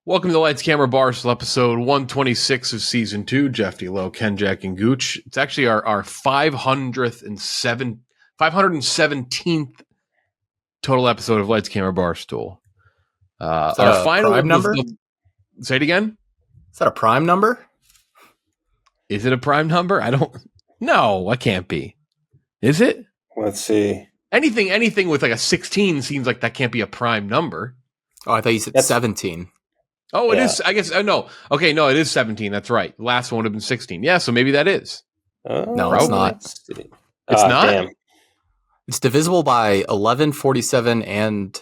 Welcome to the Lights Camera Barstool, episode 126 of season 2. Jeff D-Lo, Ken, Jack, and Gooch. It's actually our 517th total episode of Lights Camera Barstool. Our final prime number? Say it again. Is that a prime number? Is it a prime number? No, it can't be. Is it? Let's see. Anything with like a 16 seems like that can't be a prime number. Oh, I thought you said 17. Oh, it is. I guess. No. Okay, no, it is 17. That's right. Last one would have been 16. Yeah, so maybe that is. No, it's not. It's not? Damn. It's divisible by 11, 47, and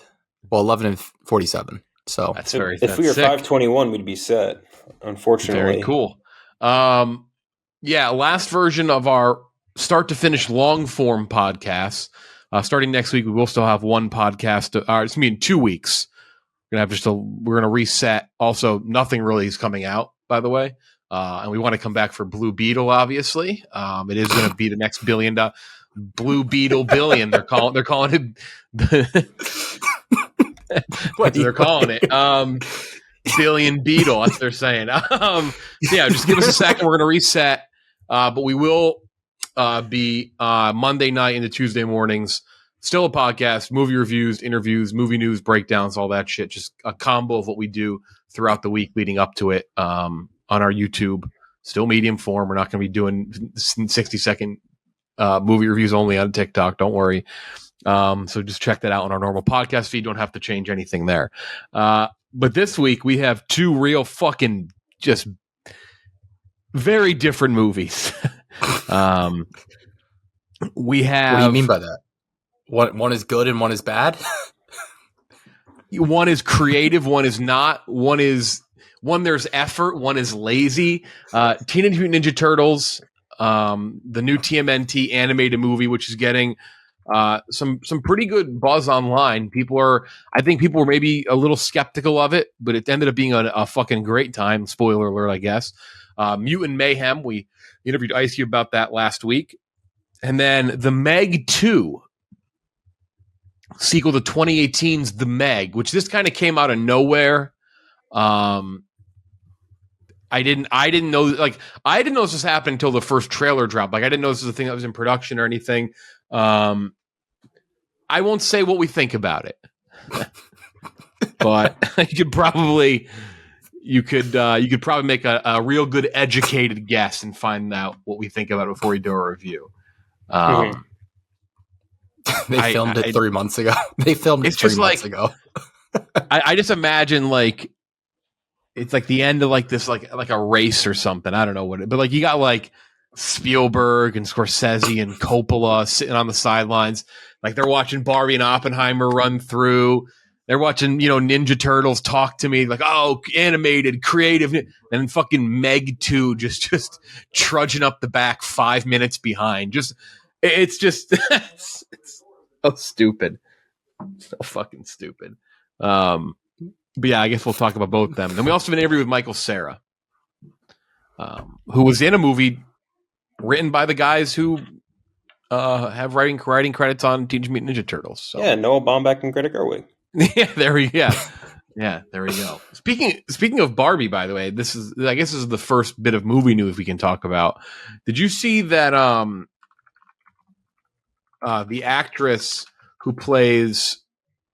11 and 47. So That's very If we were sick. 521, we'd be set. Unfortunately. Very cool. Yeah, last version of our start to finish long form podcast. Starting next week, we will still have one podcast. It's going to be in 2 weeks. We're going to reset. Also, nothing really is coming out, by the way. And we want to come back for Blue Beetle, obviously. It is going to be the next $1 billion Blue Beetle billion. They're calling it. What they're calling it? Billion Beetle. That's what they're saying. Yeah, just give us a second. We're going to reset. But we will be Monday night into Tuesday mornings. Still a podcast, movie reviews, interviews, movie news, breakdowns, all that shit. Just a combo of what we do throughout the week leading up to it on our YouTube. Still medium form. We're not going to be doing 60-second movie reviews only on TikTok. Don't worry. So just check that out on our normal podcast feed. Don't have to change anything there. But this week we have two real fucking just very different movies. We have. What do you mean by that? One is good and one is bad? One is creative, one is not. One there's effort, one is lazy. Teenage Mutant Ninja Turtles, the new TMNT animated movie, which is getting some pretty good buzz online. I think people were maybe a little skeptical of it, but it ended up being a fucking great time. Spoiler alert, I guess. Mutant Mayhem, we interviewed Ice Cube about that last week. And then The Meg 2, sequel to 2018's The Meg, which this kind of came out of nowhere. I didn't know this was happening until the first trailer dropped. Like I didn't know this was a thing that was in production or anything. I won't say what we think about it, but you could probably make a real good educated guess and find out what we think about it before we do a review. They filmed it 3 months ago. They filmed it 3 months ago. I just imagine like it's like the end of like this like a race or something. I don't know what but like you got like Spielberg and Scorsese and Coppola sitting on the sidelines, like they're watching Barbie and Oppenheimer run through. They're watching, Ninja Turtles Talk to Me, like, oh, animated, creative, and fucking Meg 2 just trudging up the back 5 minutes behind. It's so stupid. So fucking stupid. But yeah, I guess we'll talk about both of them. And we also have an interview with Michael Cera, who was in a movie written by the guys who have writing credits on Teenage Mutant Ninja Turtles. So. Yeah, Noah Baumbach and Greta Gerwig. Yeah, there we go. Speaking of Barbie, by the way, I guess this is the first bit of movie news we can talk about. Did you see that the actress who plays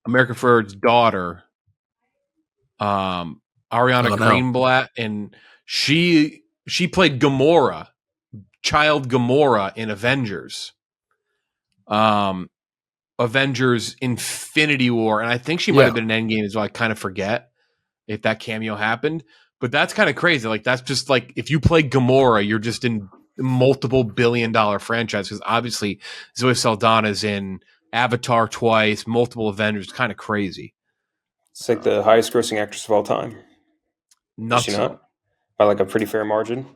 America Ferrer's daughter, Ariana Greenblatt, and she played Gamora, child Gamora in Avengers. Avengers Infinity War, and I think she might have been in Endgame as well. I kind of forget if that cameo happened, but that's kind of crazy. Like that's just like if you play Gamora, you're just in multiple billion-dollar franchise, because obviously Zoe Saldana's in Avatar twice, multiple Avengers. Kind of crazy. It's like the highest grossing actress of all time. Nuts. Is she not? By like a pretty fair margin.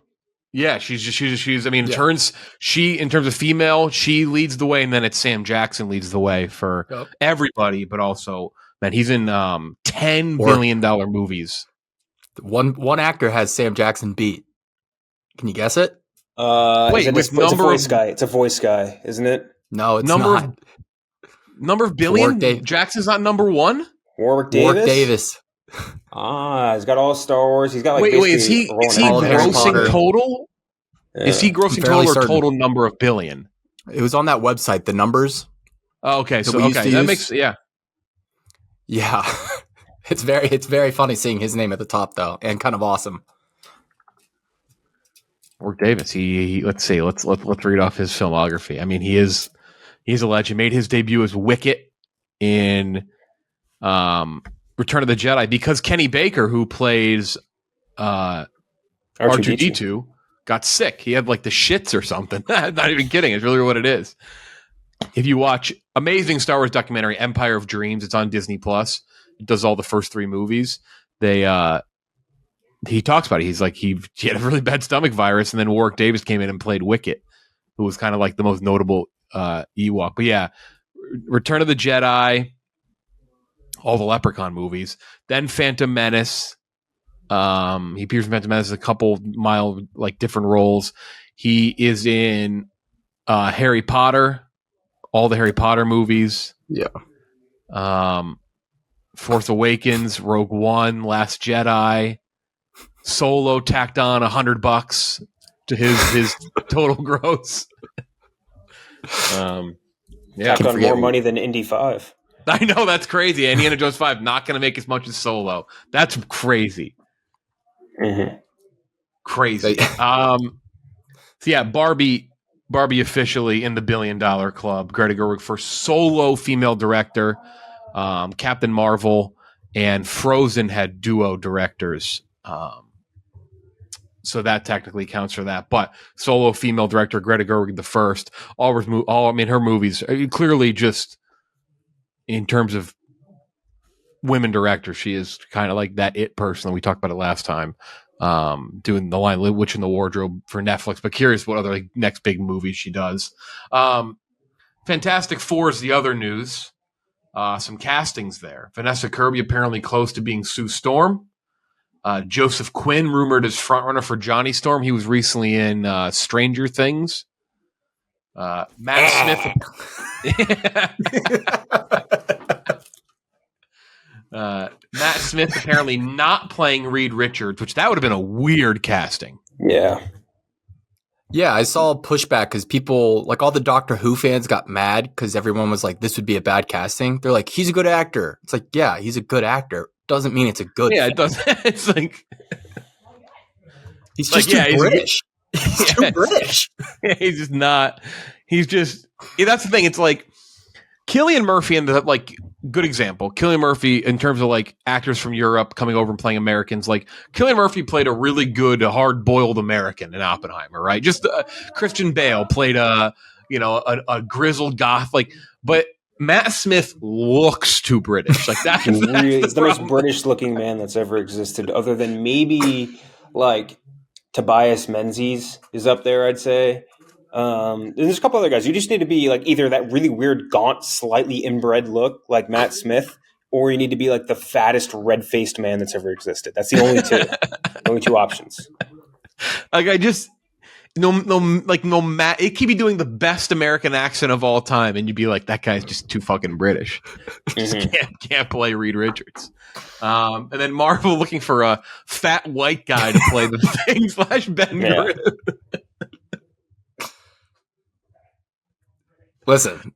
Yeah, she's. I mean, in terms of female, she leads the way, and then it's Sam Jackson leads the way for everybody. But also, man, he's in $10 billion movies. One actor has Sam Jackson beat. Can you guess it? Wait, it's a voice guy. It's a voice guy, isn't it? No, it's not. Number of billion. Jackson's not number one. Warwick Davis. He's got all Star Wars. He's got like Wait, is basically he a role is in he all of Harry everything. Potter. grossing total? Yeah. Is he grossing fairly total or certain. total number of billion? It was on that website, the numbers. Oh, okay, that so we used okay, to that use. makes yeah. Yeah. It's very funny seeing his name at the top though, and kind of awesome. Warwick Davis. He let's see. Let's read off his filmography. I mean, he's a legend. Made his debut as Wicket in Return of the Jedi because Kenny Baker, who plays R2D2, got sick. He had like the shits or something. Not even kidding. It's really what it is. If you watch amazing Star Wars documentary Empire of Dreams, it's on Disney Plus. It does all the first 3 movies. He talks about it. He's like he had a really bad stomach virus, and then Warwick Davis came in and played Wicket, who was kind of like the most notable Ewok. But yeah, Return of the Jedi, all the Leprechaun movies, then Phantom Menace. He appears in Phantom Menace in a couple mild like different roles. He is in Harry Potter, all the Harry Potter movies. Yeah. Force Awakens, Rogue One, Last Jedi, Solo tacked on $100 to his total gross. Yeah, Tacked on more money than Indy 5. I know that's crazy. Indiana Jones 5 not going to make as much as Solo. That's crazy. Mm-hmm. Crazy. So yeah, Barbie officially in the $1 billion club. Greta Gerwig for solo female director. Captain Marvel and Frozen had duo directors. So that technically counts for that. But solo female director Greta Gerwig the first. Her movies clearly just in terms of women directors, she is kind of like that it person that we talked about it last time. Doing the line Witch in the Wardrobe for Netflix, but curious what other next big movies she does. Fantastic Four is the other news. Some castings there. Vanessa Kirby apparently close to being Sue Storm. Joseph Quinn rumored as frontrunner for Johnny Storm. He was recently in Stranger Things. Matt Smith. Matt Smith apparently not playing Reed Richards, which that would have been a weird casting. Yeah. Yeah, I saw pushback because people, like all the Doctor Who fans got mad because everyone was like, this would be a bad casting. They're like, he's a good actor. It's like, yeah, he's a good actor. Doesn't mean it's a good Yeah, thing. it does. It's like... He's just too British. He's too British. Yeah, he's just not... He's just... Yeah, that's the thing. It's like... Cillian Murphy, and the like good example. Cillian Murphy, in terms of like actors from Europe coming over and playing Americans, like Cillian Murphy played a really good, hard-boiled American in Oppenheimer, right? Just Christian Bale played a grizzled goth, like. But Matt Smith looks too British, like that's he's the most British-looking man that's ever existed, other than maybe like Tobias Menzies is up there, I'd say. There's a couple other guys. You just need to be like either that really weird, gaunt, slightly inbred look like Matt Smith, or you need to be like the fattest, red-faced man that's ever existed. That's the only two. Only two options. Like I just no Matt. It could be doing the best American accent of all time, and you'd be like, that guy's just too fucking British. Just can't play Reed Richards. And then Marvel looking for a fat white guy to play the thing / Ben Grimm. Listen,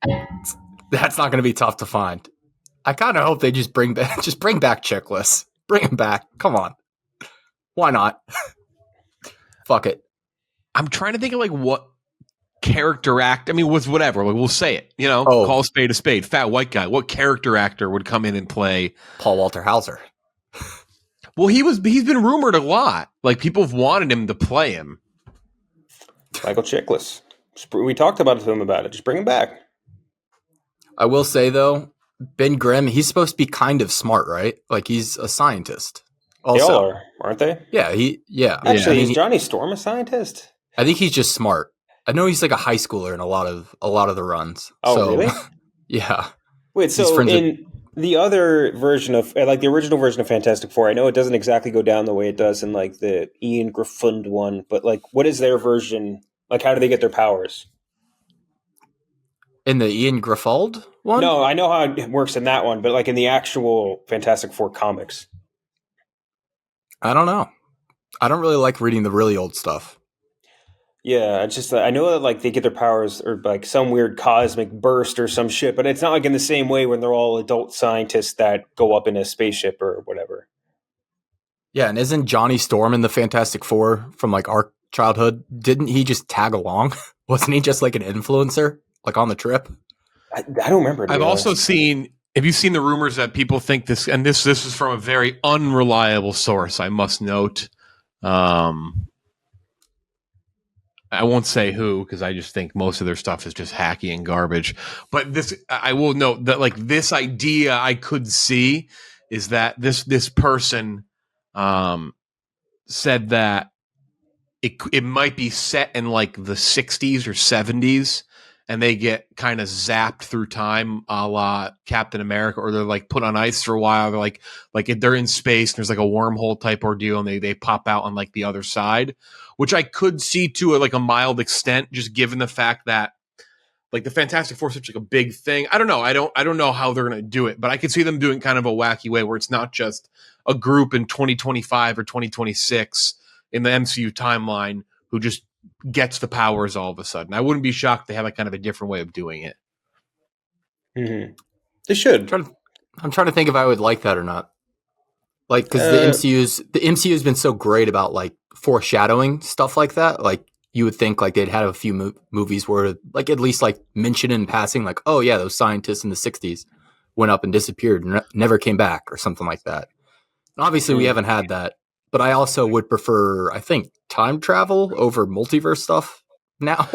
that's not going to be tough to find. I kind of hope they just bring back Chickless. Bring him back. Come on. Why not? Fuck it. I'm trying to think of like what character act. I mean, was whatever. Like we'll say it. Call a spade a spade. Fat white guy. What character actor would come in and play Paul Walter Hauser? Well, he's been rumored a lot. Like people have wanted him to play him. Michael Chiklis. We talked about it. Just bring him back. I will say, though, Ben Grimm, he's supposed to be kind of smart, right? Like, he's a scientist. Also. They all are, aren't they? Yeah. Actually, is Johnny Storm a scientist? I think he's just smart. I know he's like a high schooler in a lot of the runs. Oh, really? Yeah. Wait, so in the other version of, like the original version of Fantastic Four, I know it doesn't exactly go down the way it does in like the Ian Griffund one, but like what is their version? Like, how do they get their powers? In the Ian Griffald one? No, I know how it works in that one, but like in the actual Fantastic Four comics. I don't know. I don't really like reading the really old stuff. Yeah, it's just I know that like they get their powers or like some weird cosmic burst or some shit, but it's not like in the same way when they're all adult scientists that go up in a spaceship or whatever. Yeah, and isn't Johnny Storm in the Fantastic Four from like our childhood? Didn't he just tag along? Wasn't he just like an influencer, like on the trip? I don't remember. I've also seen. Have you seen the rumors that people think this? And this is from a very unreliable source, I must note. I won't say who because I just think most of their stuff is just hacky and garbage. But this, I will note that like this idea I could see is that this person said that it might be set in like the 60s or 70s, and they get kind of zapped through time, a la Captain America, or they're like put on ice for a while. They're like they're in space, and there's like a wormhole type ordeal, and they pop out on like the other side, which I could see to like a mild extent, just given the fact that like the Fantastic Four is such like a big thing. I don't know. I don't know how they're gonna do it, but I could see them doing kind of a wacky way where it's not just a group in 2025 or 2026 in the MCU timeline who just gets the powers all of a sudden. I wouldn't be shocked they have like kind of a different way of doing it. Mm-hmm. They should. I'm trying to think if I would like that or not. Like, because the MCU has been so great about like foreshadowing stuff like that. Like, you would think like they'd had a few movies where like at least like mention in passing, like, oh yeah, those scientists in the 60s went up and disappeared and never came back or something like that. And obviously, we haven't had that. But I also would prefer, I think, time travel over multiverse stuff now.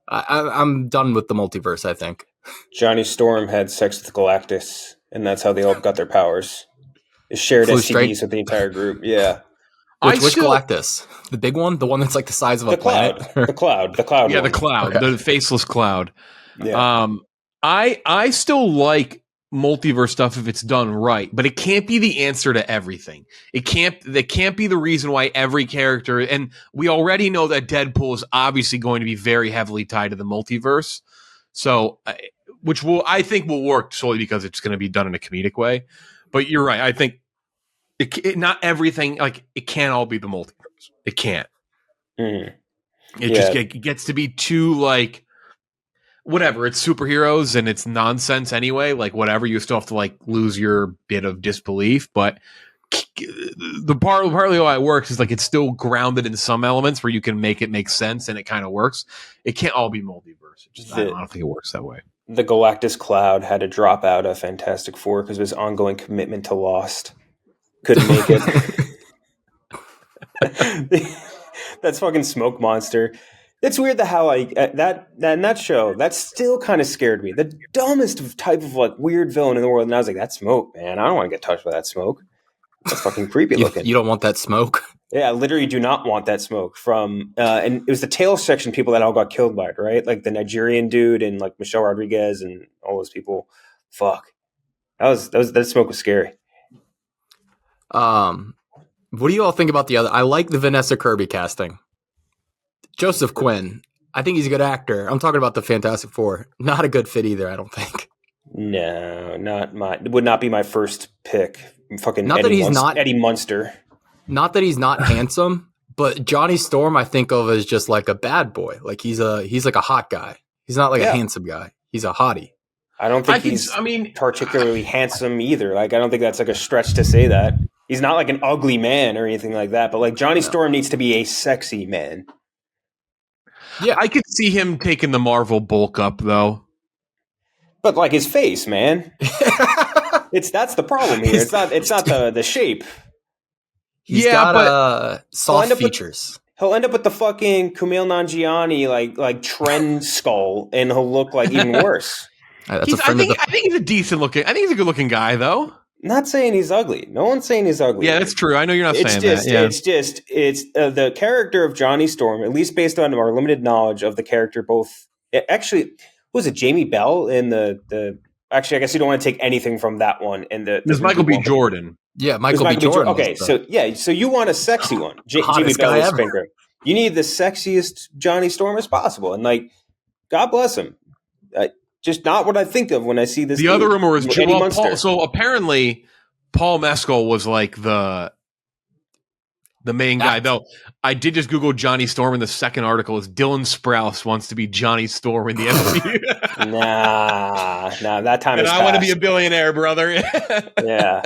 I'm done with the multiverse, I think. Johnny Storm had sex with Galactus, and that's how they all got their powers. They shared STDs with the entire group. Yeah. Which Galactus? The big one? The one that's like the size of a planet? The cloud. Yeah, one. the cloud. Okay. The faceless cloud. Yeah. I still like multiverse stuff if it's done right, but it can't be the answer to everything. That can't be the reason why every character, and we already know that Deadpool is obviously going to be very heavily tied to the multiverse. So, which I think will work solely because it's going to be done in a comedic way. But you're right. I think not everything, like it can't all be the multiverse. It can't. It just gets to be too like, whatever, it's superheroes and it's nonsense anyway, like whatever, you still have to like lose your bit of disbelief, but partly why it works is like it's still grounded in some elements where you can make it make sense and it kind of works. It can't all be multiverse. I don't think it works that way. The Galactus cloud had to drop out of Fantastic Four because of his ongoing commitment to Lost. Couldn't make it. That's fucking Smoke Monster. It's weird how like that in that show that still kind of scared me. The dumbest type of like weird villain in the world, and I was like, "That Smoke, man, I don't want to get touched by that Smoke. That's fucking creepy looking." You don't want that Smoke? Yeah, I literally do not want that Smoke. From and it was the tail section people that all got killed by it, right? Like the Nigerian dude and like Michelle Rodriguez and all those people. Fuck, that Smoke was scary. What do you all think about the other? I like the Vanessa Kirby casting. Joseph Quinn, I think he's a good actor. I'm talking about the Fantastic Four. Not a good fit either, I don't think. No, would not be my first pick. Fucking not that he's not Eddie Munster. Not that he's not handsome, but Johnny Storm I think of as just like a bad boy. Like he's like a hot guy. He's not like a handsome guy. He's a hottie. I don't think he's particularly handsome either. Like I don't think that's like a stretch to say that. He's not like an ugly man or anything like that, but like Johnny Storm needs to be a sexy man. Yeah, I could see him taking the Marvel bulk up though. But like his face, man. That's the problem here. It's not the shape. He's got soft features. He'll end up with the fucking Kumail Nanjiani like trend skull, and he'll look like even worse. I think he's a decent looking. I think he's a good looking guy though. Not saying he's ugly. No one's saying he's ugly. Yeah, that's true. I know you're not saying that. Yeah. It's the character of Johnny Storm, at least based on our limited knowledge of the character. Both actually, what was it Jamie Bell in the? Actually, I guess you don't want to take anything from that one. And there's Michael B. Jordan. Yeah, Michael B. Jordan. Okay, so you want a sexy one? Jamie Bell is finger. You need the sexiest Johnny Storm as possible, and like, God bless him. Just not what I think of when I see this. The other rumor is so apparently Paul Mescal was like the main guy. Though I did just Google Johnny Storm, and the second article is Dylan Sprouse wants to be Johnny Storm in the MCU. Nah, that time and is I want to be a billionaire, brother. Yeah,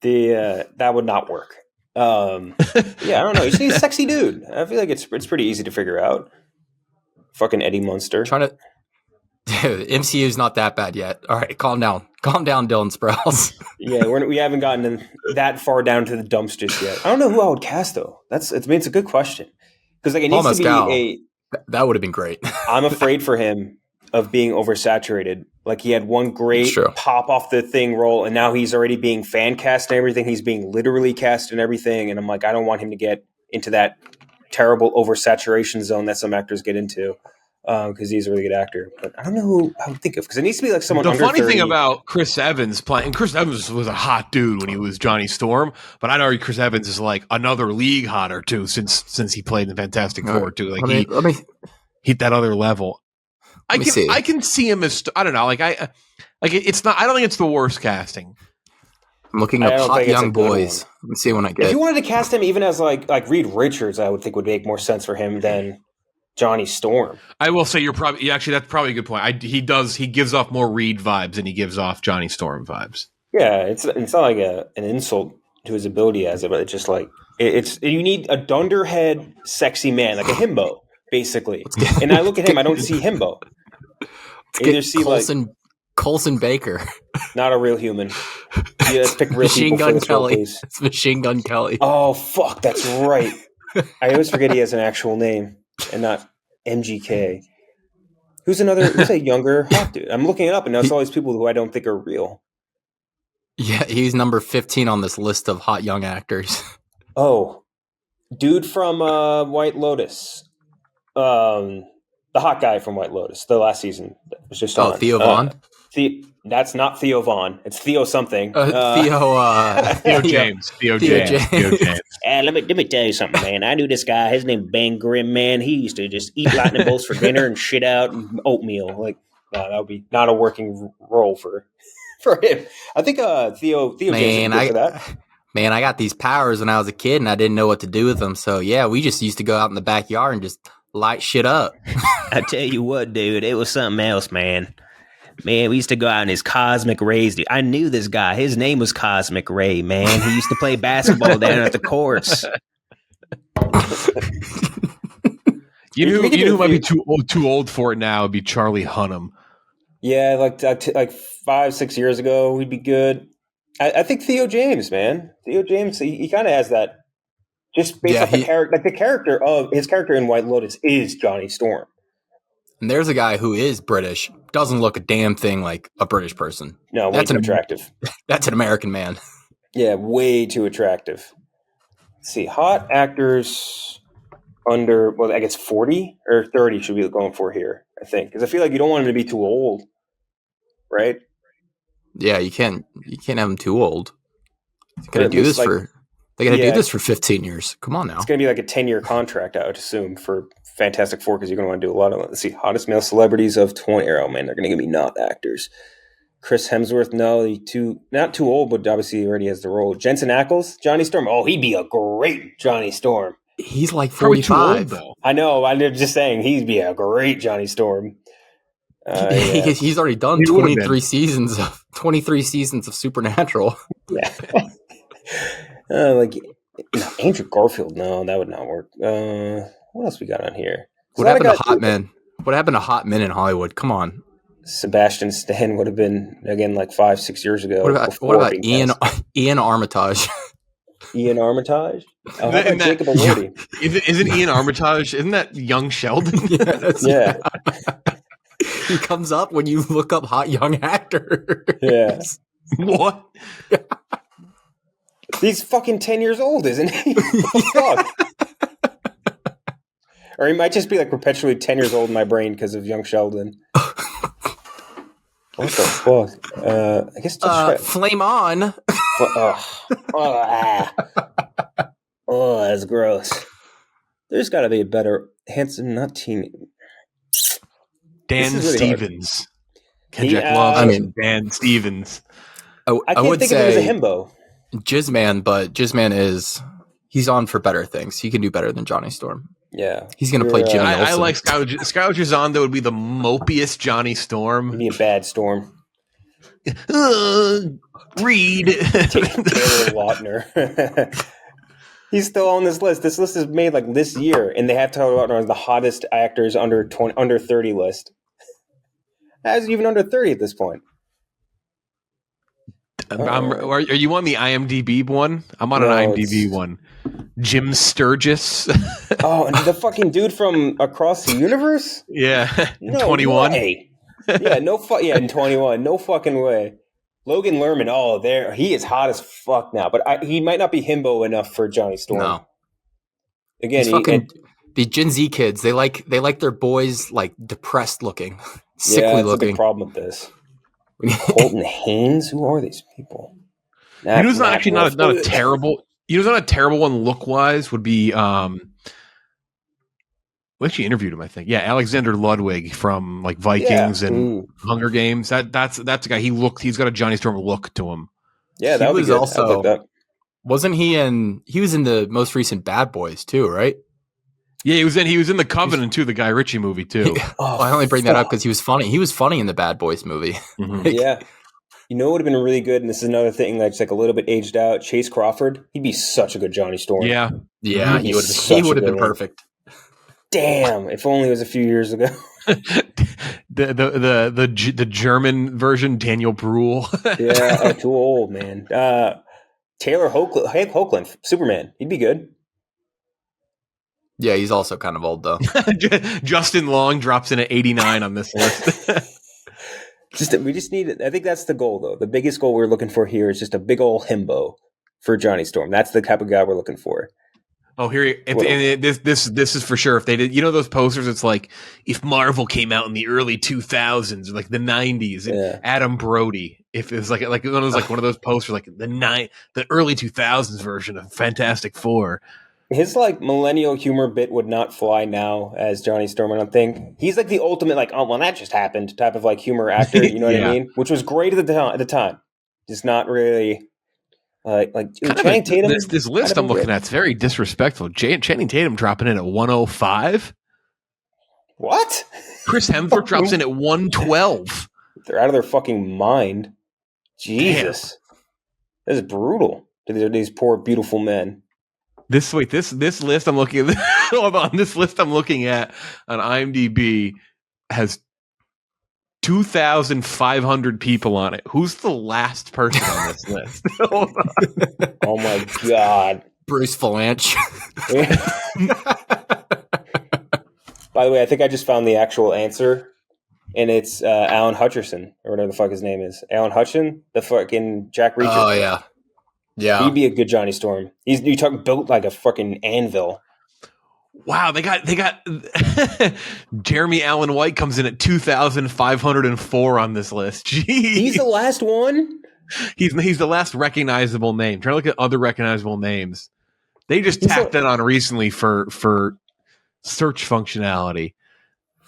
that would not work. Yeah, I don't know. He's a sexy dude. I feel like it's pretty easy to figure out. Fucking Eddie Munster. MCU is not that bad yet. All right, calm down, Dylan Sprouse. Yeah, we haven't gotten that far down to the dumps just yet. I don't know who I would cast though. It's a good question because like it needs to be that would have been great. I'm afraid for him of being oversaturated. Like he had one great pop off the thing role, and now he's already being fan cast and everything. He's being literally cast and everything, and I'm like, I don't want him to get into that terrible oversaturation zone that some actors get into. Because he's a really good actor, but I don't know who I would think of because it needs to be like someone. The funny 30. thing about Chris Evans playing, Chris Evans was a hot dude when he was Johnny Storm, but I'd argue Chris Evans is like another league hotter too since he played in Fantastic Four too. Like he hit that other level. I can see him as I don't know. It's not. I don't think it's the worst casting. I'm looking up hot young boys. Let me see when I get. If you wanted to cast him even as like Reed Richards, I would think would make more sense for him than Johnny Storm. I will say that's probably a good point. He gives off more Reed vibes than he gives off Johnny Storm vibes. Yeah, it's not like an insult to his ability as it, but it's just like you need a dunderhead sexy man, like a himbo, basically. And I look at him, I don't see himbo. I either see Coulson Baker. Not a real human. Yeah, let's pick real Machine people Gun for this Kelly. role, please. It's Machine Gun Kelly. Oh fuck, that's right. I always forget he has an actual name and not MGK. Who's a younger hot dude? I'm looking it up, and now it's all these people who I don't think are real. Yeah, he's number 15 on this list of hot young actors. Oh, dude from White Lotus. The hot guy from White Lotus, the last season that was just on. Theo Vaughn? That's not Theo Vaughn. It's Theo something. Theo James. Theo James. Let me tell you something, man. I knew this guy. His name Ben Grimm, man. He used to just eat lightning bolts for dinner and shit out and oatmeal. Like, that would be not a working role for him. I think Theo James is good for that. Man, I got these powers when I was a kid, and I didn't know what to do with them. So, yeah, we just used to go out in the backyard and just light shit up. I tell you what, dude, it was something else, man. Man, we used to go out in his Cosmic Rays. Dude. I knew this guy. His name was Cosmic Ray, man. He used to play basketball down at the courts. You knew who might be too old for it now would be Charlie Hunnam. Yeah, like 5-6 years ago, he'd be good. I think Theo James, man. Theo James, he kind of has that. Just based off the character, like his character in White Lotus is Johnny Storm. And there's a guy who is British, doesn't look a damn thing like a British person. No, way too attractive. That's an American man. Yeah, way too attractive. Let's see, hot actors under, well, I guess 40 or 30 should be going for here, I think. Because I feel like you don't want him to be too old, right? Yeah, you can't have him too old. They gotta do this for 15 years. Come on now. It's gonna be like a 10-year contract, I would assume, for Fantastic Four, because you're gonna want to do a lot of it. Let's see, hottest male celebrities of 20. Oh man, they're gonna give me not actors. Chris Hemsworth, no, not too old, but obviously he already has the role. Jensen Ackles, Johnny Storm. Oh, he'd be a great Johnny Storm. He's like 45. Old, I know. I'm just saying he'd be a great Johnny Storm. He's already done 23 seasons of Supernatural. Yeah. Andrew Garfield. No, that would not work. What else we got on here? What happened to hot men? What happened to hot men in Hollywood? Come on. Sebastian Stan would have been again like 5-6 years ago. What about Ian Armitage? Ian Armitage? Oh, how about Jacob Elordi? Isn't Ian Armitage? Isn't that young Sheldon? Yes, yeah. He comes up when you look up hot young actor. Yeah. What? He's fucking 10 years old, isn't he? Fuck. Or he might just be like perpetually 10 years old in my brain because of young Sheldon. What the fuck? I guess Flame On. Oh, that's gross. There's got to be a better handsome, not teen. Dan Stevens. Kendrick loves Dan Stevens. I can't would think of him as a say himbo. Jizzman, but Jizzman he's on for better things. He can do better than Johnny Storm. Yeah. He's going to play Jimmy Olsen. I like Skylar Gizondo would be the mopiest Johnny Storm. He'd be a bad Storm. Reed. Taylor Lautner. He's still on this list. This list is made like this year, and they have Taylor Lautner as the hottest actors under 30 list. As even under 30 at this point. Are you on the IMDb one? I'm on an IMDb one. Jim Sturgis. Oh, and the fucking dude from Across the Universe? Yeah, no 21. Way. Yeah, in 21. No fucking way. Logan Lerman, he is hot as fuck now, but he might not be himbo enough for Johnny Storm. No. Again, the Gen Z kids, they like their boys like depressed looking, sickly that's looking. a big problem with this. Colton Haynes, who are these people? Not a terrible. Not a terrible one look wise. Would be we actually interviewed him, I think. Yeah, Alexander Ludwig from like Vikings and Hunger Games. That's a guy. He's got a Johnny Storm look to him. Yeah, that was also. Wasn't he in? He was in the most recent Bad Boys too, right? Yeah, he was in the Covenant too, the Guy Ritchie movie too. I only bring that up because he was funny. He was funny in the Bad Boys movie. Mm-hmm. Yeah. You know what would have been really good, and this is another thing that's like a little bit aged out. Chase Crawford, he'd be such a good Johnny Storm. Yeah, he would have been perfect. Damn! If only it was a few years ago. the German version, Daniel Bruhl. Yeah, too old, man. Taylor Hoechlin, Superman, he'd be good. Yeah, he's also kind of old though. Justin Long drops in at 89 on this list. We just need. I think that's the goal, though. The biggest goal we're looking for here is just a big old himbo for Johnny Storm. That's the type of guy we're looking for. Oh, this is for sure. If they did, those posters, it's like if Marvel came out in the early 2000s, or like the 90s, and Adam Brody. If it was like one of those posters, like the early 2000s version of Fantastic Four. His like millennial humor bit would not fly now as Johnny Storm. I don't think he's like the ultimate like, oh well, that just happened type of like humor actor. You know what I mean? Which was great at the time. Just not really. Like Channing Tatum. This list I'm looking at is very disrespectful. Channing Tatum dropping in at 105. What? Chris Hemsworth drops in at 112. They're out of their fucking mind. Jesus, this is brutal to these poor beautiful men. This list I'm looking at. Hold on, this list I'm looking at on IMDb has 2,500 people on it. Who's the last person on this list? Hold on. Oh my god, Bruce Valanche. By the way, I think I just found the actual answer, and it's Alan Hutcherson, or whatever the fuck his name is. Alan Hutchin, the fucking Jack Reacher. Oh yeah. Yeah, he'd be a good Johnny Storm. You talk built like a fucking anvil. Wow, they got Jeremy Allen White comes in at 2,504 on this list. Jeez. He's the last one. He's the last recognizable name. Trying to look at other recognizable names. They just tacked that on recently for search functionality.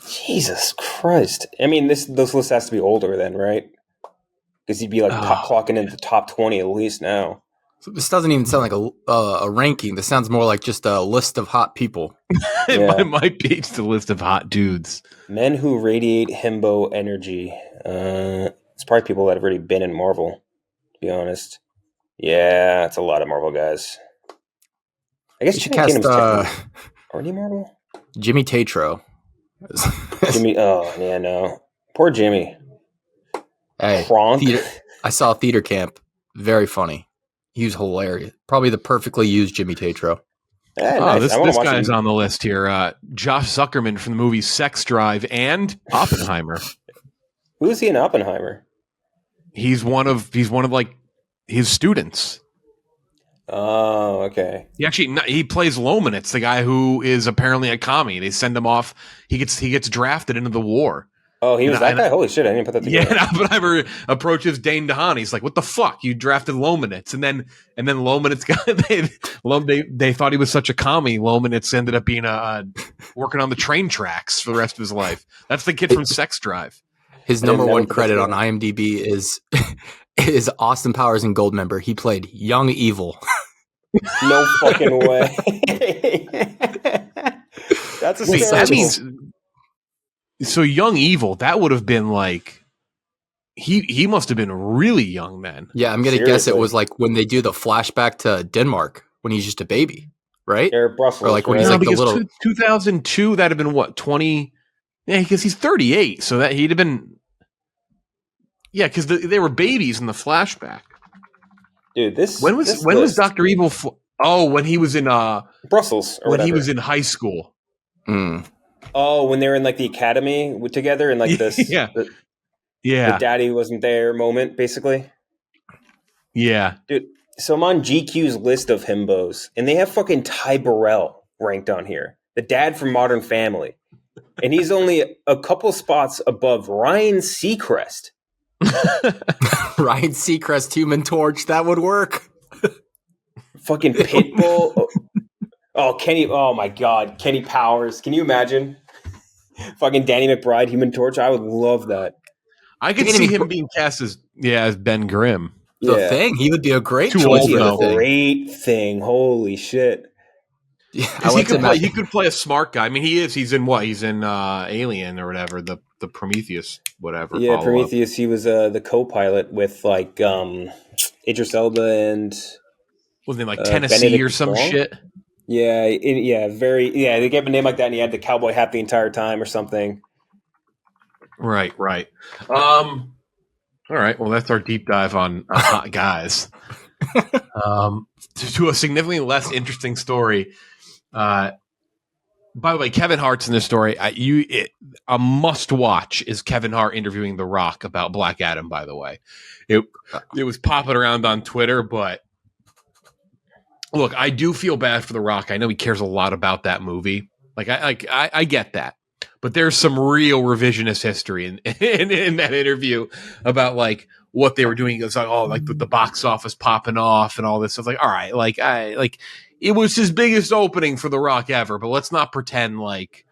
Jesus Christ! I mean, this list has to be older then, right? Because he'd be like clocking into the top 20 at least now. So this doesn't even sound like a ranking. This sounds more like just a list of hot people. It might be just a list of hot dudes. Men who radiate himbo energy. It's probably people that have already been in Marvel, to be honest. Yeah, it's a lot of Marvel guys. I guess you should cast already Marvel? Jimmy Tatro. Jimmy, no. Poor Jimmy. Hey, I saw Theater Camp. Very funny. He was hilarious. Probably the perfectly used Jimmy Tatro. Nice. This guy's on the list here. Josh Zuckerman from the movie Sex Drive and Oppenheimer. Who is he in Oppenheimer? He's one of like his students. Oh, okay. He plays Lomanitz, the guy who is apparently a commie. They send him off. He gets drafted into the war. Oh, he was that guy? Holy shit, I didn't put that together. Yeah, and Oppenheimer approaches Dane DeHaan. He's like, what the fuck? You drafted Lomanitz. And then Lomanitz they thought he was such a commie. Lomanitz ended up being working on the train tracks for the rest of his life. That's the kid from Sex Drive. His number one credit on IMDb is is Austin Powers in Goldmember. He played Young Evil. No fucking way. That's a Wait, scary that means so Young Evil. That would have been like he must have been really young then. Yeah, I'm gonna guess it Seriously. was like when they do the flashback to Denmark when he's just a baby, right? They're Brussels, Or like when right? he's No, like the because little. 2002 that'd have been what 20. Yeah, because he's 38, so that he'd have been. Yeah, because they were babies in the flashback. Dude, When was Dr. Evil? When he was in Brussels or when whatever. he was in high school. Mm. Oh, when they were in like the academy together and like this Yeah. the Yeah, daddy wasn't there moment, basically. yeah. Dude, so I'm on GQ's list of himbos, and they have fucking Ty Burrell ranked on here. The dad from Modern Family. And he's only a couple spots above Ryan Seacrest. Ryan Seacrest, Human Torch, that would work. Fucking Pitbull. Oh, Kenny. Oh, my God. Kenny Powers. Can you imagine? Fucking Danny McBride, Human Torch. I would love that. I could see him being cast as Ben Grimm. The Thing, he would be a great Too choice old, for though. the Thing. Great thing. Holy shit. Yeah, He could play a smart guy. I mean, he is. He's in what? He's in Alien or whatever. The Prometheus, whatever. Yeah, follow-up. Prometheus. He was the co-pilot with like Idris Elba and Wasn't it like Tennessee Benedict or some Wong? shit? Yeah, they gave him a name like that, and he had the cowboy hat the entire time or something. Right. All right. Well, that's our deep dive on hot guys. To a significantly less interesting story. By the way, Kevin Hart's in this story. A must watch is Kevin Hart interviewing The Rock about Black Adam. By the way, it was popping around on Twitter, but look, I do feel bad for The Rock. I know he cares a lot about that movie. I get that, but there's some real revisionist history in that interview about like what they were doing. It's like, oh, like the box office popping off and all this. So it's like, all right, it was his biggest opening for The Rock ever, but let's not pretend like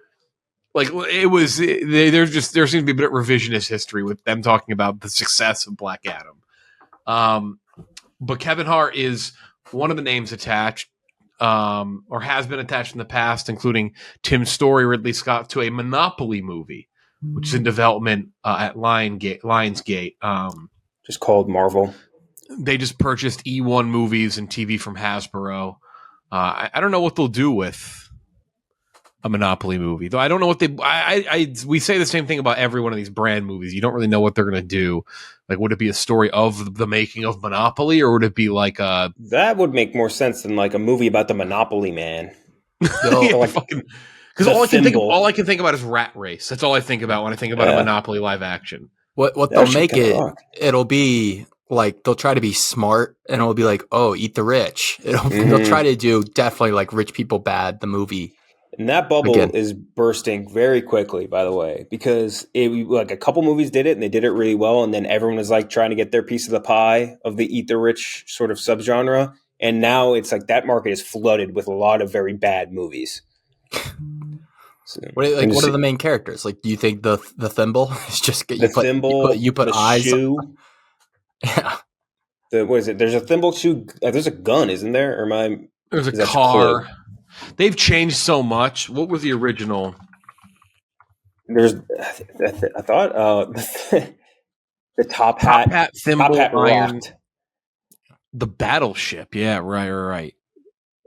it was. There seems to be a bit of revisionist history with them talking about the success of Black Adam. But Kevin Hart is one of the names attached, or has been attached in the past, including Tim Story, Ridley Scott, to a Monopoly movie, which is in development at Lionsgate. Just called Marvel. They just purchased E1 Movies and TV from Hasbro. I don't know what they'll do with a Monopoly movie, though. I don't know what we say the same thing about every one of these brand movies. You don't really know what they're going to do. Like, would it be a story of the making of Monopoly, or would it be like a... That would make more sense than like a movie about the Monopoly Man. Because all I can think about is Rat Race. That's all I think about when I think about a Monopoly live action. What they'll make it'll be like they'll try to be smart, and it'll be like, oh, Eat the Rich. They'll try to do definitely like Rich People Bad, the movie. And that bubble is bursting very quickly, by the way, because like a couple movies did it and they did it really well. And then everyone was like trying to get their piece of the pie of the Eat the Rich sort of subgenre. And now it's like that market is flooded with a lot of very bad movies. So, what are the main characters? Like, do you think the thimble is just you put eyes? Shoe. Yeah. What is it? There's a thimble shoe. There's a gun, isn't there? Or there's a car. They've changed so much. What was the original? There's, I thought, the top hat, thimble, top hat iron, rocked. The battleship. Yeah, right.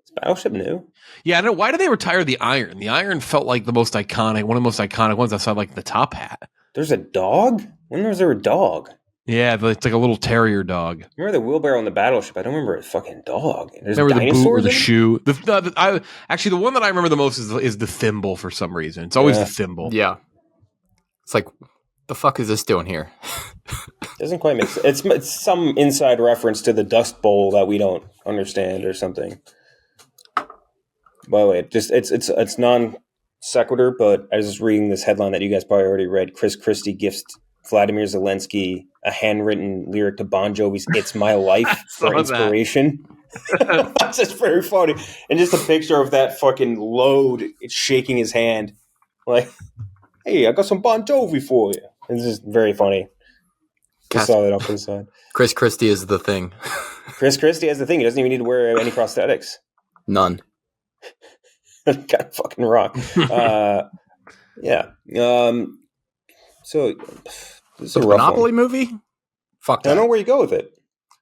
Is Battleship new? Yeah, I don't know. Why did they retire the iron? The iron felt like one of the most iconic ones outside like the top hat. There's a dog? When was there a dog? Yeah, it's like a little terrier dog. I remember the wheelbarrow on the battleship. I don't remember a fucking dog. There's remember the boot or the in? shoe. Actually, the one that I remember the most is the thimble for some reason. It's always the thimble. Yeah. It's like, the fuck is this doing here? Doesn't quite make sense. It's some inside reference to the Dust Bowl that we don't understand or something. By the way, it's non sequitur, but I was just reading this headline that you guys probably already read. Chris Christie gifts Vladimir Zelensky a handwritten lyric to Bon Jovi's "It's My Life" for inspiration. That's just very funny, and just a picture of that fucking load. It's shaking his hand, like, "Hey, I got some Bon Jovi for you." It's just very funny. Just saw that off to the side. Chris Christie is the thing. Chris Christie has the thing. He doesn't even need to wear any prosthetics. None. Got fucking rock. Yeah. So this is The a rough Monopoly one. movie? Fuck I that. don't know where you go with it.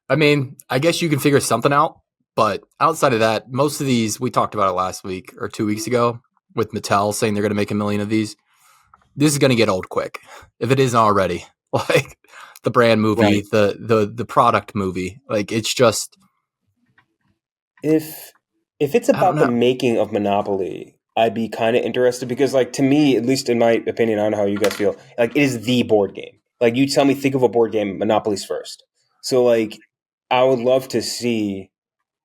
I mean, I guess you can figure something out, but outside of that, most of these, we talked about it last week or 2 weeks ago with Mattel saying they're going to make 1 million of these. This is going to get old quick, if it isn't already. Like the brand movie, Right. the product movie. Like it's just If it's don't about the know. making of Monopoly, I'd be kind of interested because, like, to me, at least in my opinion, I don't know how you guys feel. Like, it is the board game. Like, you tell me, think of a board game, Monopoly's first. So, like, I would love to see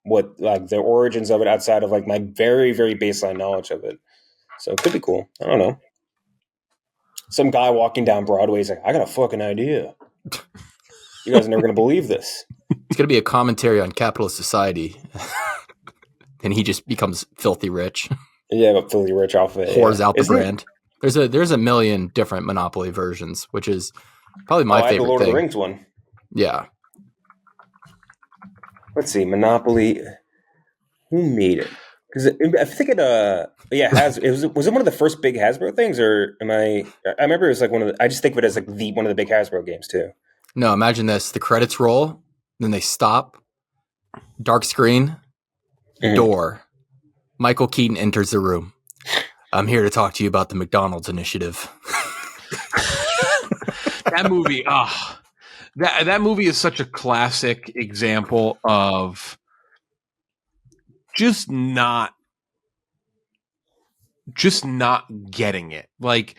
what, like, the origins of it outside of, like, my very, very baseline knowledge of it. So it could be cool. I don't know. Some guy walking down Broadway is like, I got a fucking idea. You guys are never going to believe this. it's going to be a commentary on capitalist society. And he just becomes filthy rich, Yeah, but fully rich off of it. whores yeah. out the Isn't it- brand. There's a million different Monopoly versions, which is probably my I had the favorite Lord of thing. the Rings one. Yeah. Let's see, Monopoly. Who made it? Because I think it was it one of the first big Hasbro things, or am I? I remember it was like one of the. I just think of it as like one of the big Hasbro games too. No, imagine this. The credits roll, then they stop. Dark screen, Mhm. door. Michael Keaton enters the room. I'm here to talk to you about the McDonald's initiative. That movie, that movie is such a classic example of just not getting it. Like,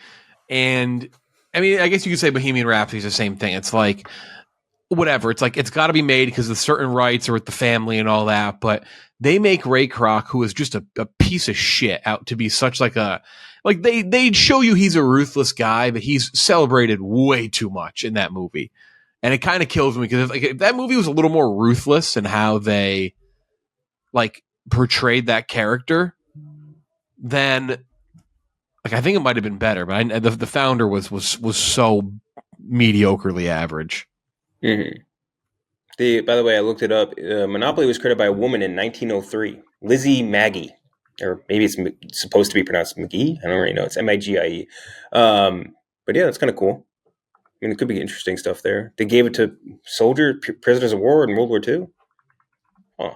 and I mean, I guess you could say Bohemian Rhapsody is the same thing. It's like, whatever. It's like, it's got to be made because of certain rights or with the family and all that. But they make Ray Kroc, who is just a piece of shit, out to be such like a, like they'd show you he's a ruthless guy, but he's celebrated way too much in that movie. And it kind of kills me because if that movie was a little more ruthless in how they like portrayed that character, then like I think it might have been better. But the founder was so mediocrely average. Mm-hmm. By the way, I looked it up. Monopoly was created by a woman in 1903, Lizzie Maggie, or maybe it's supposed to be pronounced McGee. I don't really know. It's Migie. But yeah, that's kind of cool. I mean, it could be interesting stuff there. They gave it to prisoners of war in World War II. Huh.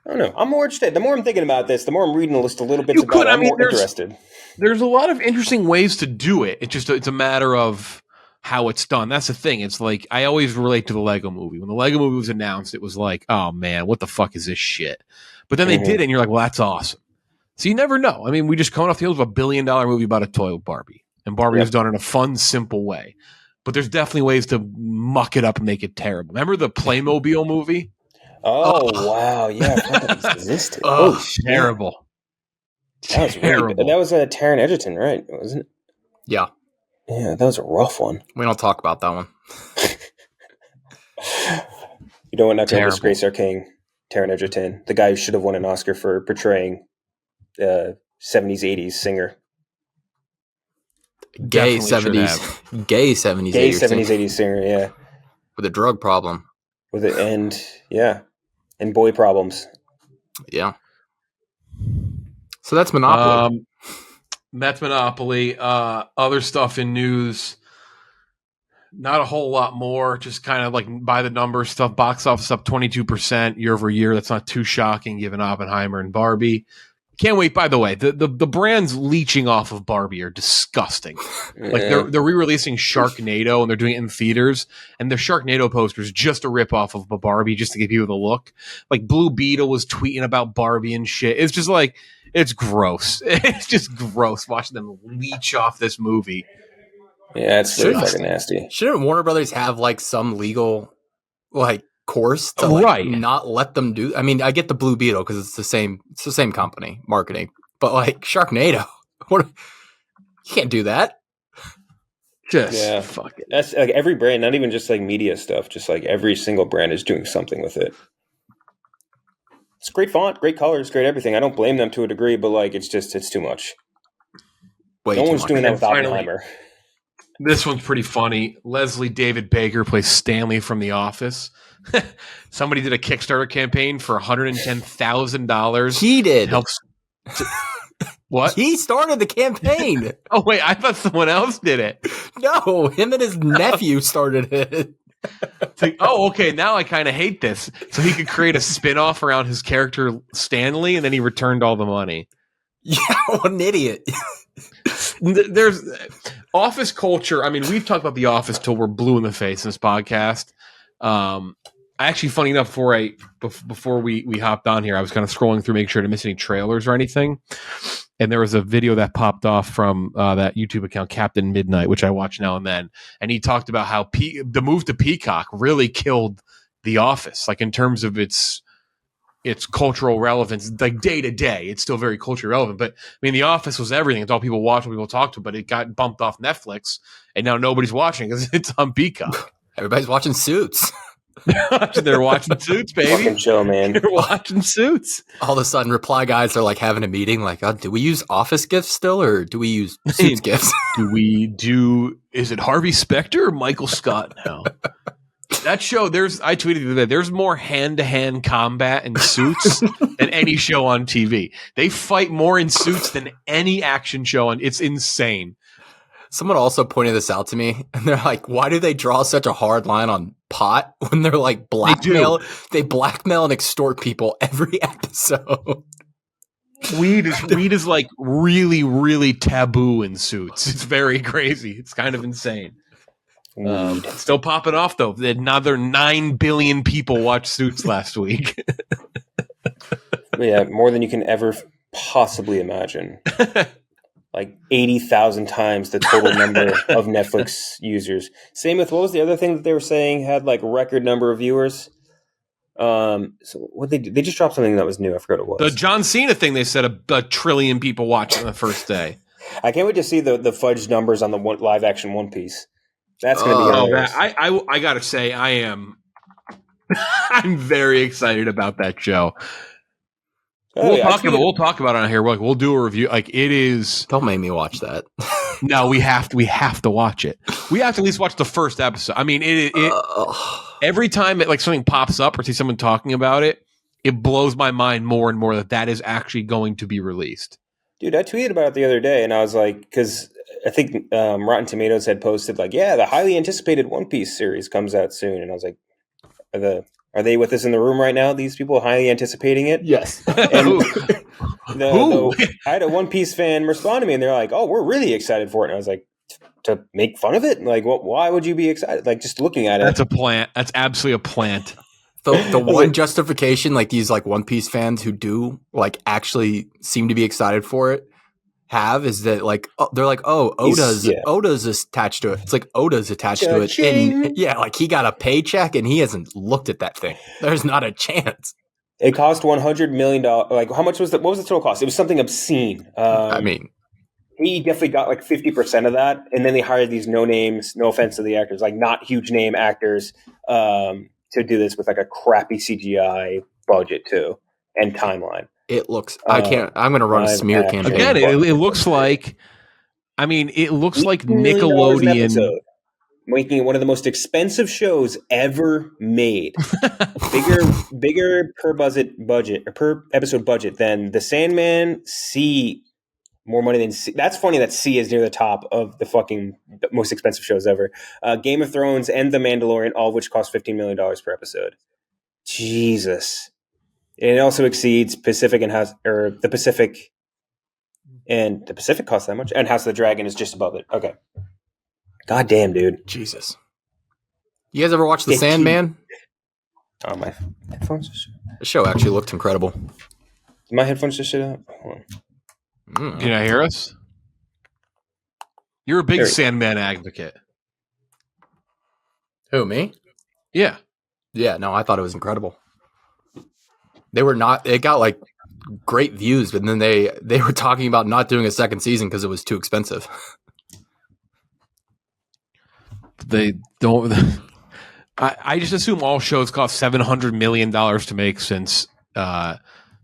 I don't know. I'm more interested. The more I'm thinking about this, the more I'm reading the list a little bit about it, I'm more interested. There's a lot of interesting ways to do it. It's a matter of how it's done. That's the thing. It's like I always relate to the Lego movie. When the Lego movie was announced, it was like, oh man, what the fuck is this shit? But then they did it, and you're like, well, that's awesome. So you never know. I mean, we just coming off the heels of $1 billion movie about a toy with Barbie. And Barbie was done in a fun, simple way. But there's definitely ways to muck it up and make it terrible. Remember the Playmobil movie? Oh, wow. Yeah, I forgot that existed. Oh, terrible. That was terrible. Really, that was Taron Egerton, right? Wasn't it? Yeah. Yeah, that was a rough one. We don't talk about that one. You know what? Not going to disgrace our king, Taron Egerton, the guy who should have won an Oscar for portraying 70s, 80s singer. Gay 70s. Gay 70s. Gay 70s, 80s singer, yeah. With a drug problem. And boy problems. Yeah. So that's Monopoly. That's Monopoly. Other stuff in news, not a whole lot more. Just kind of like by the numbers stuff. Box office up 22% year over year. That's not too shocking given Oppenheimer and Barbie. Can't wait. By the way, the brands leeching off of Barbie are disgusting. Like they're re-releasing Sharknado and they're doing it in theaters, and their Sharknado poster is just a rip off of Barbie just to give you the look. Like Blue Beetle was tweeting about Barbie and shit. It's just like it's gross. It's just gross watching them leech off this movie. Yeah, it's really fucking nasty. Shouldn't Warner Brothers have like some legal like course to like not let them do? I mean, I get the Blue Beetle because it's the same company marketing, but like Sharknado, you can't do that. Just fuck it. That's like every brand, not even just like media stuff, just like every single brand is doing something with it. It's great font, great colors, great everything. I don't blame them to a degree, but like it's too much. No one's doing that with Oppenheimer. This one's pretty funny. Leslie David Baker plays Stanley from The Office. Somebody did a Kickstarter campaign for $110,000. He did. What? He started the campaign. Oh, wait, I thought someone else did it. No, him and his nephew started it. It's like, oh, okay, now I kind of hate this. So he could create a spin-off around his character Stanley, and then he returned all the money. Yeah, what an idiot. There's office culture. I mean, we've talked about The Office till we're blue in the face in this podcast. Actually, funny enough, before we hopped on here, I was kind of scrolling through, making sure to miss any trailers or anything. And there was a video that popped off from that YouTube account, Captain Midnight, which I watch now and then. And he talked about how the move to Peacock really killed The Office, like in terms of its cultural relevance, like day to day. It's still very culturally relevant. But I mean, The Office was everything. It's all people watch, what people talk to. But it got bumped off Netflix, and now nobody's watching because it's on Peacock. Everybody's watching Suits. They're watching Suits, baby. Fucking show, man. They're watching Suits. All of a sudden, reply guys are like having a meeting. Like, do we use Office gifts still, or do we use Suits gifts? Is it Harvey Specter or Michael Scott now? That show, I tweeted the other day, there's more hand-to-hand combat in Suits than any show on TV. They fight more in Suits than any action show on. It's insane. Someone also pointed this out to me, and they're like, why do they draw such a hard line on pot when they're like blackmail? They blackmail and extort people every episode. Weed is like really, really taboo in Suits. It's very crazy. It's kind of insane. Still popping off though. Another 9 billion people watched Suits last week. Yeah, more than you can ever possibly imagine. Like 80,000 times the total number of Netflix users. Same with, what was the other thing that they were saying had like record number of viewers? So what they just dropped something that was new. I forgot what it was. The John Cena thing, they said a trillion people watched on the first day. I can't wait to see the fudged numbers on the live action One Piece. That's going to be hilarious. I gotta say, I'm very excited about that show. We'll talk about it on here. We'll do a review. Like, it is. Don't make me watch that. No, we have to watch it. We have to at least watch the first episode. I mean, every time like something pops up or see someone talking about it, it blows my mind more and more that is actually going to be released. Dude, I tweeted about it the other day, and I was like, because I think Rotten Tomatoes had posted like, yeah, the highly anticipated One Piece series comes out soon, and I was like, are they with us in the room right now? These people highly anticipating it? Yes. And I had a One Piece fan respond to me, and they're like, "Oh, we're really excited for it." And I was like, "To make fun of it? Like, why would you be excited? Like, just looking at it." That's a plant. That's absolutely a plant. The one justification, like these like One Piece fans who do like actually seem to be excited for it, is that like they're like, oh, Oda's attached to it. It's like Oda's attached to it. And, yeah, like he got a paycheck and he hasn't looked at that thing. There's not a chance. It cost $100 million. Like, how much was what was the total cost? It was something obscene. I mean, he definitely got like 50% of that, and then they hired these no names. No offense to the actors, like not huge name actors, to do this with like a crappy CGI budget too and timeline. It looks. I'm going to run a smear campaign. Again, it looks like. I mean, it looks like Nickelodeon making it one of the most expensive shows ever made. bigger per episode budget than The Sandman. C, more money than C. That's funny that C is near the top of the fucking most expensive shows ever. Game of Thrones and The Mandalorian, all of which cost $15 million per episode. Jesus. And it also exceeds Pacific and the Pacific, and the Pacific costs that much, and House of the Dragon is just above it. Okay. God damn, dude. Jesus. You guys ever watch The Sandman? Oh, my headphones just... The show actually looked incredible. My headphones just shut up. Hold on. Can you hear us? You're a big Sandman advocate. Who, me? Yeah. Yeah, no, I thought it was incredible. It got like great views, but then they were talking about not doing a second season because it was too expensive. They don't. I just assume all shows cost $700 million to make, since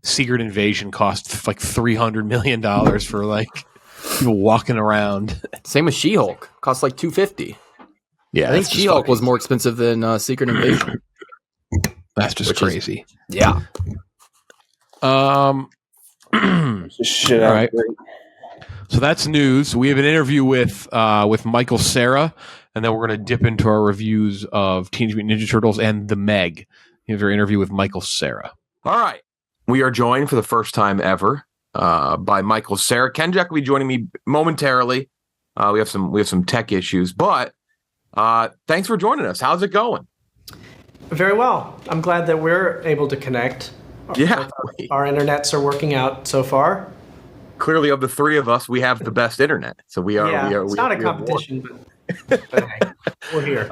Secret Invasion cost like $300 million for like people walking around. Same with She-Hulk. Costs like $250. Yeah, I think She-Hulk was more expensive than Secret Invasion. That's just crazy. Yeah. Shit All right. So that's news. We have an interview with Michael Cera, and then we're going to dip into our reviews of Teenage Mutant Ninja Turtles and The Meg. Here's our interview with Michael Cera. All right. We are joined for the first time ever by Michael Cera. Kenjack will be joining me momentarily. We have some tech issues, but thanks for joining us. How's it going? Very well. I'm glad that we're able to connect. Yeah. Our internets are working out so far. Clearly, of the three of us, we have the best internet. So we are. It's not a competition, but hey, we're here.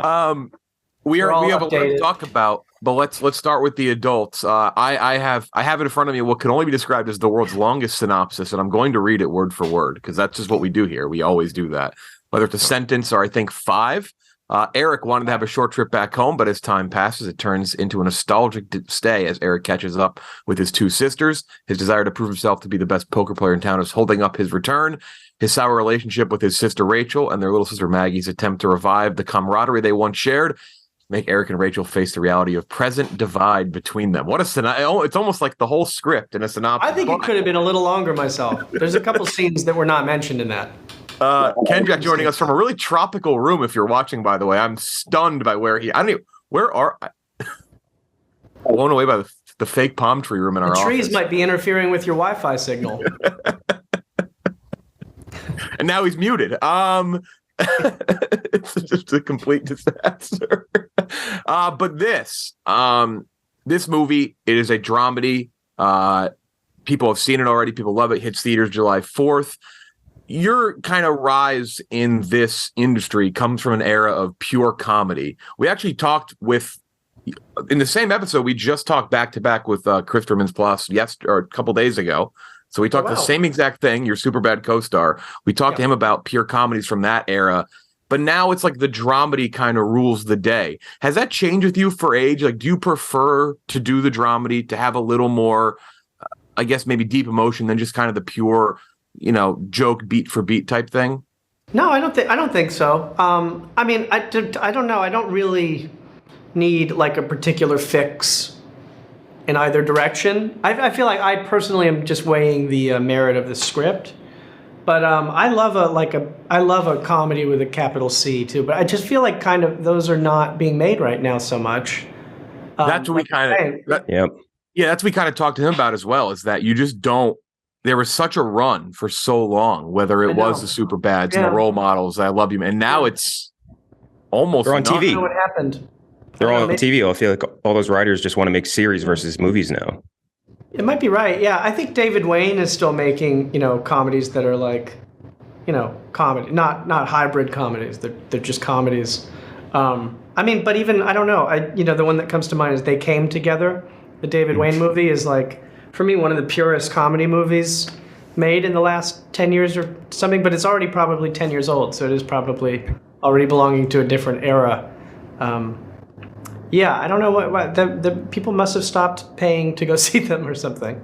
We have a lot to talk about, but let's start with the adults. I have in front of me what can only be described as the world's longest synopsis, and I'm going to read it word for word because that's just what we do here. We always do that, whether it's a sentence or I think 5. Eric wanted to have a short trip back home, but as time passes, it turns into a nostalgic stay as Eric catches up with his 2 sisters. His desire to prove himself to be the best poker player in town is holding up his return. His sour relationship with his sister Rachel and their little sister Maggie's attempt to revive the camaraderie they once shared make Eric and Rachel face the reality of present divide between them. What a it's almost like the whole script in a synopsis. I think it could have been a little longer myself. There's a couple scenes that were not mentioned in that. Kenjack joining us from a really tropical room. If you're watching, by the way, I'm stunned by where blown away by the fake palm tree room in our office. The trees might be interfering with your Wi-Fi signal. And now he's muted. It's just a complete disaster. But this movie, it is a dramedy. People have seen it already. People love it. Hits theaters July 4th. Your kind of rise in this industry comes from an era of pure comedy. We actually talked in the same episode, we just talked back to back with Christopher Mintz-Plasse a couple days ago. So we talked the same exact thing, your Superbad co-star. We talked to him about pure comedies from that era. But now it's like the dramedy kind of rules the day. Has that changed with you for age? Like, do you prefer to do the dramedy, to have a little more, I guess, maybe deep emotion than just kind of the pure, joke beat for beat type thing? No, I don't think so. I mean, I don't know. I don't really need like a particular fix in either direction. I feel like I personally am just weighing the merit of the script. But I love a comedy with a capital C too. But I just feel like kind of those are not being made right now so much. That's what we kind of that's what we kind of talked to him about as well. Is that you just don't. There was such a run for so long, whether it was the Superbads and the role models. I love you, and now it's almost they're on TV. I don't know what happened. They're all on TV. I feel like all those writers just want to make series versus movies now. It might be right. Yeah, I think David Wayne is still making comedies that are like, comedy, not hybrid comedies. They're just comedies. I mean, but even I don't know. The one that comes to mind is They Came Together. The David Wayne movie is like, for me, one of the purest comedy movies made in the last 10 years or something. But it's already probably 10 years old, so it is probably already belonging to a different era. Yeah, I don't know what the people must have stopped paying to go see them or something.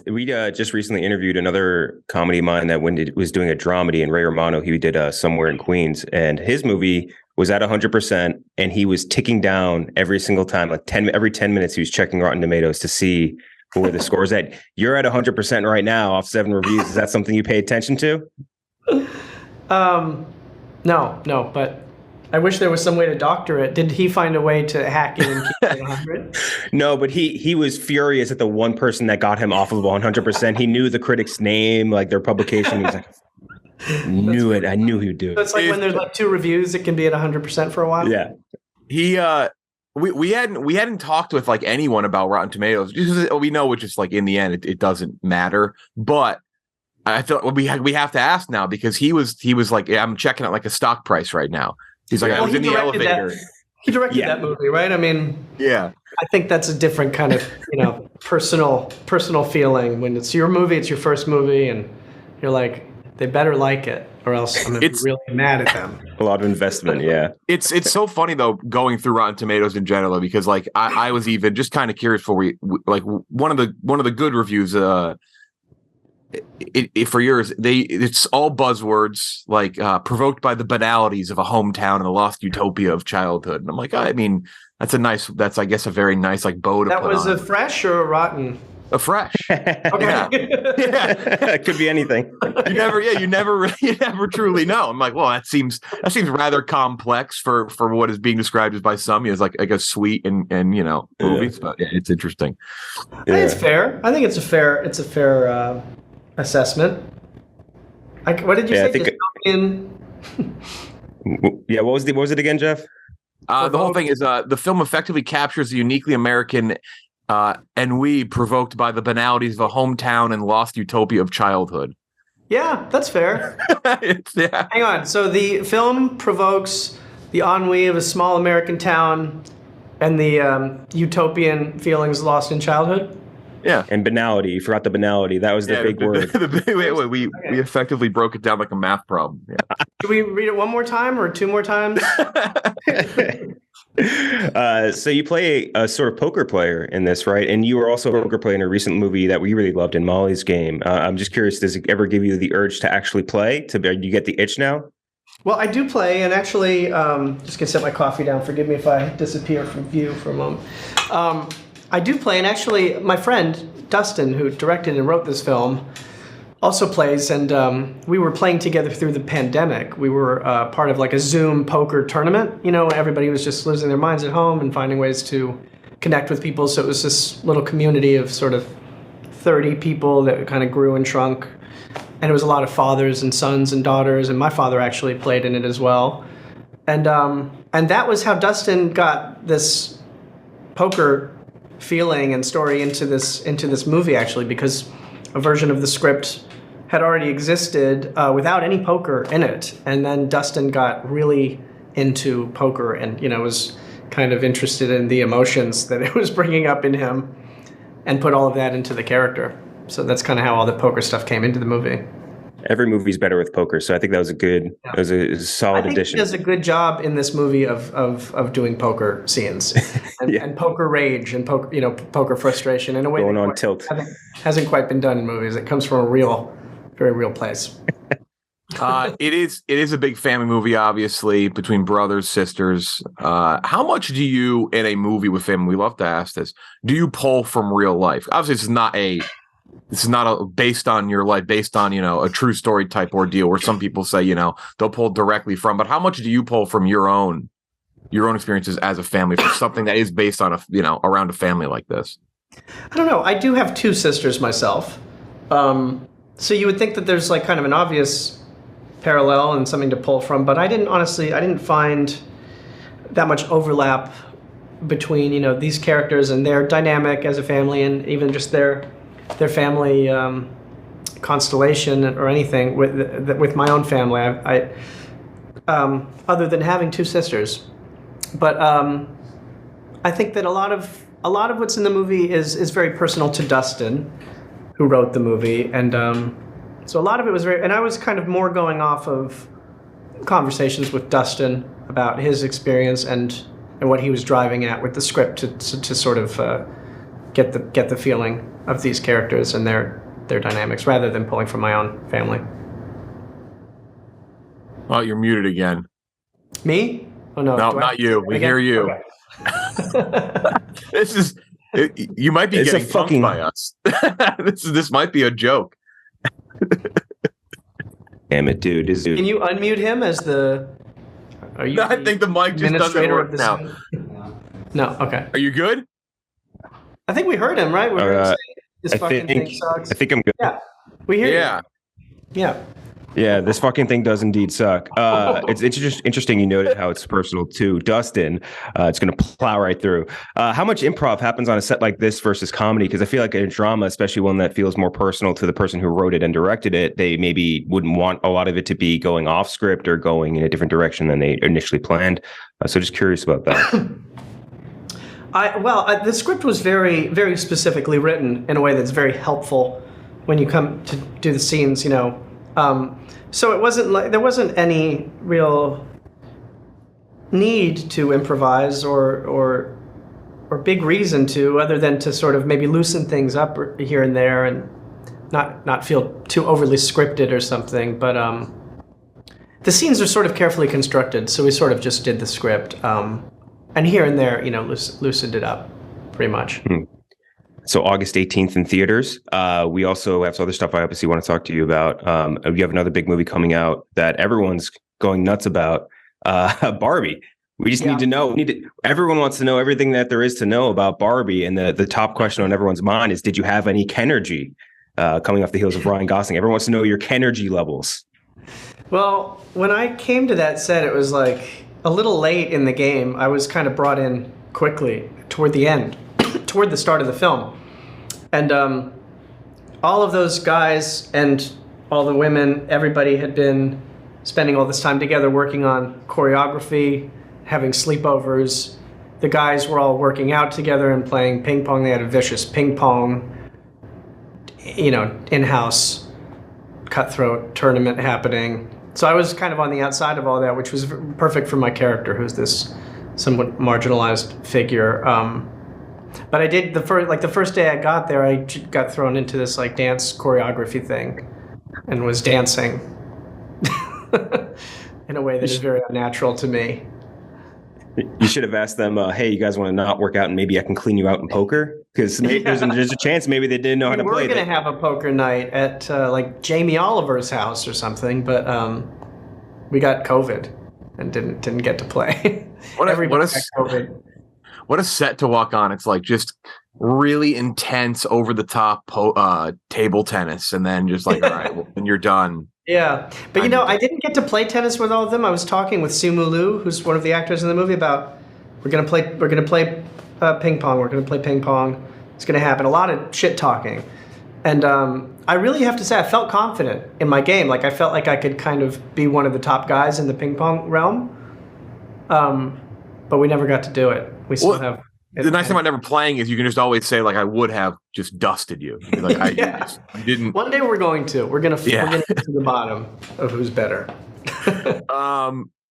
We just recently interviewed another comedy of mine that was doing a dramedy in Ray Romano. He did Somewhere in Queens, and his movie was at 100%, and he was ticking down every single time, like every 10 minutes, he was checking Rotten Tomatoes to see where the score is at. You're at 100% right now off 7 reviews. Is that something you pay attention to? No, but I wish there was some way to doctor it. Did he find a way to hack it and keep it 100? No, but he was furious at the one person that got him off of 100%. He knew the critic's name, like their publication. He was like, I knew he would do it. So it's like when there's like 2 reviews, it can be at 100% for a while. Yeah. We hadn't talked with like anyone about Rotten Tomatoes. We know it's just like in the end it doesn't matter. But I feel we have to ask now because he was like, I'm checking out like a stock price right now. He's like, I was in the elevator. He directed that movie, right? I mean, yeah. I think that's a different kind of, personal feeling. When it's your movie, it's your first movie, and you're like, they better like it, or else I'm gonna be really mad at them. A lot of investment, yeah. It's so funny though going through Rotten Tomatoes in general because like I was even just kind of curious for like one of the good reviews. for yours, it's all buzzwords like provoked by the banalities of a hometown and the lost utopia of childhood. And I'm like, I mean, that's I guess a very nice like bow to That put was on. a fresh or a rotten? A fresh. Okay. Yeah. It could be anything. You never truly know. I'm like, well, that seems rather complex for what is being described as by some as like a sweet and movies, but it's interesting. I think it's fair. I think it's a fair assessment. What did you say? Dystopian? Yeah, what was it again, Jeff? The whole thing is the film effectively captures the uniquely American ennui provoked by the banalities of a hometown and lost utopia of childhood. Yeah, that's fair. Yeah. Hang on. So the film provokes the ennui of a small American town and the utopian feelings lost in childhood? Yeah. And banality. You forgot the banality. That was the big word. We effectively broke it down like a math problem. Yeah. Should we read it one more time or two more times? So you play a sort of poker player in this, right? And you were also a poker player in a recent movie that we really loved, in Molly's Game. I'm just curious, does it ever give you the urge to actually play? Do you get the itch now? Well, I do play, and actually, just gonna set my coffee down. Forgive me if I disappear from view for a moment. I do play, and actually, my friend Dustin, who directed and wrote this film, also plays, and we were playing together through the pandemic. We were part of like a Zoom poker tournament. Everybody was just losing their minds at home and finding ways to connect with people. So it was this little community of sort of 30 people that kind of grew and shrunk. And it was a lot of fathers and sons and daughters, and my father actually played in it as well. And that was how Dustin got this poker feeling and story into this movie, actually, because a version of the script had already existed without any poker in it. And then Dustin got really into poker and, was kind of interested in the emotions that it was bringing up in him and put all of that into the character. So that's kind of how all the poker stuff came into the movie. Every movie's better with poker, so I think that was a solid addition. He does a good job in this movie of doing poker scenes and poker rage and poker frustration in a way going that on tilt hasn't quite been done in movies. It comes from a very real place. It is a big family movie, obviously, between brothers, sisters. How much do you, in a movie with family, we love to ask this, do you pull from real life? Obviously, this is not based on your life, based on, a true story type ordeal where some people say, they'll pull directly from, but how much do you pull from your own experiences as a family for something that is based on around a family like this? I don't know. I do have two sisters myself. So you would think that there's like kind of an obvious parallel and something to pull from, but I didn't find that much overlap between, these characters and their dynamic as a family and even just their family constellation or anything with my own family. I other than having two sisters, but I think that a lot of what's in the movie is very personal to Dustin, who wrote the movie, and so a lot of it was and I was kind of more going off of conversations with Dustin about his experience and what he was driving at with the script to sort of get the feeling of these characters and their dynamics rather than pulling from my own family. Oh, you're muted again. Me? Oh no. No, not you. We hear you. Okay. You might be getting punked by us. This might be a joke. Damn it, dude. Can you unmute him as the? Are you? No, I think the mic just doesn't work now. No. Okay. Are you good? I think we heard him, right? We heard him say, this fucking thing sucks. I think I'm good. Yeah. We hear you. Yeah. Yeah, this fucking thing does indeed suck. It's interesting you noted how it's personal to Dustin. It's going to plow right through. How much improv happens on a set like this versus comedy? Because I feel like in a drama, especially one that feels more personal to the person who wrote it and directed it, they maybe wouldn't want a lot of it to be going off script or going in a different direction than they initially planned. So just curious about that. The script was very, very specifically written in a way that's very helpful when you come to do the scenes, so it wasn't like there wasn't any real need to improvise or big reason to, other than to sort of maybe loosen things up here and there. And not feel too overly scripted or something. But the scenes are sort of carefully constructed, so we sort of just did the script, and here and there, loosened it up, pretty much. So August 18th in theaters. We also have some other stuff I obviously want to talk to you about. You have another big movie coming out that everyone's going nuts about, Barbie. We just need to know. Everyone wants to know everything that there is to know about Barbie. And the top question on everyone's mind is, did you have any Kenergy coming off the heels of Ryan Gosling? Everyone wants to know your Kenergy levels. Well, when I came to that set, it was like a little late in the game. I was kind of brought in quickly toward the end, toward the start of the film. And all of those guys and all the women, everybody had been spending all this time together working on choreography, having sleepovers. The guys were all working out together and playing ping pong. They had a vicious ping pong, in-house cutthroat tournament happening. So I was kind of on the outside of all that, which was perfect for my character, who's this somewhat marginalized figure. But I did the first day I got there, I got thrown into this like dance choreography thing, and was dancing in a way that is very unnatural to me. You should have asked them, hey, you guys want to not work out and maybe I can clean you out in poker? Because there's a chance maybe they didn't know how to play. We were going to have a poker night at like Jamie Oliver's house or something, but we got COVID and didn't get to play. Everybody got COVID. What a set to walk on. It's like just really intense, over the top table tennis, and then just like, all right, well, then you're done. Yeah, but I didn't get to play tennis with all of them. I was talking with Simu Liu, who's one of the actors in the movie, about we're gonna play ping pong. We're gonna play ping pong. It's gonna happen. A lot of shit talking, and I really have to say I felt confident in my game. Like I felt like I could kind of be one of the top guys in the ping pong realm. But we never got to do it. We still have. The nice thing about never playing is you can just always say, like, I would have just dusted you. Like, I didn't. One day we're going to. We're gonna get to the bottom of who's better.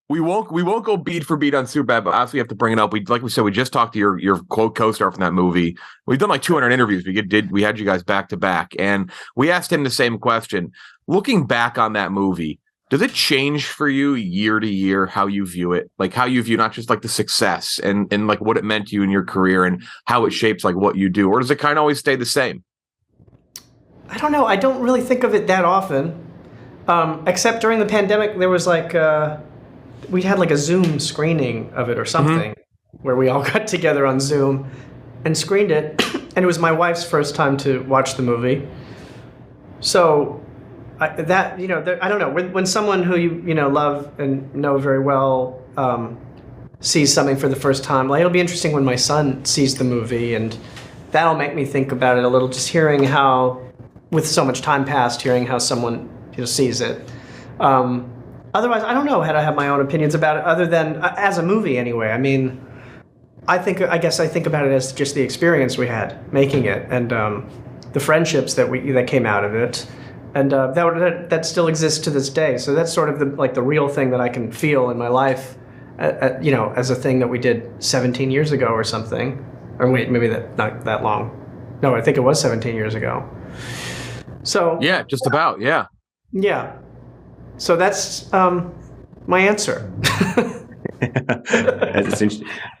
We won't go beat for beat on Superbad, but obviously we have to bring it up. Like we said, we just talked to your co-star from that movie. We've done like 200 interviews. We had you guys back to back, and we asked him the same question. Looking back on that movie, does it change for you year to year how you view it? Like how you view not just like the success and like what it meant to you in your career and how it shapes like what you do? Or does it kind of always stay the same? I don't know. I don't really think of it that often. Except during the pandemic, there was like, we had like a Zoom screening of it or something where we all got together on Zoom and screened it. And it was my wife's first time to watch the movie. So I don't know, when someone who you love and know very well sees something for the first time, like it'll be interesting when my son sees the movie, and that'll make me think about it a little, just hearing how, with so much time passed, hearing how someone sees it. Otherwise, I don't know how to have my own opinions about it, other than as a movie anyway. I mean, I guess I think about it as just the experience we had making it, and the friendships that came out of it. And that still exists to this day. So that's sort of the real thing that I can feel in my life, as a thing that we did 17 years ago or something. Or wait, maybe not that long. No, I think it was 17 years ago. So yeah, just about, yeah. Yeah. So that's my answer.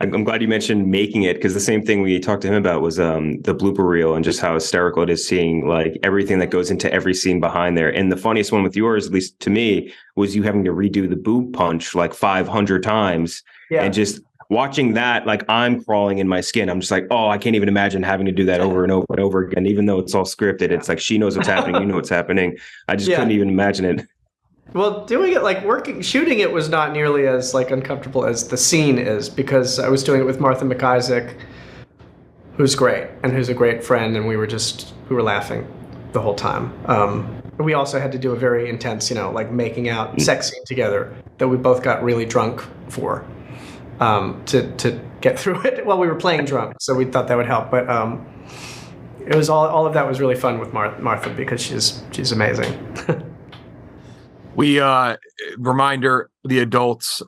I'm glad you mentioned making it, because the same thing we talked to him about was the blooper reel and just how hysterical it is seeing like everything that goes into every scene behind there. And the funniest one with yours, at least to me, was you having to redo the boob punch like 500 times. Yeah. And just watching that, like I'm crawling in my skin. I'm just like, oh, I can't even imagine having to do that over and over and over again, even though it's all scripted. It's like she knows what's happening, you know what's happening. I just couldn't even imagine it. Well, doing it, shooting it was not nearly as like uncomfortable as the scene is, because I was doing it with Martha McIsaac, who's great and who's a great friend, and we were laughing the whole time. We also had to do a very intense, like making out sex scene together that we both got really drunk for, to get through it. Well, we were playing drunk, so we thought that would help, but it was all of that was really fun with Martha, because she's amazing. We reminder the adults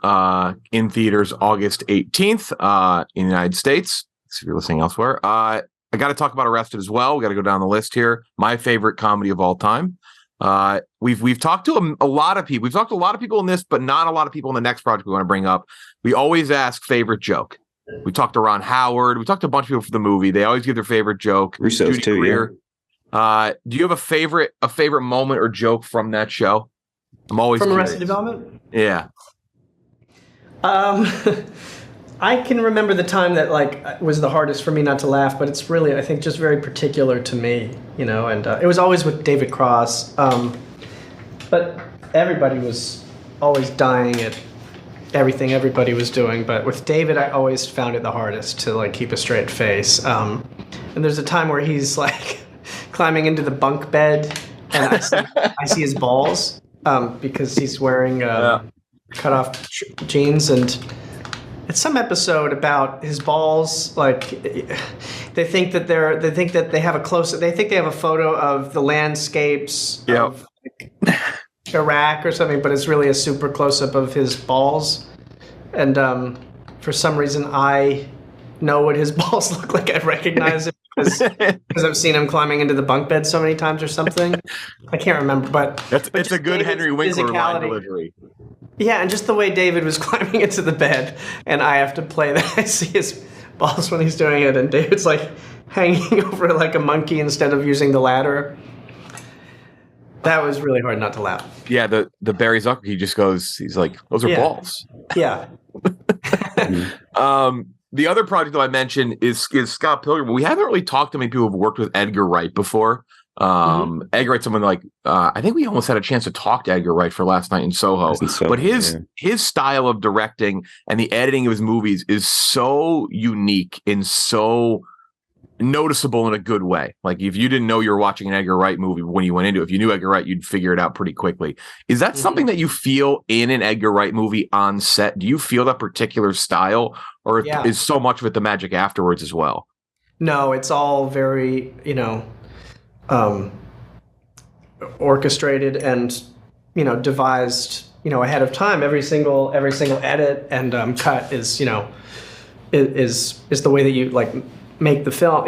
in theaters August 18th in the United States. If you're listening elsewhere, I got to talk about Arrested as well. We got to go down the list here. My favorite comedy of all time. We've talked to a lot of people. We've talked to a lot of people in this, but not a lot of people in the next project we want to bring up. We always ask favorite joke. We talked to Ron Howard. We talked to a bunch of people for the movie. They always give their favorite joke. Russo's too, Greer. Do you have a favorite moment or joke from that show? I'm always from curious. Arrested Development. Yeah. I can remember the time that was the hardest for me not to laugh, but it's really, I think, just very particular to me, and it was always with David Cross. But everybody was always dying at everything everybody was doing. But with David, I always found it the hardest to keep a straight face. And there's a time where he's climbing into the bunk bed, and I see his balls because he's wearing cut off jeans, and it's some episode about his balls. They think that they have a photo of the landscapes of Iraq or something, but it's really a super close up of his balls. And for some reason, I know what his balls look like. I recognize it because I've seen him climbing into the bunk bed so many times or something. I can't remember, but it's a good David's Henry Winkler line physicality. delivery. Yeah, and just the way David was climbing into the bed, and I have to play that. I see his balls when he's doing it, and David's hanging over like a monkey instead of using the ladder. That was really hard not to laugh. Yeah, the Barry Zucker, he just goes, he's like, those are balls. Yeah. The other project that I mentioned is Scott Pilgrim. We haven't really talked to many people who've worked with Edgar Wright before. Edgar Wright's someone I think we almost had a chance to talk to Edgar Wright for Last Night in Soho. But his style of directing and the editing of his movies is so unique and so noticeable in a good way. If you didn't know you were watching an Edgar Wright movie when you went into it, if you knew Edgar Wright, you'd figure it out pretty quickly. Is that something that you feel in an Edgar Wright movie on set? Do you feel that particular style, or is so much of it the magic afterwards as well? No, it's all very, orchestrated and devised ahead of time. Every single edit and cut is is the way that you make the film.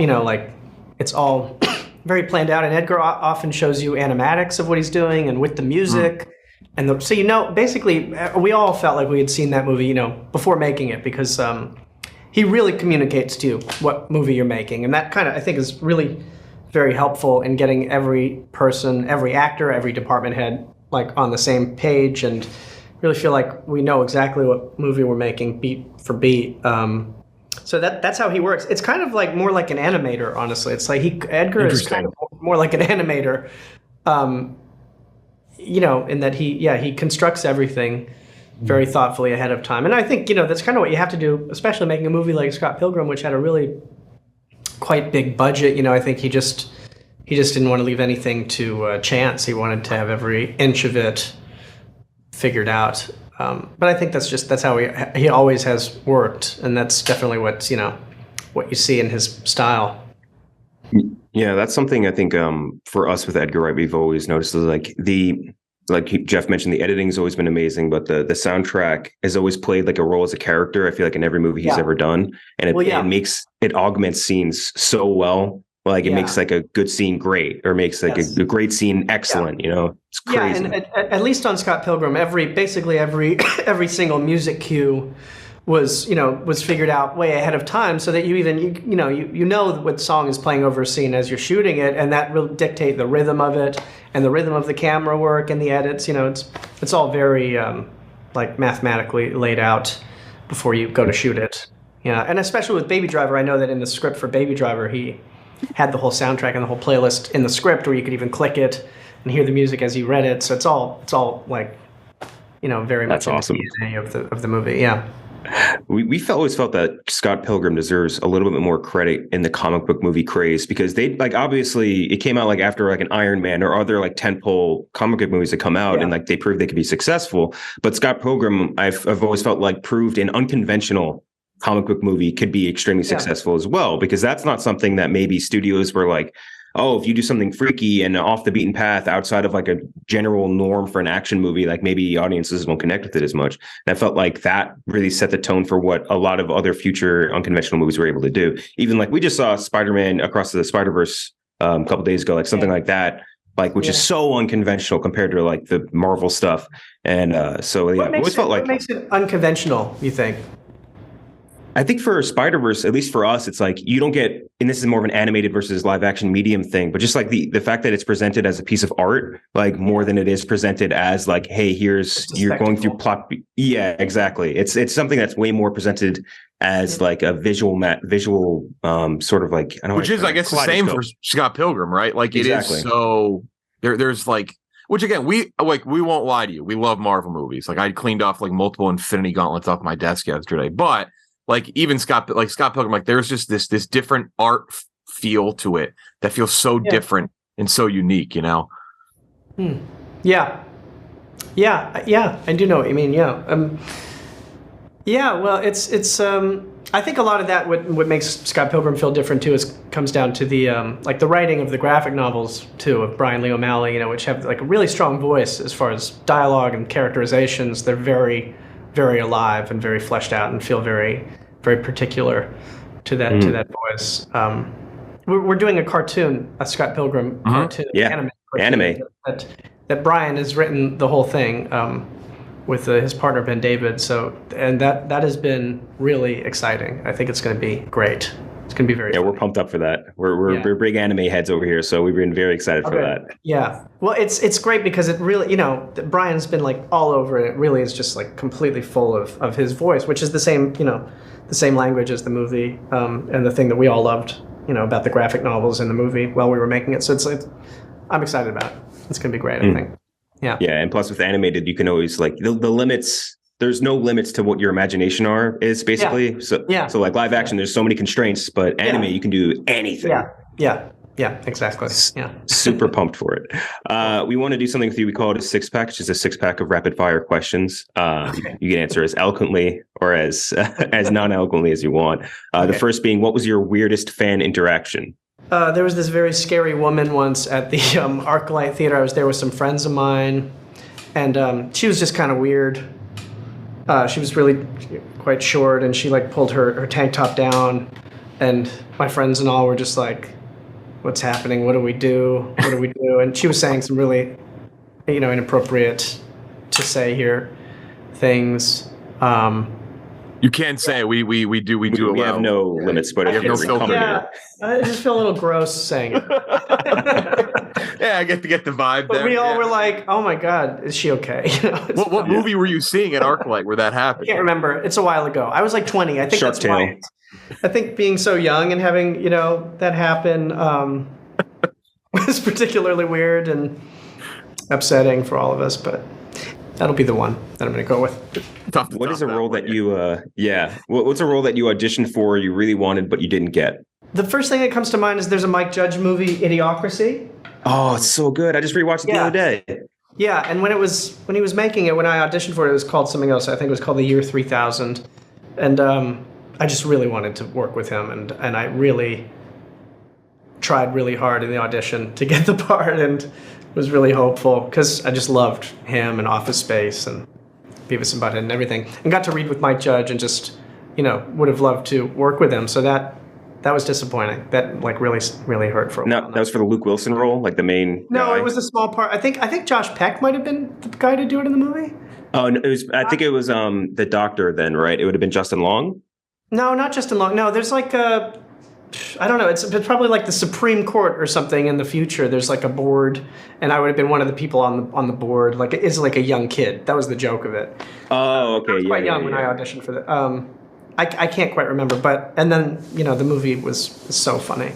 It's all very planned out, and Edgar often shows you animatics of what he's doing and with the music. And so basically we all felt like we had seen that movie before making it, because he really communicates to you what movie you're making, and that kind of, I think, is really very helpful in getting every person, every actor, every department head on the same page, and really feel like we know exactly what movie we're making beat for beat. So that's how he works. It's kind of more like an animator, honestly. It's Edgar is kind of more like an animator, in that he constructs everything very thoughtfully ahead of time. And I think, that's kind of what you have to do, especially making a movie like Scott Pilgrim, which had a really quite big budget. I think he just didn't want to leave anything to chance. He wanted to have every inch of it figured out. But I think that's how he always has worked, and that's definitely what you see in his style. Yeah, that's something I think for us with Edgar Wright, we've always noticed is Jeff mentioned, the editing has always been amazing, but the soundtrack has always played a role as a character. I feel like in every movie he's ever done, and it augments scenes so well. It makes a good scene great, or makes a great scene excellent. It's crazy. Yeah, and at least on Scott Pilgrim, basically every single music cue was figured out way ahead of time, so that you know what song is playing over a scene as you're shooting it, and that will dictate the rhythm of it and the rhythm of the camera work and the edits. It's all very mathematically laid out before you go to shoot it. Yeah, and especially with Baby Driver, I know that in the script for Baby Driver, he had the whole soundtrack and the whole playlist in the script, where you could even click it and hear the music as you read it. So it's all very much awesome. In the DNA of the movie. Yeah. We always felt that Scott Pilgrim deserves a little bit more credit in the comic book movie craze, because they obviously it came out after an Iron Man or other tentpole comic book movies that come out, and they proved they could be successful. But Scott Pilgrim, I've always felt proved an unconventional comic book movie could be extremely successful as well, because that's not something that maybe studios were oh, if you do something freaky and off the beaten path outside of like a general norm for an action movie, like maybe audiences won't connect with it as much. And I felt like that really set the tone for what a lot of other future unconventional movies were able to do. Even like we just saw Spider-Man Across the Spider-Verse a couple days ago, like something like that, like which is so unconventional compared to like the Marvel stuff. And so yeah, what makes it unconventional, you think? I think for Spider-Verse, at least for us, it's like you don't get, and this is more of an animated versus live action medium thing, but just like the fact that it's presented as a piece of art, like more than it is presented as like, hey, you're going through plot. Yeah, exactly. It's something that's way more presented as like a visual sort of like, I don't know. Which is, I guess, the same for Scott Pilgrim, right? Like it is so there's like, which again, we won't lie to you. We love Marvel movies. Like I cleaned off like multiple Infinity Gauntlets off my desk yesterday, but like even Scott Pilgrim, like there's just this different art feel to it that feels so different and so unique, you know? Yeah. I do know what you mean. Well, it's I think a lot of that what makes Scott Pilgrim feel different too comes down to the like the writing of the graphic novels too of Brian Lee O'Malley, you know, which have like a really strong voice as far as dialogue and characterizations. They're very, very alive and very fleshed out and feel very, very particular to that voice. We're doing a cartoon, a Scott Pilgrim cartoon, anime that Brian has written the whole thing with his partner Ben David. So, and that has been really exciting. I think it's going to be great. It's going to be very funny. We're pumped up for that. We're big anime heads over here, so we've been very excited for that. Yeah. Well, it's great because it really, you know, Brian's been like all over it. It really is just like completely full of his voice, which is the same, you know, the same language as the movie, and the thing that we all loved, you know, about the graphic novels in the movie while we were making it. So it's I'm excited about it. It's going to be great, I think. Yeah. Yeah, and plus with animated, you can always like the limits. There's no limits to what your imagination is basically. So like live action, there's so many constraints, but anime, you can do anything. Yeah, exactly. Yeah. Super pumped for it. We want to do something with you. We call it a 6-pack. It's just a 6-pack of rapid fire questions. You can answer as eloquently or as non-eloquently as you want. The first being, what was your weirdest fan interaction? There was this very scary woman once at the ArcLight Theater. I was there with some friends of mine, and she was just kind of weird. She was really quite short, and she like pulled her tank top down, and my friends and all were just like, what's happening? What do we do? What do we do? And she was saying some really, you know, inappropriate to say here things. You can say it. We do. We have no limits, but we have no filter here. I just feel a little gross saying it. Yeah, I get the vibe. But we all were like, "Oh my God, is she okay?" You know, what movie were you seeing at ArcLight where that happened? I can't remember. It's a while ago. I was like 20. I think Shark that's Tale. why. I think being so young and having, you know, that happen was particularly weird and upsetting for all of us. But that'll be the one that I'm going to go with. What is a role that you, what's a role that you auditioned for, you really wanted, but you didn't get? The first thing that comes to mind is there's a Mike Judge movie, Idiocracy. Oh, it's so good. I just rewatched it the other day. Yeah, and when he was making it, when I auditioned for it, it was called something else. I think it was called The Year 3000. And I just really wanted to work with him, and I really tried really hard in the audition to get the part, and was really hopeful because I just loved him and Office Space and Beavis and Butthead and everything, and got to read with Mike Judge and just, you know, would have loved to work with him. So that was disappointing. That like really hurt for a while. No, that was for the Luke Wilson role, like the main guy. It was a small part. I think Josh Peck might have been the guy to do it in the movie. Oh, no, I think it was the doctor then, right? It would have been Justin Long? No, not Justin Long. No, there's like I don't know. It's probably like the Supreme Court or something in the future. There's like a board, and I would have been one of the people on the board. Like it's like a young kid. That was the joke of it. Oh, okay. I was quite young when I auditioned for that. I can't quite remember, and then, you know, the movie was so funny.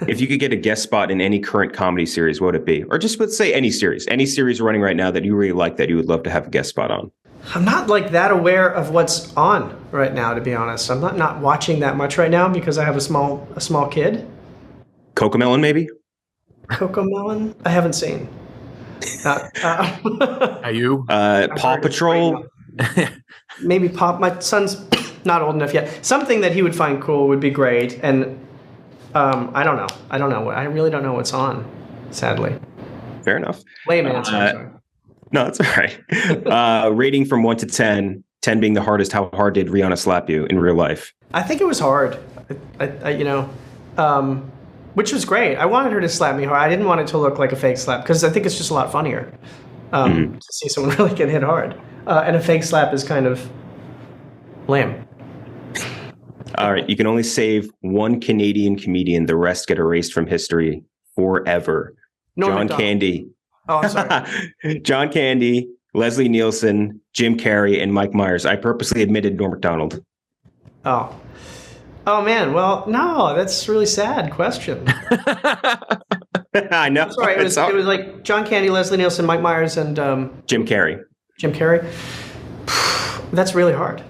If you could get a guest spot in any current comedy series, what would it be? Or just let's say any series running right now that you really like that you would love to have a guest spot on. I'm not like that aware of what's on right now, to be honest. I'm not watching that much right now because I have a small kid. Cocomelon, maybe? Cocomelon? I haven't seen. Are you? Paw Patrol? Maybe my son's not old enough yet. Something that he would find cool would be great. And I don't know. I really don't know what's on, sadly. Fair enough. Lame answer. I'm sorry. No, it's all right. Rating from 1 to 10, 10 being the hardest. How hard did Rihanna slap you in real life? I think it was hard. Which was great. I wanted her to slap me hard. I didn't want it to look like a fake slap because I think it's just a lot funnier to see someone really get hit hard. And a fake slap is kind of lame. All right. You can only save one Canadian comedian. The rest get erased from history forever. John Candy. Oh, I'm sorry. John Candy, Leslie Nielsen, Jim Carrey, and Mike Myers. I purposely admitted Norm Macdonald. Oh man. Well, no, that's a really sad question. I know. Sorry, it was like John Candy, Leslie Nielsen, Mike Myers, and Jim Carrey. Jim Carrey. That's really hard.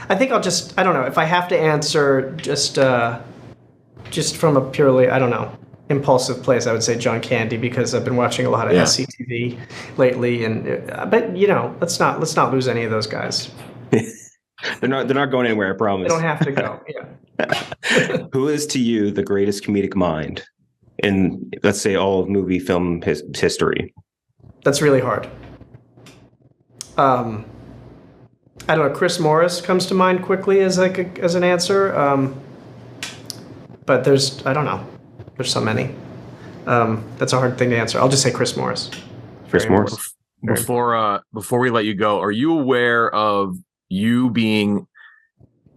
I think I don't know, if I have to answer just from a purely, I don't know, impulsive place, I would say John Candy because I've been watching a lot of SCTV lately, but let's not lose any of those guys. They're not going anywhere, I promise. They don't have to go. Yeah. Who is to you the greatest comedic mind in, let's say, all of movie film history? That's really hard. I don't know. Chris Morris comes to mind quickly as an answer, but I don't know. There's so many. That's a hard thing to answer. I'll just say Chris Morris. Chris Morris. Before we let you go, are you aware of you being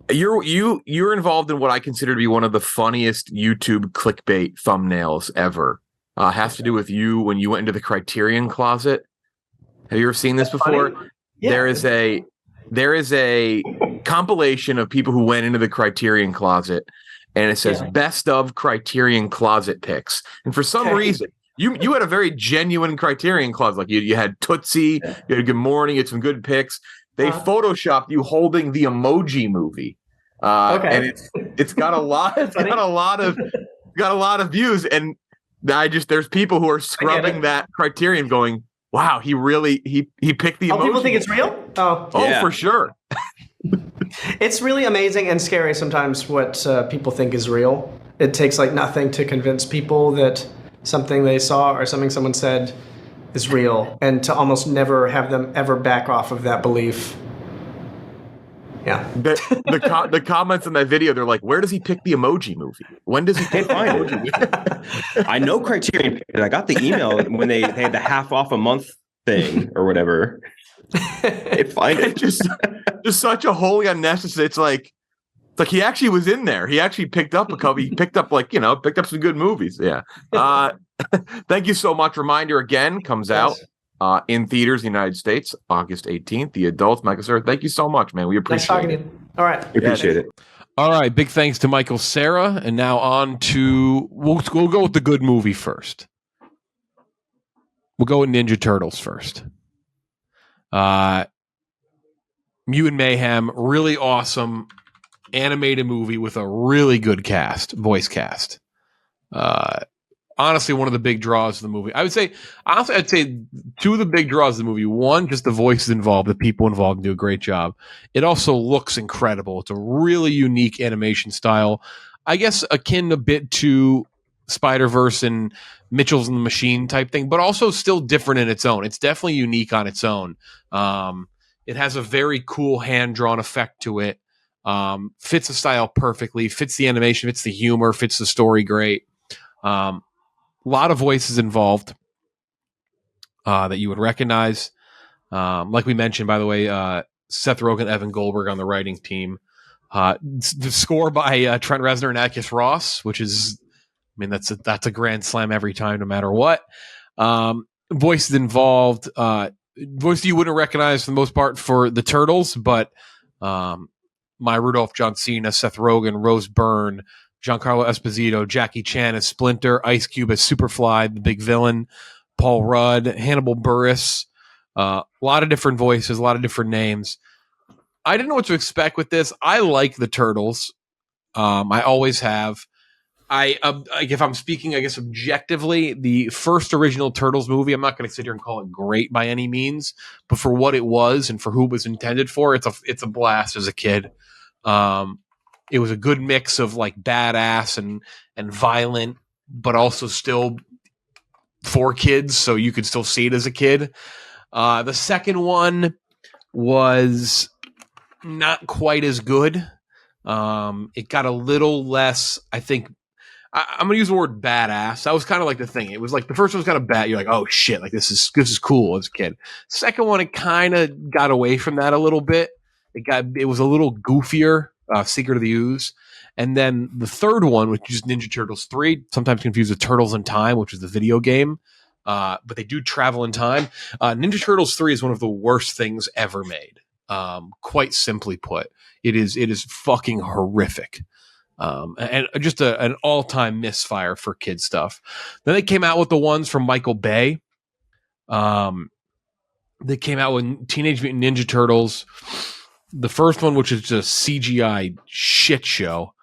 you're involved in what I consider to be one of the funniest YouTube clickbait thumbnails ever? Has to do with you when you went into the Criterion Closet. Have you ever seen this before? Yeah. There is a compilation of people who went into the Criterion Closet, and it says best of Criterion Closet pics. And for some reason, you had a very genuine Criterion Closet. Like you had Tootsie, you had Good Morning, you had some good pics. They photoshopped you holding the Emoji Movie, and it's got a lot. It's got a lot of views, and there's people who are scrubbing that Criterion, going, "Wow, he picked the Emoji." People think it's real. For sure. It's really amazing and scary sometimes what people think is real. It takes like nothing to convince people that something they saw or something someone said is real, and to almost never have them ever back off of that belief. Yeah. The comments in that video, they're like, where does he pick the Emoji Movie? When does he pick the Emoji Movie? I know Criterion. I got the email when they had the half off a month thing or whatever. It's just such a wholly unnecessary. It's like he actually was in there. He actually picked up a couple. He picked up some good movies. Yeah. Thank you so much. Reminder again comes out in theaters in the United States, August 18th. The adults, Michael Cera. Thank you so much, man. We appreciate talking it. to you. All right. We appreciate it. All right. Big thanks to Michael Cera. And now on to we'll go with the good movie first. We'll go with Ninja Turtles first. Mutant Mayhem, really awesome animated movie with a really good voice cast. Honestly, one of the big draws of the movie. I'd say two of the big draws of the movie. One, just the voices involved, the people involved do a great job. It also looks incredible. It's a really unique animation style. I guess akin a bit to Spider-Verse and Mitchell's and the Machine type thing, but also still different in its own. It's definitely unique on its own. It has a very cool hand-drawn effect to it. Fits the style perfectly, fits the animation, fits the humor, fits the story great. A lot of voices involved that you would recognize. Like we mentioned, by the way, Seth Rogen, Evan Goldberg on the writing team. The score by Trent Reznor and Atticus Ross, which is, that's a grand slam every time, no matter what. Voices involved. Voices you wouldn't recognize for the most part for the Turtles, but Maya Rudolph, John Cena, Seth Rogen, Rose Byrne, Giancarlo Esposito, Jackie Chan as Splinter, Ice Cube as Superfly, the big villain, Paul Rudd, Hannibal Buress, a lot of different voices, a lot of different names. I didn't know what to expect with this. I like the Turtles. I always have. If I'm speaking, I guess, objectively, the first original Turtles movie, I'm not going to sit here and call it great by any means, but for what it was and for who it was intended for, it's a blast as a kid. it was a good mix of like badass and violent, but also still for kids, so you could still see it as a kid. The second one was not quite as good. It got a little less, I think. I'm gonna use the word badass. That was kind of like the thing. It was like the first one was kind of bad. You're like, oh shit, like this is cool as a kid. Second one, it kind of got away from that a little bit. It was a little goofier. Secret of the Ooze. And then the third one, which is Ninja Turtles 3, sometimes confused with Turtles in Time, which is the video game. But they do travel in time. Ninja Turtles 3 is one of the worst things ever made. Quite simply put, it is fucking horrific. And just an all-time misfire for kid stuff. Then they came out with the ones from Michael Bay. They came out with Teenage Mutant Ninja Turtles. The first one, which is just CGI shit show,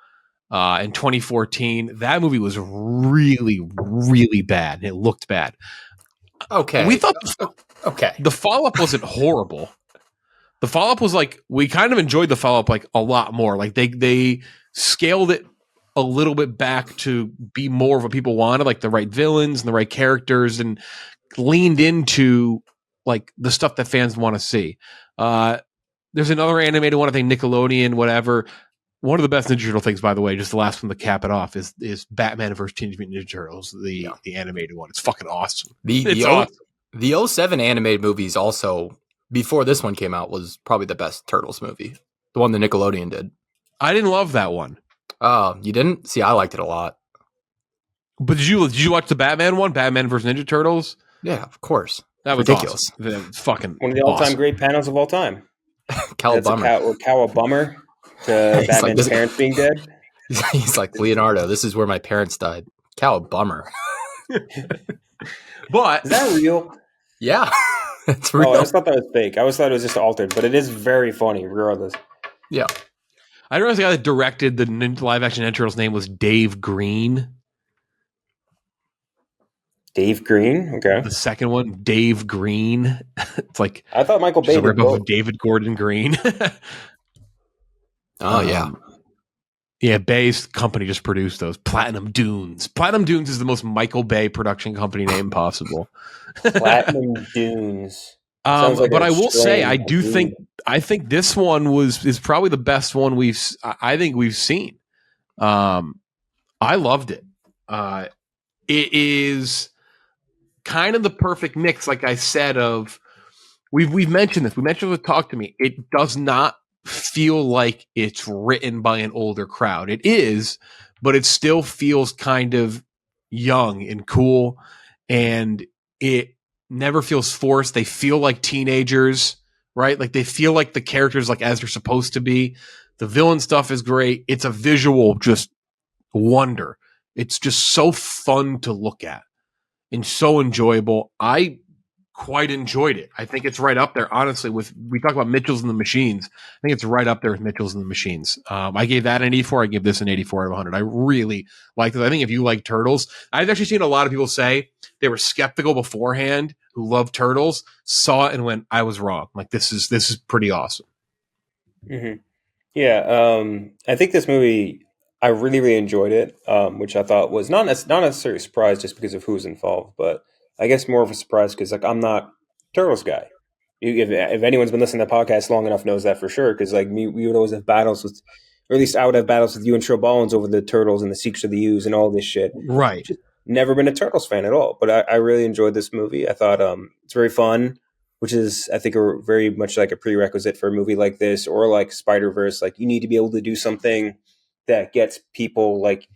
in 2014. That movie was really, really bad. It looked bad. Okay. We thought Okay. the follow-up wasn't horrible. The follow-up was like, we kind of enjoyed the follow-up like a lot more. Like they scaled it a little bit back to be more of what people wanted, like the right villains and the right characters, and leaned into like the stuff that fans want to see. There's another animated one, I think Nickelodeon, whatever. One of the best Ninja Turtle things, by the way, just the last one to cap it off, is Batman vs. Teenage Mutant Ninja Turtles, the animated one. It's fucking awesome. It's awesome. The 07 animated movies also, before this one came out, was probably the best Turtles movie. The one that Nickelodeon did. I didn't love that one. Oh, you didn't? See, I liked it a lot. But did you watch the Batman one, Batman vs. Ninja Turtles? Yeah, of course. That was ridiculous. Awesome. That was fucking one of the all-time great panels of all time. Cowabummer to Batman's parents being dead. He's like, Leonardo, this is where my parents died. Cowabummer. But is that real? Yeah, it's real. Oh, I just thought that was fake. I always thought it was just altered, but it is very funny, regardless. Yeah. I didn't realize the guy that directed the live-action Ninja Turtles name was Dave Green. Dave Green? Okay. The second one, Dave Green. It's like, I thought Michael Bay did both. David Gordon Green. Yeah. Yeah, Bay's company just produced those. Platinum Dunes. Platinum Dunes is the most Michael Bay production company name possible. Platinum Dunes. Like but I will say, I think this one is probably the best one we've seen. I loved it. It is kind of the perfect mix, like I said, of we've mentioned this. We mentioned with Talk to Me. It does not feel like it's written by an older crowd. It is, but it still feels kind of young and cool, and it never feels forced. They feel like teenagers, right? Like they feel like the characters like as they're supposed to be. The villain stuff is great. It's a visual just wonder. It's just so fun to look at and so enjoyable. I quite enjoyed it. I think it's right up there, honestly, with, we talk about Mitchells and the Machines. I think it's right up there with Mitchells and the Machines. I gave that an 84. I give this an 84 out of 100. I really liked it. I think if you like Turtles, I've actually seen a lot of people say they were skeptical beforehand who loved Turtles, saw it and went, I was wrong. Like, this is pretty awesome. Mm-hmm. Yeah. I think this movie, I really, really enjoyed it, which I thought was not necessarily a surprise just because of who's involved, but I guess more of a surprise because like I'm not a Turtles guy. If anyone's been listening to the podcast long enough knows that for sure, because like we would always have battles with, or at least I would have battles with you and Troballins over the Turtles and the Secrets of the Ooze and all this shit. Right. Just never been a Turtles fan at all, but I really enjoyed this movie. I thought it's very fun, which is I think very much like a prerequisite for a movie like this or like Spider-Verse. Like you need to be able to do something that gets people like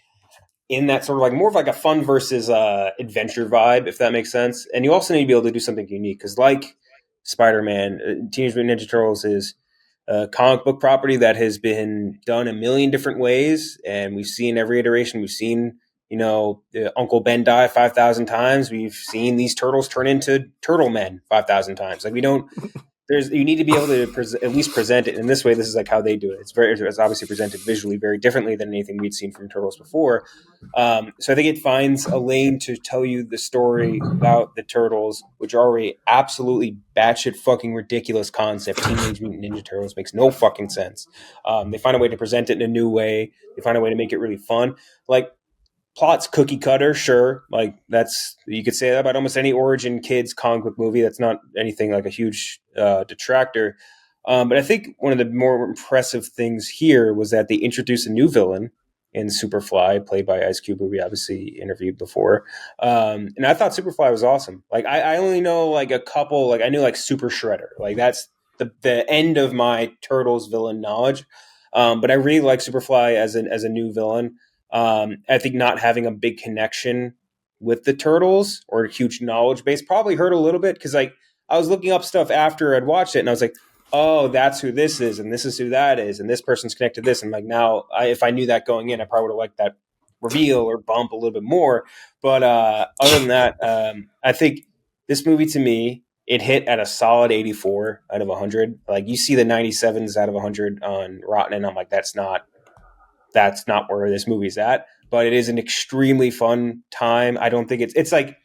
in that sort of like more of like a fun versus adventure vibe, if that makes sense. And you also need to be able to do something unique because like Spider-Man, Teenage Mutant Ninja Turtles is a comic book property that has been done a million different ways. And we've seen every iteration. We've seen, Uncle Ben die 5,000 times. We've seen these turtles turn into turtle men 5,000 times. Like we don't you need to be able to at least present it in this way. This is like how they do it. It's obviously presented visually very differently than anything we'd seen from Turtles before. So I think it finds a lane to tell you the story about the Turtles, which are a absolutely batshit fucking ridiculous concept. Teenage Mutant Ninja Turtles makes no fucking sense. They find a way to present it in a new way. They find a way to make it really fun. Like, plot's cookie cutter, sure. Like, you could say that about almost any Origin Kids comic book movie. That's not anything like a huge detractor. But I think one of the more impressive things here was that they introduced a new villain in Superfly, played by Ice Cube, who we obviously interviewed before. And I thought Superfly was awesome. Like, I only know like a couple. Like, I knew like Super Shredder. Like, that's the end of my Turtles villain knowledge. But I really like Superfly as a new villain. I think not having a big connection with the Turtles or a huge knowledge base probably hurt a little bit, because like I was looking up stuff after I'd watched it and I was like, oh, that's who this is and this is who that is and this person's connected to this. And like now, if I knew that going in, I probably would have liked that reveal or bump a little bit more. But other than that, I think this movie, to me, it hit at a solid 84 out of 100. Like, you see the 97s out of 100 on Rotten, and I'm like, that's not where this movie's at, but it is an extremely fun time. I don't think it's like,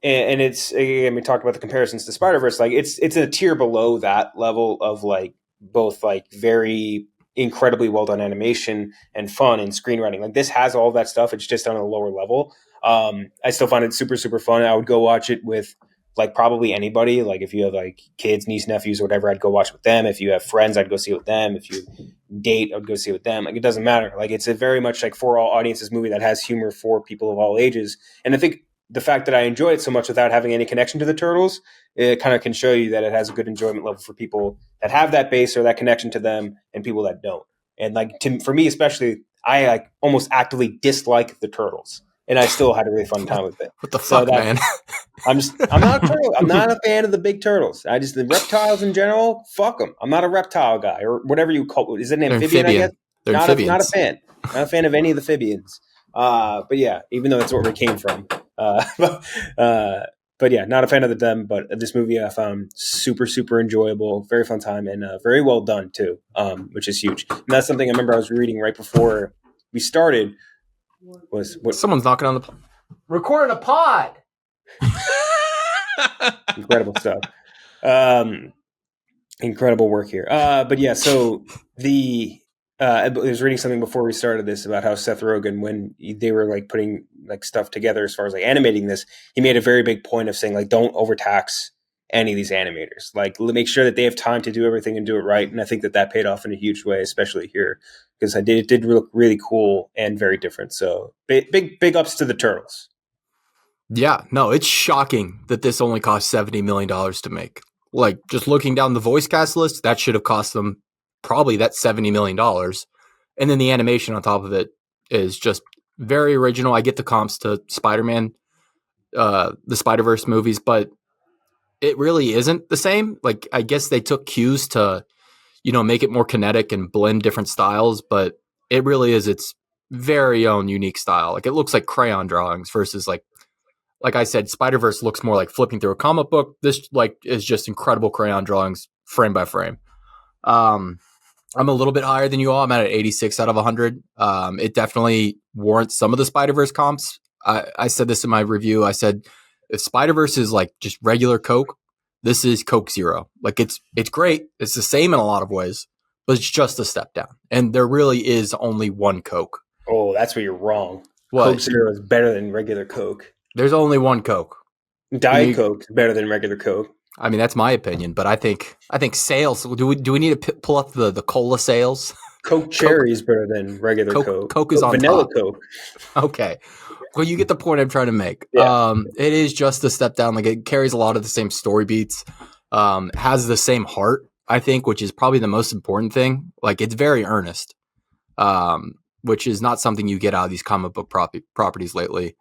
and it's, again, we talked about the comparisons to Spider-Verse. Like, it's a tier below that level of like both like very incredibly well done animation and fun and screenwriting. Like, this has all that stuff. It's just on a lower level. I still find it super, super fun. I would go watch it with like probably anybody. Like, if you have like kids, niece, nephews, or whatever, I'd go watch it with them. If you have friends, I'd go see it with them. If you date, I'd go see it with them. Like, it doesn't matter. Like, it's a very much like for all audiences movie that has humor for people of all ages. And I think the fact that I enjoy it so much without having any connection to the Turtles, it kind of can show you that it has a good enjoyment level for people that have that base or that connection to them and people that don't. And like, for me especially, I like almost actively dislike the Turtles, and I still had a really fun time with it. What the fuck, man? I'm not a turtle. I'm not a fan of the big turtles. The reptiles in general, fuck them. I'm not a reptile guy or whatever you call it. Is it an amphibian? I guess. They're not amphibians. A fan. Not a fan of any of the amphibians. But yeah, even though that's where we came from. But yeah, not a fan of them. But this movie I found super, super enjoyable, very fun time, and very well done too, which is huge. And that's something I remember I was reading right before we started. Was what Someone's knocking on the recording a pod. Incredible stuff. Incredible work here. But yeah, so I was reading something before we started this about how Seth Rogen, when they were like putting like stuff together as far as like animating this, he made a very big point of saying like, don't overtax any of these animators. Like, make sure that they have time to do everything and do it right. And I think that paid off in a huge way, especially here, because it did look really cool and very different. So big ups to the Turtles. Yeah, no, it's shocking that this only cost $70 million to make. Like, just looking down the voice cast list, that should have cost them probably that $70 million. And then the animation on top of it is just very original. I get the comps to Spider-Man, the Spider-Verse movies, but it really isn't the same. Like, I guess they took cues to, make it more kinetic and blend different styles, but it really is its very own unique style. Like, it looks like crayon drawings versus like I said, Spider-Verse looks more like flipping through a comic book. This like is just incredible crayon drawings frame by frame. I'm a little bit higher than you all. I'm at an 86 out of 100. It definitely warrants some of the Spider-Verse comps. I said this in my review. I said, if Spider-Verse is like just regular Coke, this is Coke Zero. Like, it's great. It's the same in a lot of ways, but it's just a step down. And there really is only one Coke. Oh, that's where you're wrong. What? Coke Zero is better than regular Coke. There's only one Coke. Diet Coke is better than regular Coke. I mean, that's my opinion, but I think sales. Do we need to pull up the cola sales? Coke Cherry is better than regular Coke. Coke is on vanilla top. Coke. Okay. Well, you get the point I'm trying to make. Yeah. It is just a step down. Like, it carries a lot of the same story beats, has the same heart, I think, which is probably the most important thing. Like, it's very earnest, which is not something you get out of these comic book properties lately.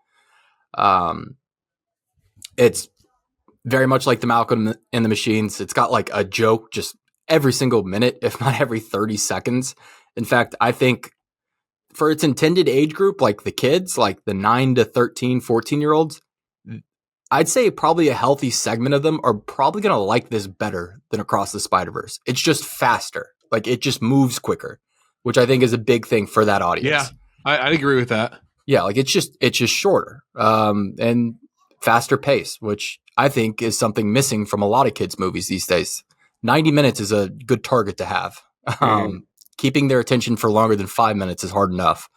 It's very much like the Malcolm and the Machines. It's got like a joke just every single minute, if not every 30 seconds. In fact, I think for its intended age group, like the kids, like the 9 to 13, 14-year-olds, I'd say probably a healthy segment of them are probably going to like this better than Across the Spider-Verse. It's just faster. Like it just moves quicker, which I think is a big thing for that audience. Yeah, I'd agree with that. Yeah, like it's just shorter and faster pace, which I think is something missing from a lot of kids' movies these days. 90 minutes is a good target to have. Keeping their attention for longer than 5 minutes is hard enough.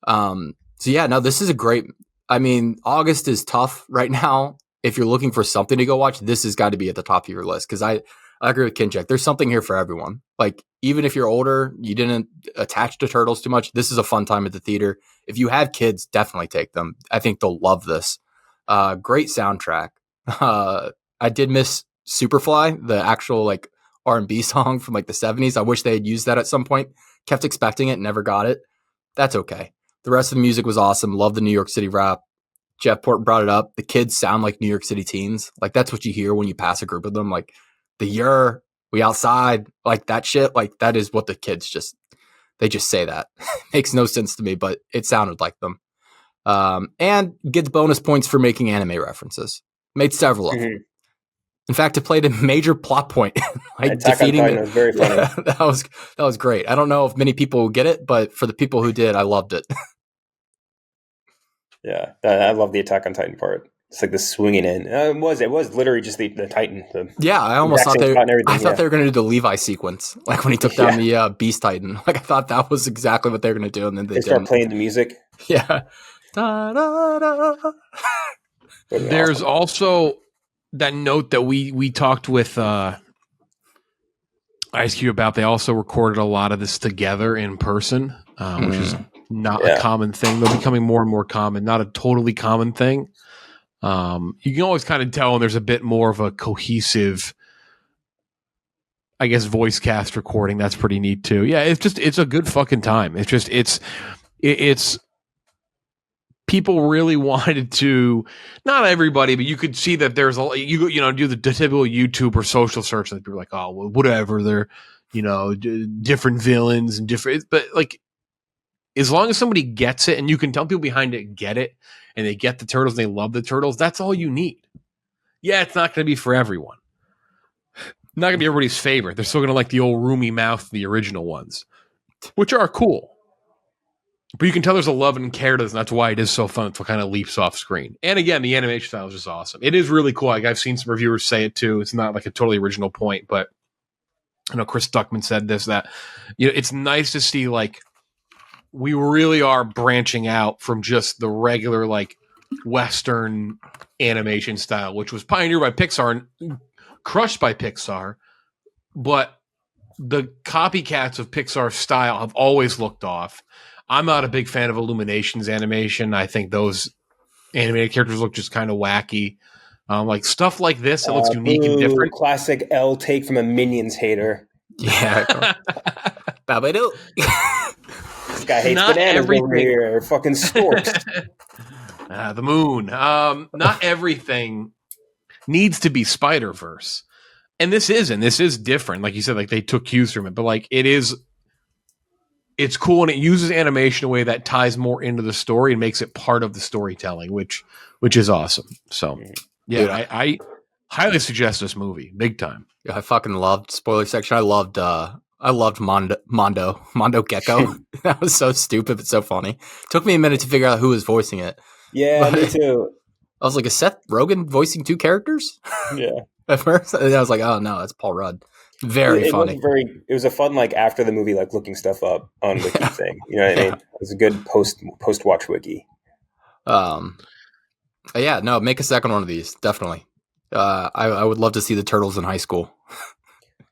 So yeah, no, this is a great. I mean, August is tough right now. If you're looking for something to go watch, this has got to be at the top of your list because I agree with Kincheck. There's something here for everyone. Like even if you're older, you didn't attach to Turtles too much. This is a fun time at the theater. If you have kids, definitely take them. I think they'll love this. Great soundtrack. I did miss Superfly, the actual like R&B song from like the 70s. I wish they had used that at some point. Kept expecting it, never got it. That's okay. The rest of the music was awesome. Love the New York City rap. Jeff Port brought it up. The kids sound like New York City teens. Like that's what you hear when you pass a group of them. Like the we outside, like that shit. Like that is what the kids they just say that. Makes no sense to me, but it sounded like them. And gets bonus points for making anime references. Made several of them. In fact, it played a major plot point, like Attack defeating. on Titan was very funny. That was great. I don't know if many people will get it, but for the people who did, I loved it. Yeah, I love the Attack on Titan part. It's like the swinging in. It was literally just the Titan. Yeah, I almost thought they were going to do the Levi sequence, like when he took down the Beast Titan. Like I thought that was exactly what they were going to do, and then they start playing the music. Yeah. Da, da, da. There's also that note that we talked with Ice Cube about. They also recorded a lot of this together in person, which is not a common thing. They're becoming more and more common, not a totally common thing. You can always kind of tell when there's a bit more of a cohesive, I guess, voice cast recording. That's pretty neat too. Yeah, it's a good fucking time. It's people really wanted to, not everybody, but you could see that there's do the typical YouTube or social search and people are like, oh, well, whatever. They're, different villains and different, but like, as long as somebody gets it and you can tell people behind it get it and they get the Turtles and they love the Turtles, that's all you need. Yeah, it's not going to be for everyone. Not going to be everybody's favorite. They're still going to like the old roomy mouth, the original ones, which are cool. But you can tell there's a love and care to this, and that's why it is so fun. It's what kind of leaps off screen. And again, the animation style is just awesome. It is really cool. Like I've seen some reviewers say it too. It's not like a totally original point, but I know Chris Duckman said this, that it's nice to see like we really are branching out from just the regular like Western animation style, which was pioneered by Pixar and crushed by Pixar. But the copycats of Pixar style have always looked off. I'm not a big fan of Illumination's animation. I think those animated characters look just kind of wacky. Like stuff like this, it looks unique and different. Classic L take from a Minions hater. Yeah. Babadoo. This guy hates bananas over here. Fucking storks. The moon. Not everything needs to be Spider-Verse. And this isn't. This is different. Like you said, like they took cues from it. But like it's cool and it uses animation in a way that ties more into the story and makes it part of the storytelling, which is awesome. So yeah, dude, I highly suggest this movie, big time. Yeah, I fucking loved spoiler section. I loved Mondo Gecko. That was so stupid but so funny. Took me a minute to figure out who was voicing it. Yeah, me too. I was like, is Seth Rogen voicing two characters? Yeah. At first, and I was like, oh no, that's Paul Rudd. Very funny. It was a fun, like after the movie, like looking stuff up on wiki thing. You know what I mean? It was a good post watch wiki. Yeah, no, make a second one of these, definitely. I would love to see the Turtles in high school.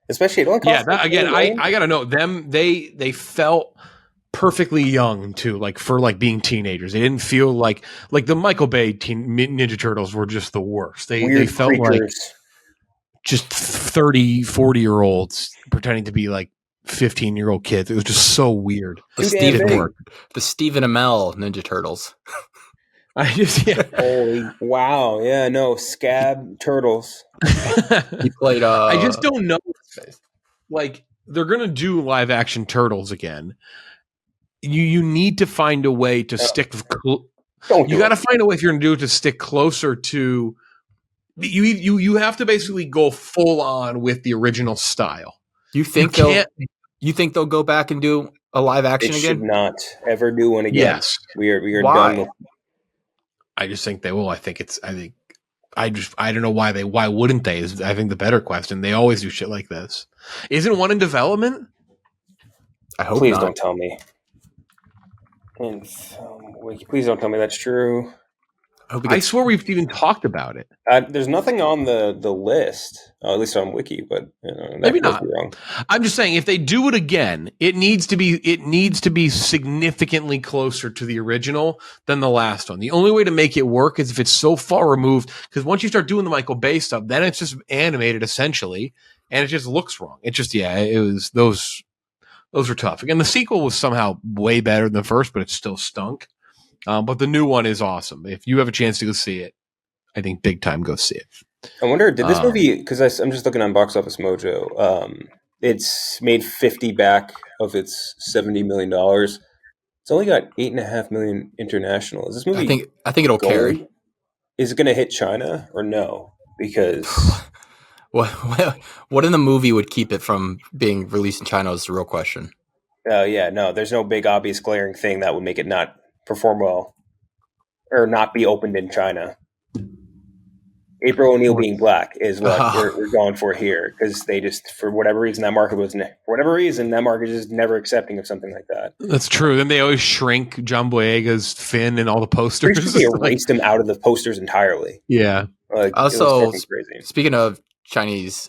Especially, I gotta know them. They felt perfectly young too, like for like being teenagers. They didn't feel like the Michael Bay Ninja Turtles were just the worst. They felt creatures. Like just 30, 40-year-olds pretending to be like 15-year-old kids. It was just so weird. The Stephen Amell Ninja Turtles. Holy wow. Yeah, no, Scab Turtles. He played I just don't know. Like they're gonna do live action Turtles again. You need to find a way to stick. You got to find a way if you're gonna do it to stick closer to You have to basically go full on with the original style. You think they'll go back and do a live action They again? should not ever do one again. Yes. We are Why? done with. I just think they will. I don't know why wouldn't they is I think the better question. They always do shit like this. Isn't one in development? I hope Please not. don't tell me. And please don't tell me that's true. I swear we've even talked about it. There's nothing on the list, at least on Wiki, but Maybe could not. be wrong. I'm just saying if they do it again, it needs to be significantly closer to the original than the last one. The only way to make it work is if it's so far removed, because once you start doing the Michael Bay stuff, then it's just animated essentially, and it just looks wrong. It just it was those were tough. Again, the sequel was somehow way better than the first, but it still stunk. But the new one is awesome. If you have a chance to go see it, I think big time go see it. I wonder, did this movie, because I'm just looking on Box Office Mojo, it's made 50 back of its $70 million. It's only got $8.5 million international. Is this movie? I think it'll carry. Is it going to hit China or no? Because what in the movie would keep it from being released in China is the real question. There's no big obvious glaring thing that would make it not perform well or not be opened in China. April O'Neil being black is what we're going for here, because they just, for whatever reason, that market is just never accepting of something like that. That's true. Then they always shrink John Boyega's fin in all the posters. They erased him out of the posters entirely. Yeah. Also, speaking of Chinese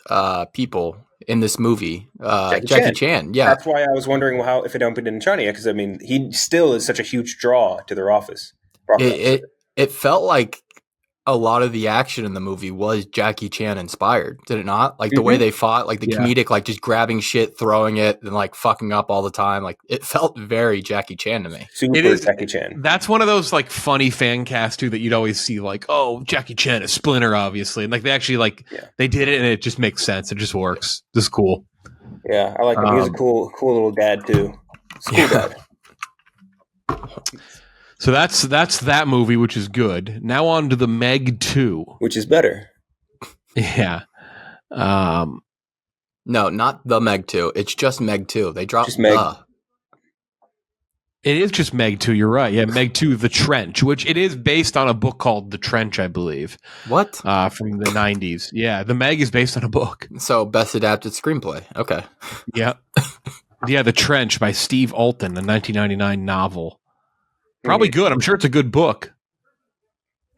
people in this movie, Jackie Chan. Yeah, that's why I was wondering if it opened in China, because I mean, he still is such a huge draw to their office. It felt like a lot of the action in the movie was Jackie Chan inspired, did it not? Like the way they fought, like the comedic, like just grabbing shit, throwing it, and like fucking up all the time. Like it felt very Jackie Chan to me. Super Jackie Chan. That's one of those like funny fan casts too that you'd always see, like, oh, Jackie Chan is Splinter, obviously, and like they actually they did it, and it just makes sense. It just works. This is cool. Yeah, I like him. He's a cool little dad too. Cool dad. So that's that movie, which is good. Now on to the Meg 2. Which is better. Yeah. No, not the Meg 2. It's just Meg 2. They dropped just Meg. It is just Meg 2, you're right. Yeah, Meg 2, The Trench, which it is based on a book called The Trench, I believe. What? From the 90s. Yeah, The Meg is based on a book. So, best adapted screenplay. Okay. Yeah. Yeah, The Trench by Steve Alton, a 1999 novel. Probably good. I'm sure it's a good book.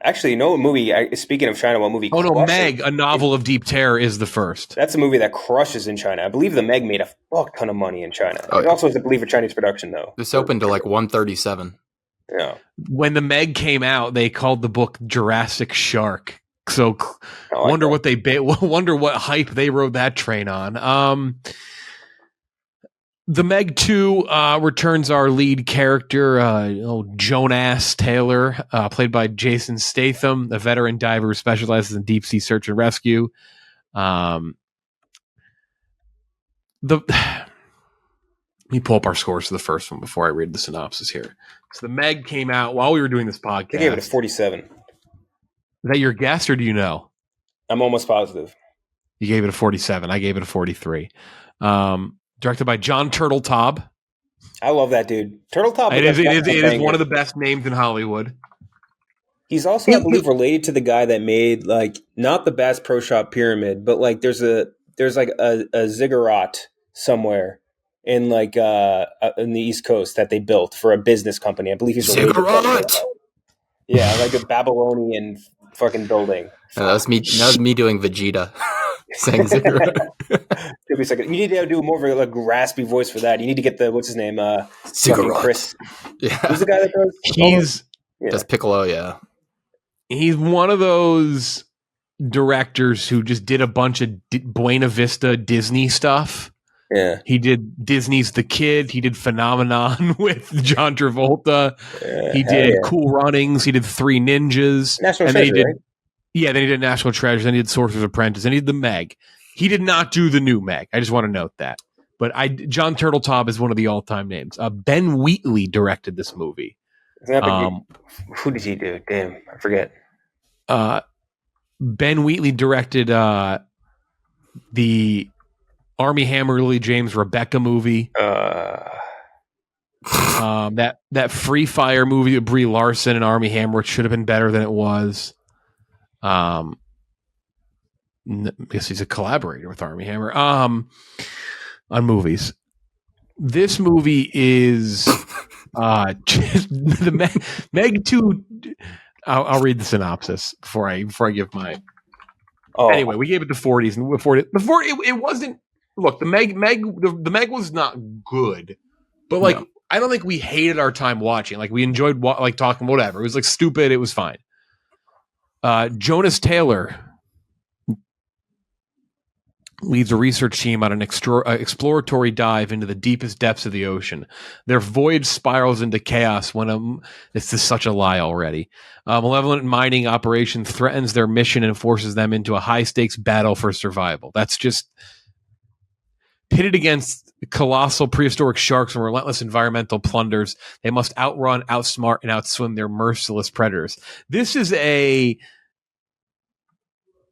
Actually, you know what movie, speaking of China, what movie? Oh, no, Meg, A Novel of Deep Terror is the first. That's a movie that crushes in China. I believe The Meg made a fuck ton of money in China. It also is, I believe, a Chinese production, though. This opened to like 137. Yeah. When The Meg came out, they called the book Jurassic Shark. So wonder what hype they rode that train on. The Meg 2 returns our lead character, Jonas Taylor, played by Jason Statham, a veteran diver who specializes in deep sea search and rescue. Let me pull up our scores for the first one before I read the synopsis here. So the Meg came out while we were doing this podcast. I gave it a 47. Is that your guess, or do you know? I'm almost positive. You gave it a 47. I gave it a 43. Directed by John Turteltaub. I love that dude. Turteltaub. It is one of the best names in Hollywood. He's also, I believe, related to the guy that made, like, not the Bass Pro Shop Pyramid, but like there's a ziggurat somewhere in like in the East Coast that they built for a business company. I believe he's related. Ziggurat. Yeah, like a Babylonian fucking building. That was me doing Vegeta. Saying ziggurat. You need to do more of a raspy voice for that. You need to get what's his name? Ziggurat. Chris. Yeah. Who's the guy that does? Does Piccolo, yeah. He's one of those directors who just did a bunch of Buena Vista Disney stuff. Yeah. He did Disney's The Kid. He did Phenomenon with John Travolta. He did Cool Runnings. He did Three Ninjas. National Treasure, right? Yeah, then he did National Treasure. Then he did Sorcerer's Apprentice. Then he did The Meg. He did not do the new Meg. I just want to note that. But John Turteltaub is one of the all-time names. Ben Wheatley directed this movie. Who did he do? Damn, I forget. Ben Wheatley directed the Army Hammer Lily James Rebecca movie. That Free Fire movie with Brie Larson and Army Hammer, which should have been better than it was. I guess he's a collaborator with Army Hammer on movies. This movie is the Meg 2. I'll read the synopsis before I give my. Oh. Anyway, we gave it the 40s, and before it wasn't. Look, the Meg was not good, but like I don't think we hated our time watching. Like we enjoyed like talking whatever. It was like stupid. It was fine. Jonas Taylor leads a research team on an exploratory dive into the deepest depths of the ocean. Their voyage spirals into chaos when this is such a lie already. Malevolent mining operation threatens their mission and forces them into a high-stakes battle for survival. That's just pitted against colossal prehistoric sharks and relentless environmental plunders. They must outrun, outsmart, and outswim their merciless predators. This is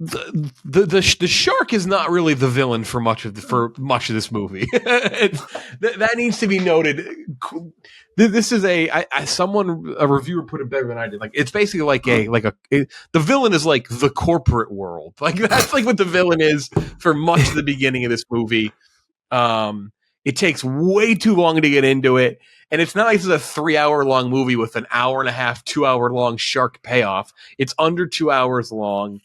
the shark is not really the villain for much of this movie. That needs to be noted. This is a reviewer put it better than I did. Like it's basically the villain is like the corporate world. Like that's like what the villain is for much of the beginning of this movie. It takes way too long to get into it. And it's not like this is a 3-hour long movie with an hour and a half, 2-hour long shark payoff. It's under 2 hours long.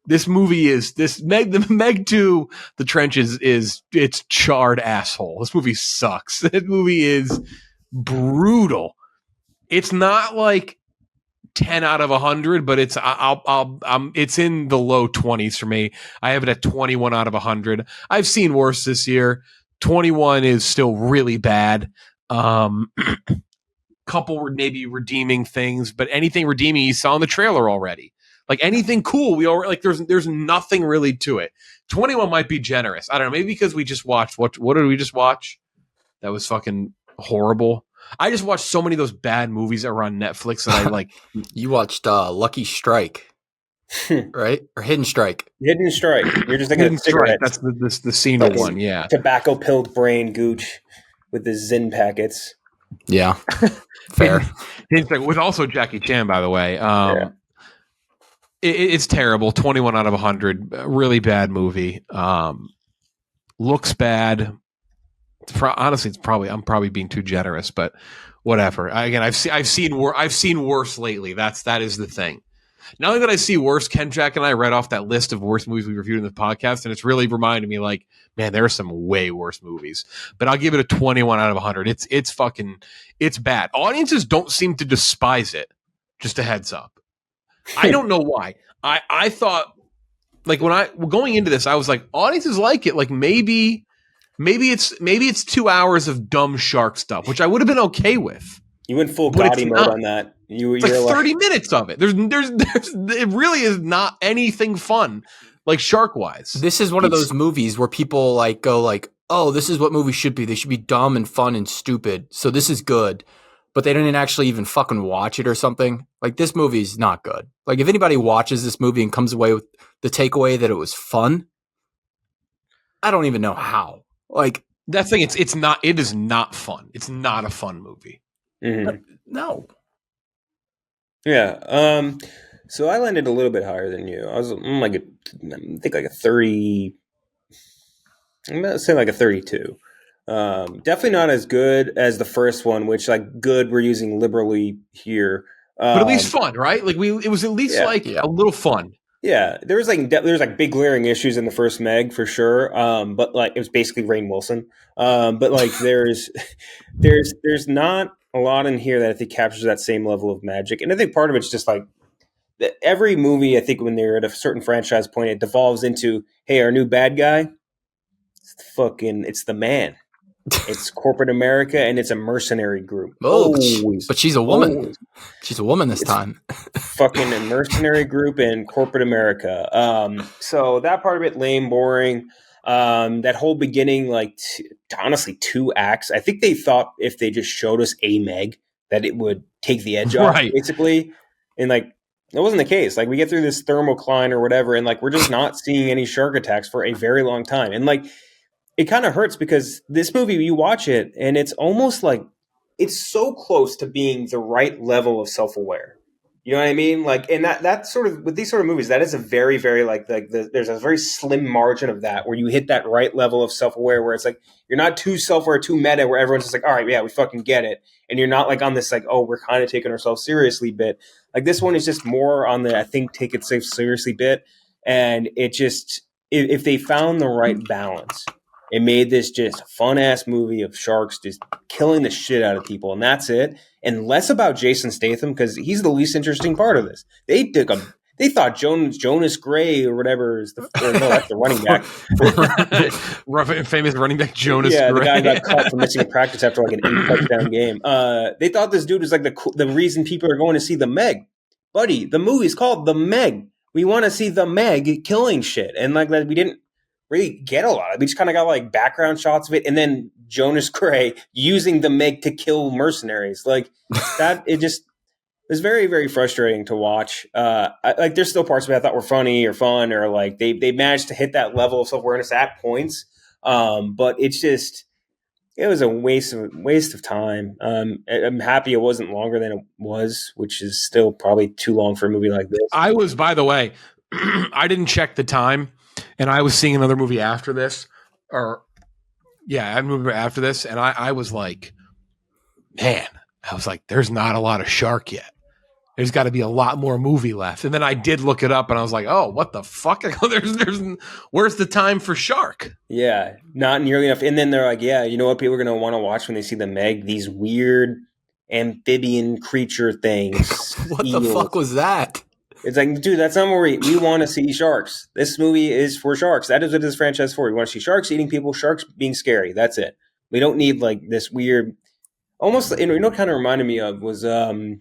This movie is the Meg 2, The Trenches it's charred asshole. This movie sucks. This movie is brutal. It's not like 10 out of 100, but it's in the low 20s for me. I have it at 21 out of 100. I've seen worse this year. 21 is still really bad. Couple were maybe redeeming things, but anything redeeming you saw in the trailer already. Like anything cool, we already like. There's nothing really to it. 21 might be generous. I don't know. Maybe because we just watched what did we just watch? That was fucking horrible. I just watched so many of those bad movies that were on Netflix that I like. You watched Lucky Strike, right? Or Hidden Strike? Hidden Strike. You're just thinking Hidden of cigarettes. That's the Cena one. Yeah, tobacco pilled brain gooch with the Zyn packets. Yeah, fair. Hidden Strike with also Jackie Chan, by the way. It's terrible. 21 out of 100. Really bad movie. Looks bad. Honestly, I'm probably being too generous, but whatever. I've seen worse lately. That is the thing. Not only that I see worse, Ken, Jack, and I read off that list of worst movies we reviewed in the podcast, and it's really reminded me, like, man, there are some way worse movies. But I'll give it a 21 out of 100. It's bad. Audiences don't seem to despise it. Just a heads up. I don't know why. I thought, like, going into this, I was like, audiences like it. Like maybe it's 2 hours of dumb shark stuff, which I would have been okay with. You went full Gotti mode on that. You're like 30 minutes of it. There's it really is not anything fun, like shark wise. This is one of those movies where people like go like, oh, this is what movies should be. They should be dumb and fun and stupid. So this is good. But they didn't actually even fucking watch it or something. Like, this movie is not good. Like, if anybody watches this movie and comes away with the takeaway that it was fun, I don't even know how. Like, that's the thing. It is not fun. It's not a fun movie. Mm-hmm. No. Yeah. So I landed a little bit higher than you. I was like a 30. I'm gonna say like a 32. Definitely not as good as the first one, which like good we're using liberally here. But at least fun, right? Like it was at least a little fun. Yeah, there was like big glaring issues in the first Meg for sure. But like it was basically Rainn Wilson. But like there's not a lot in here that I think captures that same level of magic. And I think part of it's just like every movie, I think when they're at a certain franchise point, it devolves into, hey, our new bad guy, it's the man. It's corporate America, and it's a mercenary group. But she's a woman. Always. She's a woman this time. Fucking a mercenary group in corporate America. So that part of it, lame, boring. That whole beginning, like, honestly, 2 acts. I think they thought if they just showed us a Meg, that it would take the edge off, basically. And, like, It wasn't the case. Like we get through this thermocline or whatever, and like we're just not seeing any shark attacks for a very long time. And like it kind of hurts because this movie, you watch it, and it's almost like it's so close to being the right level of self-aware. You know what I mean? Like, and that sort of with these sort of movies, that is a very, very there's a very slim margin of that where you hit that right level of self-aware where it's like you're not too self-aware, too meta, where everyone's just like, all right, yeah, we fucking get it, and you're not like on this like, oh, we're kind of taking ourselves seriously bit. Like this one is just more on the I think take it safe seriously bit, and it just if they found the right balance. It made this just a fun-ass movie of sharks just killing the shit out of people, and that's it. And less about Jason Statham, because he's the least interesting part of this. They thought Jonas Gray or whatever is that's the running back. Famous running back Jonas Gray. The guy got cut for missing practice after like an 8-touchdown game. They thought this dude was like the reason people are going to see The Meg. Buddy, the movie's called The Meg. We want to see The Meg killing shit. And like that, we didn't really get a lot. We just kind of got like background shots of it, and then Jonas Gray using the Meg to kill mercenaries. Like that, it was very, very frustrating to watch. Like there's still parts of it I thought were funny or fun, or like they managed to hit that level of self-awareness at points. But it was a waste of time. I'm happy it wasn't longer than it was, which is still probably too long for a movie like this. I was, by the way, I didn't check the time. And I was seeing another movie after this, and I was like, man, there's not a lot of shark yet. There's got to be a lot more movie left. And then I did look it up, and I was like, oh, what the fuck? Where's the time for shark? Yeah, not nearly enough. And then they're like, yeah, you know what people are going to want to watch when they see the Meg? These weird amphibian creature things. What the fuck was that? It's like, dude, that's not what we want to see sharks. This movie is for sharks. That is what this franchise is for. We want to see sharks eating people, sharks being scary. That's it. We don't need like this weird, almost, you know, kind of reminded me of was, what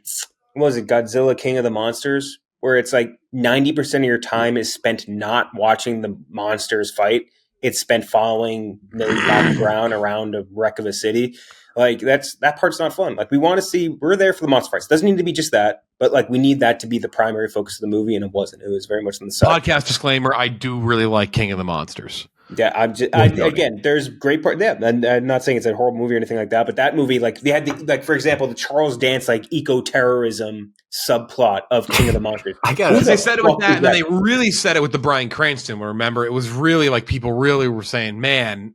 was it, Godzilla King of the Monsters, where it's like 90% of your time is spent not watching the monsters fight. It's spent following the background around a wreck of a city. Like that part's not fun. Like we're there for the monster fights. It doesn't need to be just that, but like we need that to be the primary focus of the movie, and it wasn't. It was very much on the side. Podcast disclaimer: I do really like King of the Monsters. Yeah, again, there's great part. Yeah, I'm not saying it's a horrible movie or anything like that, but that movie, like they had for example, the Charles Dance like eco-terrorism subplot of King of the Monsters. They said it with that, and then they really said it with the Bryan Cranston. Remember, it was really like people really were saying, "Man,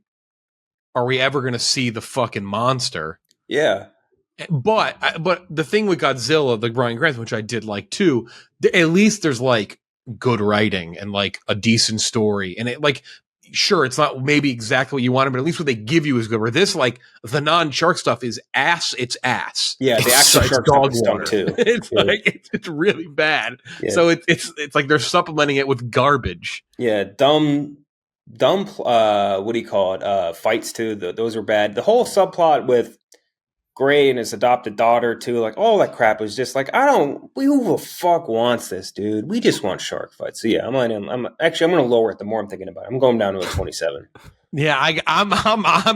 are we ever going to see the fucking monster?" Yeah. But the thing with Godzilla, the Bryan Cranston, which I did like too, at least there's like good writing and like a decent story, and it like. Sure, it's not maybe exactly what you wanted, but at least what they give you is good. Where this, like, the non-shark stuff is ass. It's ass. Yeah, the actual shark dog water too. It's really bad. Yeah. So it's like they're supplementing it with garbage. Yeah, dumb. What do you call it? Fights too. Those were bad. The whole subplot with Gray and his adopted daughter too, like all that crap was just like, who the fuck wants this, dude? We just want shark fights. So yeah, I'm going to lower it the more I'm thinking about it. I'm going down to a 27. Yeah, I'm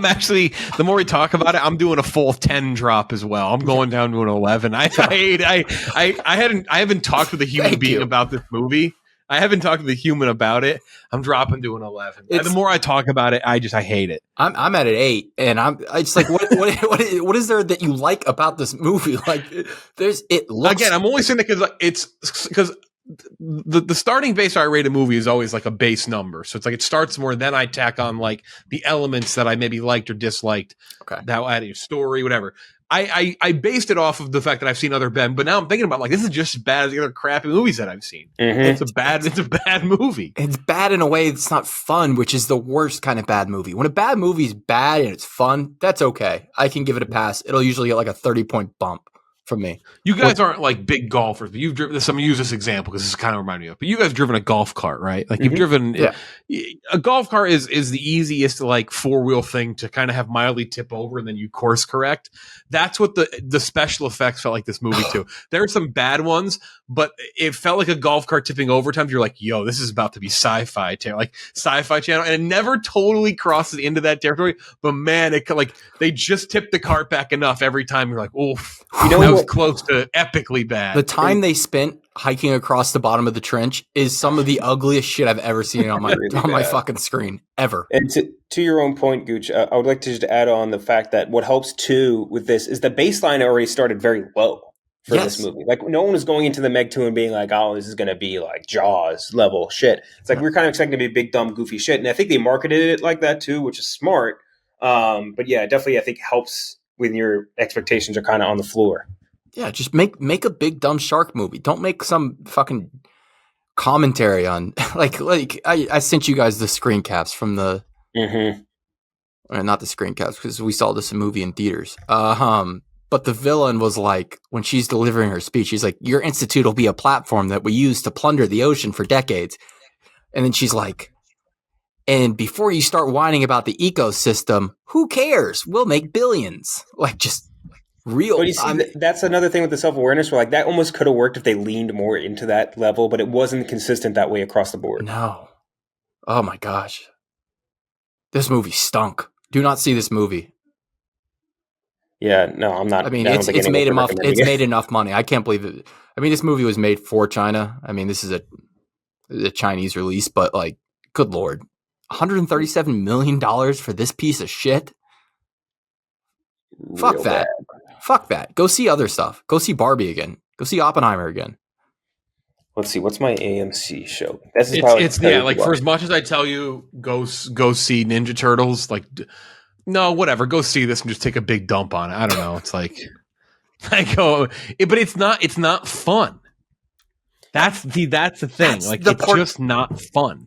actually, the more we talk about it, I'm doing a full 10 drop as well. I'm going down to an 11. I haven't talked with a human being about this movie. I haven't talked to the human about it. I'm dropping to an 11. The more I talk about it, I hate it. I'm at an 8, and it's like, what is there that you like about this movie? Like, it looks. Again, I'm only saying that because the starting base I rate a movie is always like a base number. So it's like it starts more, then I tack on like the elements that I maybe liked or disliked. Okay, that add a story, whatever. I based it off of the fact that I've seen other bad, but now I'm thinking about like this is just as bad as the other crappy movies that I've seen. Mm-hmm. It's a bad movie. It's bad in a way that's not fun, which is the worst kind of bad movie. When a bad movie is bad and it's fun, that's okay. I can give it a pass. It'll usually get like a 30-point bump from me. You guys aren't like big golfers, but you've driven this. I'm gonna use this example because this kind of reminded me of. But you guys have driven a golf cart, right? Like you've driven a golf cart is the easiest like 4-wheel thing to kind of have mildly tip over and then you course correct. That's what the special effects felt like this movie too. There are some bad ones, but it felt like a golf cart tipping over times. You're like, yo, this is about to be sci-fi channel, and it never totally crosses into that territory. But man, it like they just tipped the cart back enough every time. You're like, oof. You know was close to epically bad. The time they spent hiking across the bottom of the trench is some of the ugliest shit I've ever seen on my fucking screen ever. And to your own point, Gooch, I would like to just add on the fact that what helps too with this is the baseline already started very low for this movie. Like no one was going into the Meg 2 and being like, oh, this is going to be like Jaws level shit. It's like we're kind of expecting to be big, dumb, goofy shit. And I think they marketed it like that too, which is smart. But yeah, definitely I think helps when your expectations are kind of on the floor. Yeah, just make a big dumb shark movie. Don't make some fucking commentary on like I sent you guys the screen caps from the not the screen caps because we saw this movie in theaters. But the villain was like when she's delivering her speech, she's like, "Your institute will be a platform that we use to plunder the ocean for decades." And then she's like, "And before you start whining about the ecosystem, who cares? We'll make billions." Like just real. But you see, that's another thing with the self-awareness where like that almost could have worked if they leaned more into that level, but it wasn't consistent that way across the board. No. Oh my gosh. This movie stunk. Do not see this movie. Yeah, no, I'm not. I mean, it's made enough. It's made enough money. I can't believe it. I mean, this movie was made for China. I mean, this is a Chinese release, but like, good Lord, $137 million for this piece of shit. Fuck that. Fuck that. Go see other stuff. Go see Barbie again. Go see Oppenheimer again. Let's see. What's my AMC show? For as much as I tell you, go see Ninja Turtles. Like, no, whatever. Go see this and just take a big dump on it. I don't know. It's like, but it's not fun. That's the thing. It's just not fun.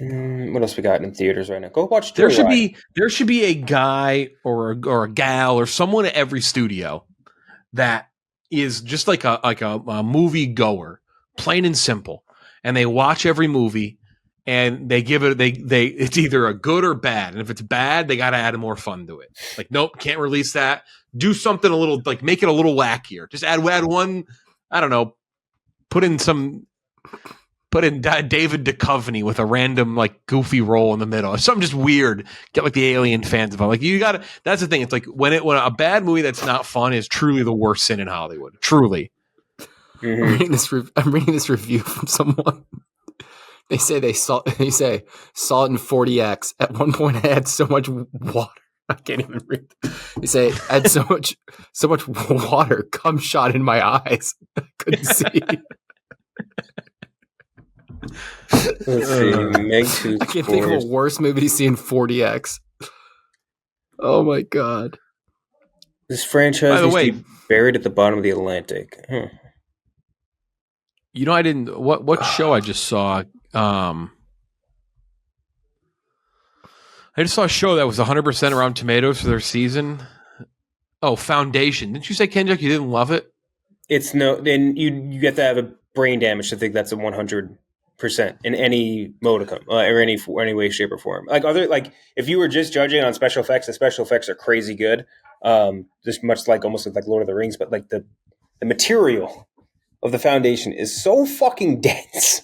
What else we got in theaters right now? Go watch. There should be a guy or a gal or someone at every studio that is just like a movie goer, plain and simple, and they watch every movie and they give it it's either a good or bad, and if it's bad, they got to add more fun to it. Like, nope, can't release that. Do something a little like make it a little wackier. Just add one. I don't know. Put in David Duchovny with a random like goofy role in the middle. Something just weird. Get like the Alien fans involved. Like you got to. That's the thing. It's like when a bad movie that's not fun is truly the worst sin in Hollywood. Truly. Mm-hmm. I'm reading this review from someone. They say saw it in 40x. At one point, I had so much water. I can't even read. They say I had so much water cum shot in my eyes. I couldn't see. Let's see. Meg 2 I can't think of a worse movie to see in 40x. Oh my god! This franchise needs to be buried at the bottom of the Atlantic. You know, I didn't. What show I just saw? I just saw a show that was 100% around Tomatoes for their season. Oh, Foundation. Didn't you say, Kenjak, you didn't love it? It's no. Then you get to have a brain damage to think that's a 100% in any modicum or any way, shape, or form. Like if you were just judging on special effects, the special effects are crazy good. Just much like almost like Lord of the Rings, but like the material of the Foundation is so fucking dense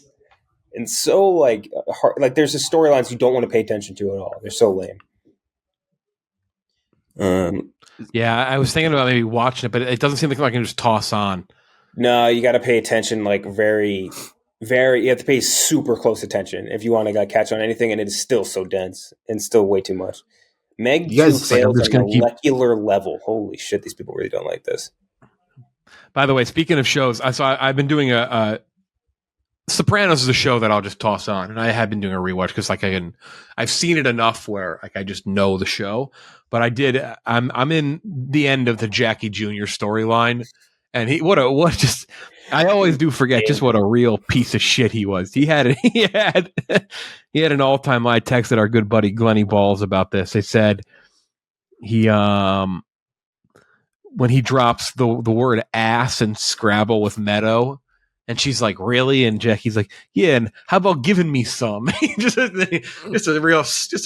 and so like hard. Like there's just storylines you don't want to pay attention to at all. They're so lame. Yeah, I was thinking about maybe watching it, but it doesn't seem like I can just toss on. No, you got to pay attention, like very, very. You have to pay super close attention if you want to catch on anything, and it is still so dense and still way too much. Meg 2 fails on a molecular level. Holy shit, these people really don't like this. By the way, speaking of shows, I've been doing a Sopranos is a show that I'll just toss on, and I have been doing a rewatch because I've seen it enough where like I just know the show. But I'm in the end of the Jackie Jr. storyline, and I always do forget just what a real piece of shit he was. He had an all-time high text at our good buddy Glenny Balls about this. They said he when he drops the word ass and Scrabble with Meadow, and she's like, really? And Jackie's like, yeah, and how about giving me some? just a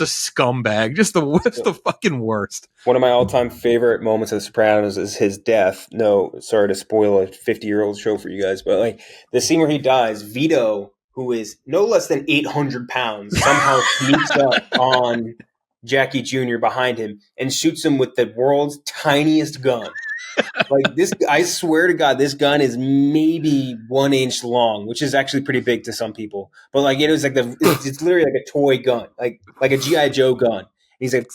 scumbag, just the fucking worst. One of my all-time favorite moments of The Sopranos is his death. No, sorry to spoil a 50-year-old show for you guys, but like the scene where he dies, Vito, who is no less than 800 pounds, somehow sneaks up on Jackie Jr. behind him and shoots him with the world's tiniest gun. Like this, I swear to God, this gun is maybe 1 inch long, which is actually pretty big to some people. But like it was like it's literally like a toy gun, like a GI Joe gun. And he's like,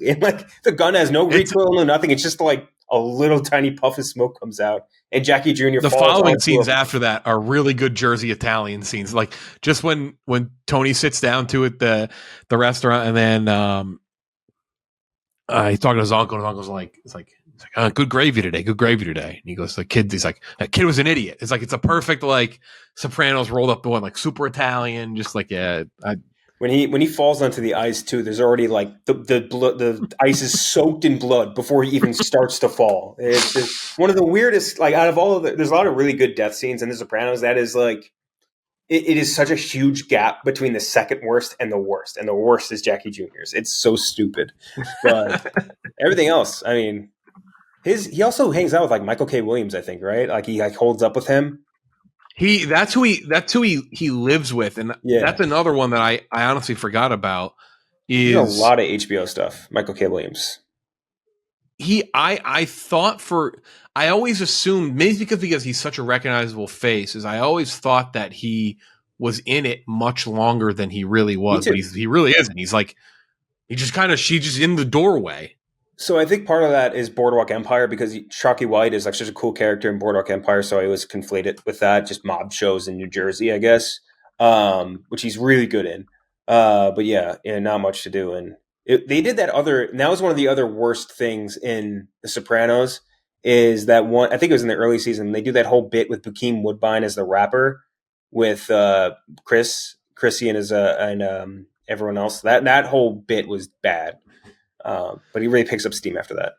and like the gun has no recoil, no nothing. It's just like a little tiny puff of smoke comes out, and Jackie Jr. The falls following all scenes through him. after that are really good Jersey Italian scenes. Like just when Tony sits down to it the restaurant, and then he's talking to his uncle, and his uncle's like, it's like good gravy today, good gravy today. And he goes to the kid, he's like, that kid was an idiot. It's like it's a perfect like Sopranos rolled up the one, like super Italian, just like When he falls onto the ice too, there's already like the ice is soaked in blood before he even starts to fall. It's just one of the weirdest. Like out of all of there's a lot of really good death scenes in The Sopranos. That is like it is such a huge gap between the second worst, and the worst is Jackie Jr.'s. It's so stupid, but everything else, I mean, he also hangs out with like Michael K. Williams, I think, right? Like he like holds up with him. That's who he lives with, and that's another one that I honestly forgot about. Is a lot of HBO stuff. Michael K. Williams. I always assumed, maybe because he's such a recognizable face, is I always thought that he was in it much longer than he really was, but he really isn't. He's like she's just in the doorway. So I think part of that is Boardwalk Empire, because Sharky White is like such a cool character in Boardwalk Empire, so I always conflate it with that, just mob shows in New Jersey, I guess, which he's really good in. But yeah, not much to do. And they did that and that was one of the other worst things in The Sopranos, is that one, I think it was in the early season, they do that whole bit with Bokeem Woodbine as the rapper with Chrissy and everyone else. That whole bit was bad. But he really picks up steam after that.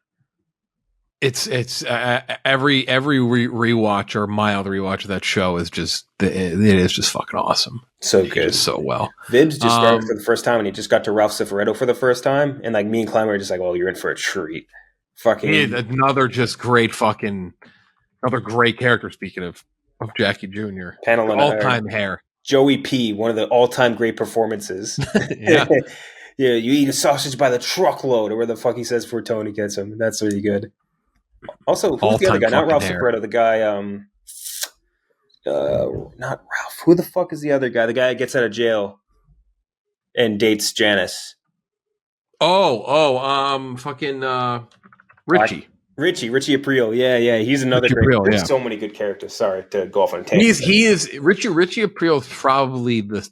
It's every rewatch or mild rewatch of that show is just it is just fucking awesome. So good, so well. Vibbs just started for the first time, and he just got to Ralph Cifaretto for the first time, and like me and Clem were just like, "Well, you're in for a treat." Fucking another great character. Speaking of Jackie Jr., all-time hair. Joey P, one of the all-time great performances. Yeah. Yeah, you eat a sausage by the truckload, or where the fuck he says before Tony gets him. That's really good. Also, who's the other guy? Not Ralph Cifaretto. The guy, not Ralph. Who the fuck is the other guy? The guy that gets out of jail and dates Janice. Fucking Richie. Richie Aprile. Yeah. He's another great. Aprile, there's so many good characters. Sorry to go off on a tangent. He is Richie Aprile is probably the.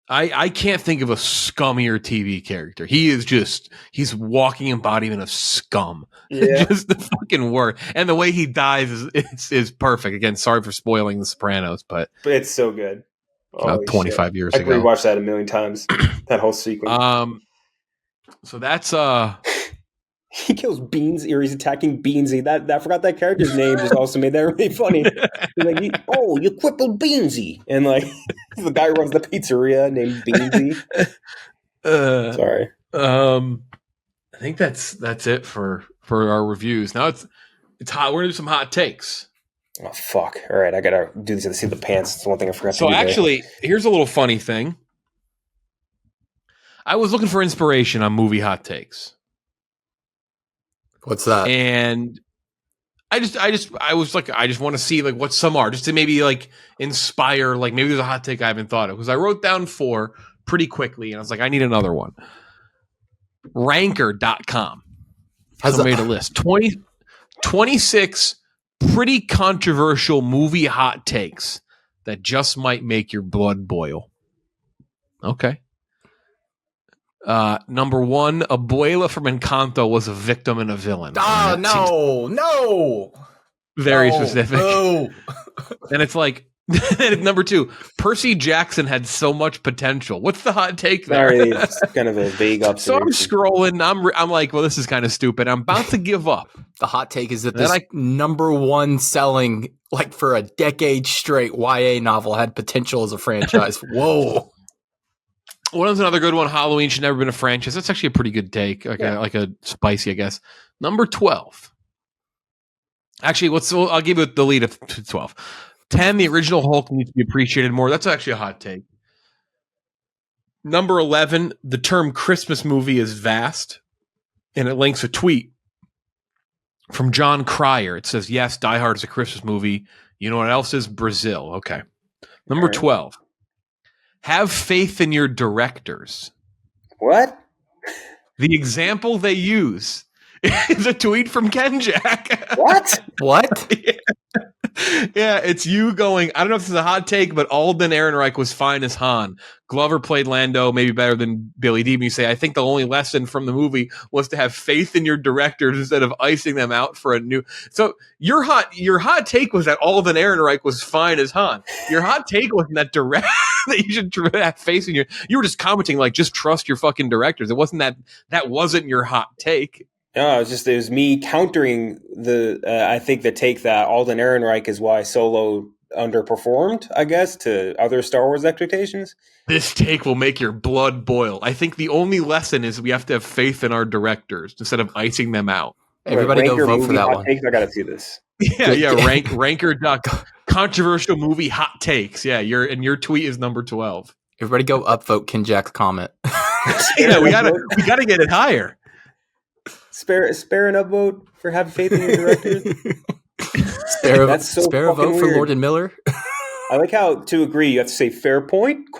I can't think of a scummier TV character. He's walking embodiment of scum. Yeah. Just the fucking word. And the way he dies is perfect. Again, sorry for spoiling The Sopranos, but it's so good. About 25 years ago. I rewatched that a million times. That whole sequence. So that's he kills Beans, or he's attacking Beansy. That I forgot that character's name. Just also made that really funny. He's like, you crippled Beansy, and like the guy who runs the pizzeria named Beansy. Sorry. I think that's it for our reviews. Now it's hot. We're gonna do some hot takes. Oh fuck! All right, I gotta do this at the seat of the pants. It's one thing I forgot. So actually, here's a little funny thing. I was looking for inspiration on movie hot takes. What's that? And I was like, I just want to see like what some are, just to maybe like inspire, like maybe there's a hot take I haven't thought of, because I wrote down 4 pretty quickly, and I was like, I need another one. Ranker.com has made a list. 26 pretty controversial movie hot takes that just might make your blood boil. Okay. Number 1, Abuela from Encanto was a victim and a villain. No. Very specific. No. And it's like, number 2, Percy Jackson had so much potential. What's the hot take there? Sorry, it's kind of a vague observation. So I'm scrolling. I'm like, well, this is kind of stupid. I'm about to give up. The hot take is that this number 1 selling, like for a decade straight, YA novel had potential as a franchise. Whoa. What is another good one? Halloween should never been a franchise. That's actually a pretty good take. Like a spicy, I guess. Number 12. Actually, I'll give it the lead of 12. 10, the original Hulk needs to be appreciated more. That's actually a hot take. Number 11, the term Christmas movie is vast, and it links a tweet From John Cryer, it says, yes, Die Hard is a Christmas movie. You know what else is? Brazil. Okay. Number 12. Have faith in your directors. What? The example they use is a tweet from Ken Jack. What? What? Yeah, it's you going, I don't know if this is a hot take, but Alden Ehrenreich was fine as Han. Glover played Lando, maybe better than Billy Dee. You say, I think the only lesson from the movie was to have faith in your directors instead of icing them out for a new. So your hot take was that Alden Ehrenreich was fine as Han. Your hot take wasn't that direct that you should have faith in your. You were just commenting like, just trust your fucking directors. It wasn't that wasn't your hot take. No, it was me countering the. I think the take that Alden Ehrenreich is why Solo underperformed, I guess, to other Star Wars expectations. This take will make your blood boil. I think the only lesson is we have to have faith in our directors instead of icing them out. Everybody Ranker go vote for movie that hot one. Takes, I got to see this. Yeah. Ranker Duck. Controversial movie hot takes. Yeah, your tweet is number 12. Everybody go upvote Ken Jack's comment. Yeah, we gotta get it higher. Spare an upvote for having faith in your directors. That's so spare a fucking vote for weird. Lord and Miller. I like how to agree you have to say fair point ?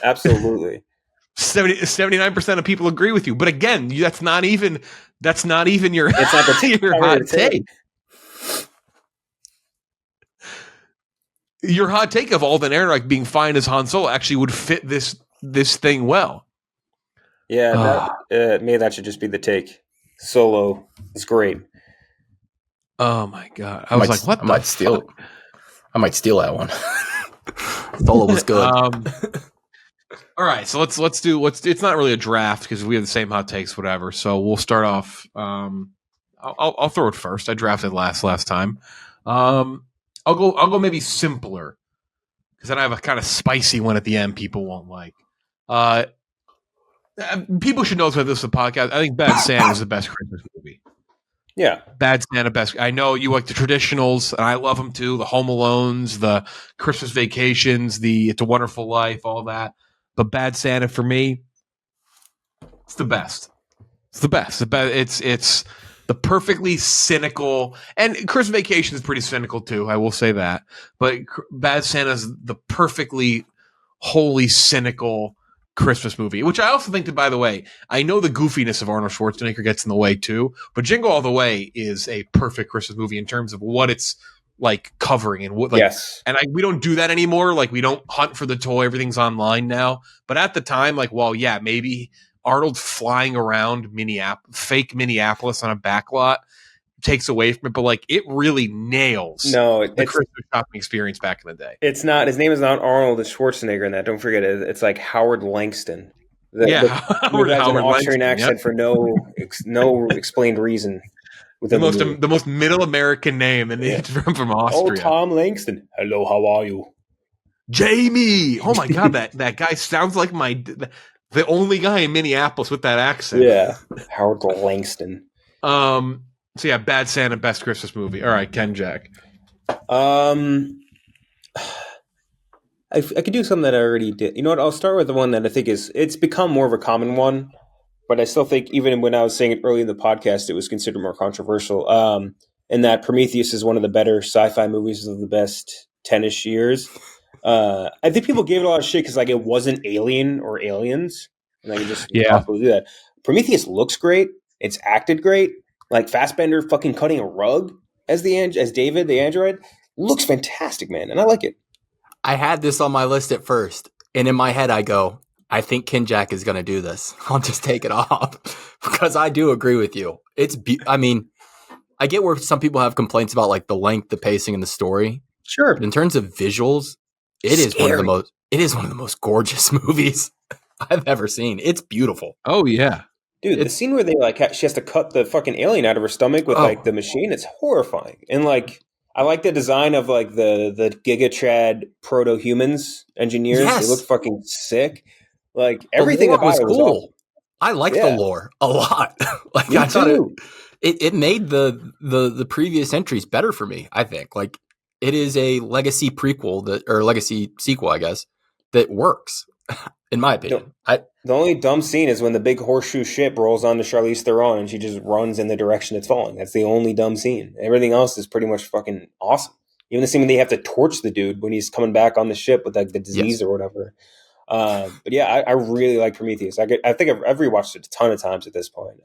Absolutely. 79% of people agree with you, but again, that's not even your It's not the your hot take. Your hot take of Alden Ehrenreich being fine as Han Solo actually would fit this thing well. Yeah, maybe that should just be the take. Solo is great. Oh my god! I was like, "What?" I might steal that one. Solo was good. All right, so let's do. It's not really a draft because we have the same hot takes, whatever. So we'll start off. I'll throw it first. I drafted last time. I'll go maybe simpler because then I have a kind of spicy one at the end. People won't like. People should know about this is a podcast. I think Bad Santa is the best Christmas movie. Yeah. Bad Santa, best. I know you like the traditionals, and I love them too. The Home Alones, the Christmas Vacations, the It's a Wonderful Life, all that. But Bad Santa for me, it's the best. It's the best. It's the perfectly cynical, and Christmas Vacation is pretty cynical too. I will say that. But Bad Santa's the perfectly wholly cynical Christmas movie, which I also think that, by the way, I know the goofiness of Arnold Schwarzenegger gets in the way too, but Jingle All the Way is a perfect Christmas movie in terms of what it's like covering and what, like, yes. And we don't do that anymore. Like, we don't hunt for the toy. Everything's online now. But at the time, like, well, yeah, maybe Arnold flying around fake Minneapolis on a backlot takes away from it, but like it really nails the Christmas shopping experience back in the day. It's not, his name is not Arnold, it's Schwarzenegger in that. Don't forget it. It's like Howard Langston. Howard an Austrian Langston, accent for no explained reason. The most middle American name, and it's from Austria. Oh, Tom Langston. Hello, how are you? Jamie. Oh my God, that guy sounds like the only guy in Minneapolis with that accent. Yeah, Howard Langston. So yeah, Bad Santa, best Christmas movie. All right, Ken Jack. I could do something that I already did. You know what? I'll start with the one that I think it's become more of a common one, but I still think even when I was saying it early in the podcast, it was considered more controversial. And that Prometheus is one of the better sci-fi movies of the best 10-ish years. I think people gave it a lot of shit because like it wasn't Alien or Aliens, and I can just possibly do that. Prometheus looks great. It's acted great. Like Fassbender fucking cutting a rug as David the android looks fantastic, man, and I like it. I had this on my list at first, and in my head I go, I think Ken Jack is going to do this. I'll just take it off because I do agree with you. I mean, I get where some people have complaints about like the length, the pacing, and the story. Sure, but in terms of visuals, it is one of the most gorgeous movies I've ever seen. It's beautiful. Oh yeah. Dude, the scene where they she has to cut the fucking alien out of her stomach with like the machine, it's horrifying. And like, I like the design of like the Gigatrad proto-humans engineers. Yes. They look fucking sick. Like everything about it was cool. Awesome. I like the lore a lot. Like I thought it made the previous entries better for me. I think like it is a legacy prequel or legacy sequel, I guess, that works. in my opinion. The only dumb scene is when the big horseshoe ship rolls onto Charlize Theron and she just runs in the direction it's falling. That's the only dumb scene. Everything else is pretty much fucking awesome. Even the scene when they have to torch the dude when he's coming back on the ship with like the disease or whatever. But yeah, I really like Prometheus. I think I've rewatched it a ton of times at this point.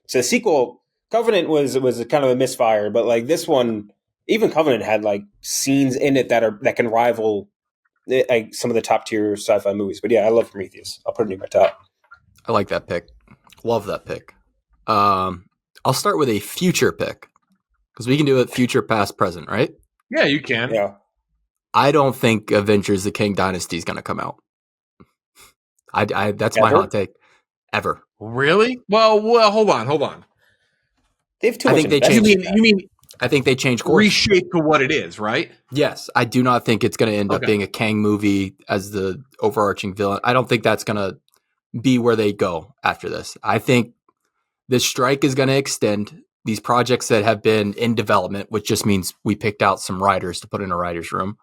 So the sequel, Covenant, was kind of a misfire, but like this one, even Covenant had like scenes in it that can rival like some of the top tier sci-fi movies. But yeah, I love Prometheus. I'll put it in my top. I like that pick. Love that pick. I'll start with a future pick because we can do it future, past, present, right? Yeah, you can. Yeah. I don't think Avengers: The Kang Dynasty is going to come out. That's my hot take. Ever. Really? Well, hold on. They have too I much think they investment. changed. You mean I think they changed course. reshape to what it is, right? Yes, I do not think it's going to end up Okay. being a Kang movie as the overarching villain. I don't think that's going to be where they go after this. I think this strike is going to extend these projects that have been in development, which just means we picked out some writers to put in a writer's room.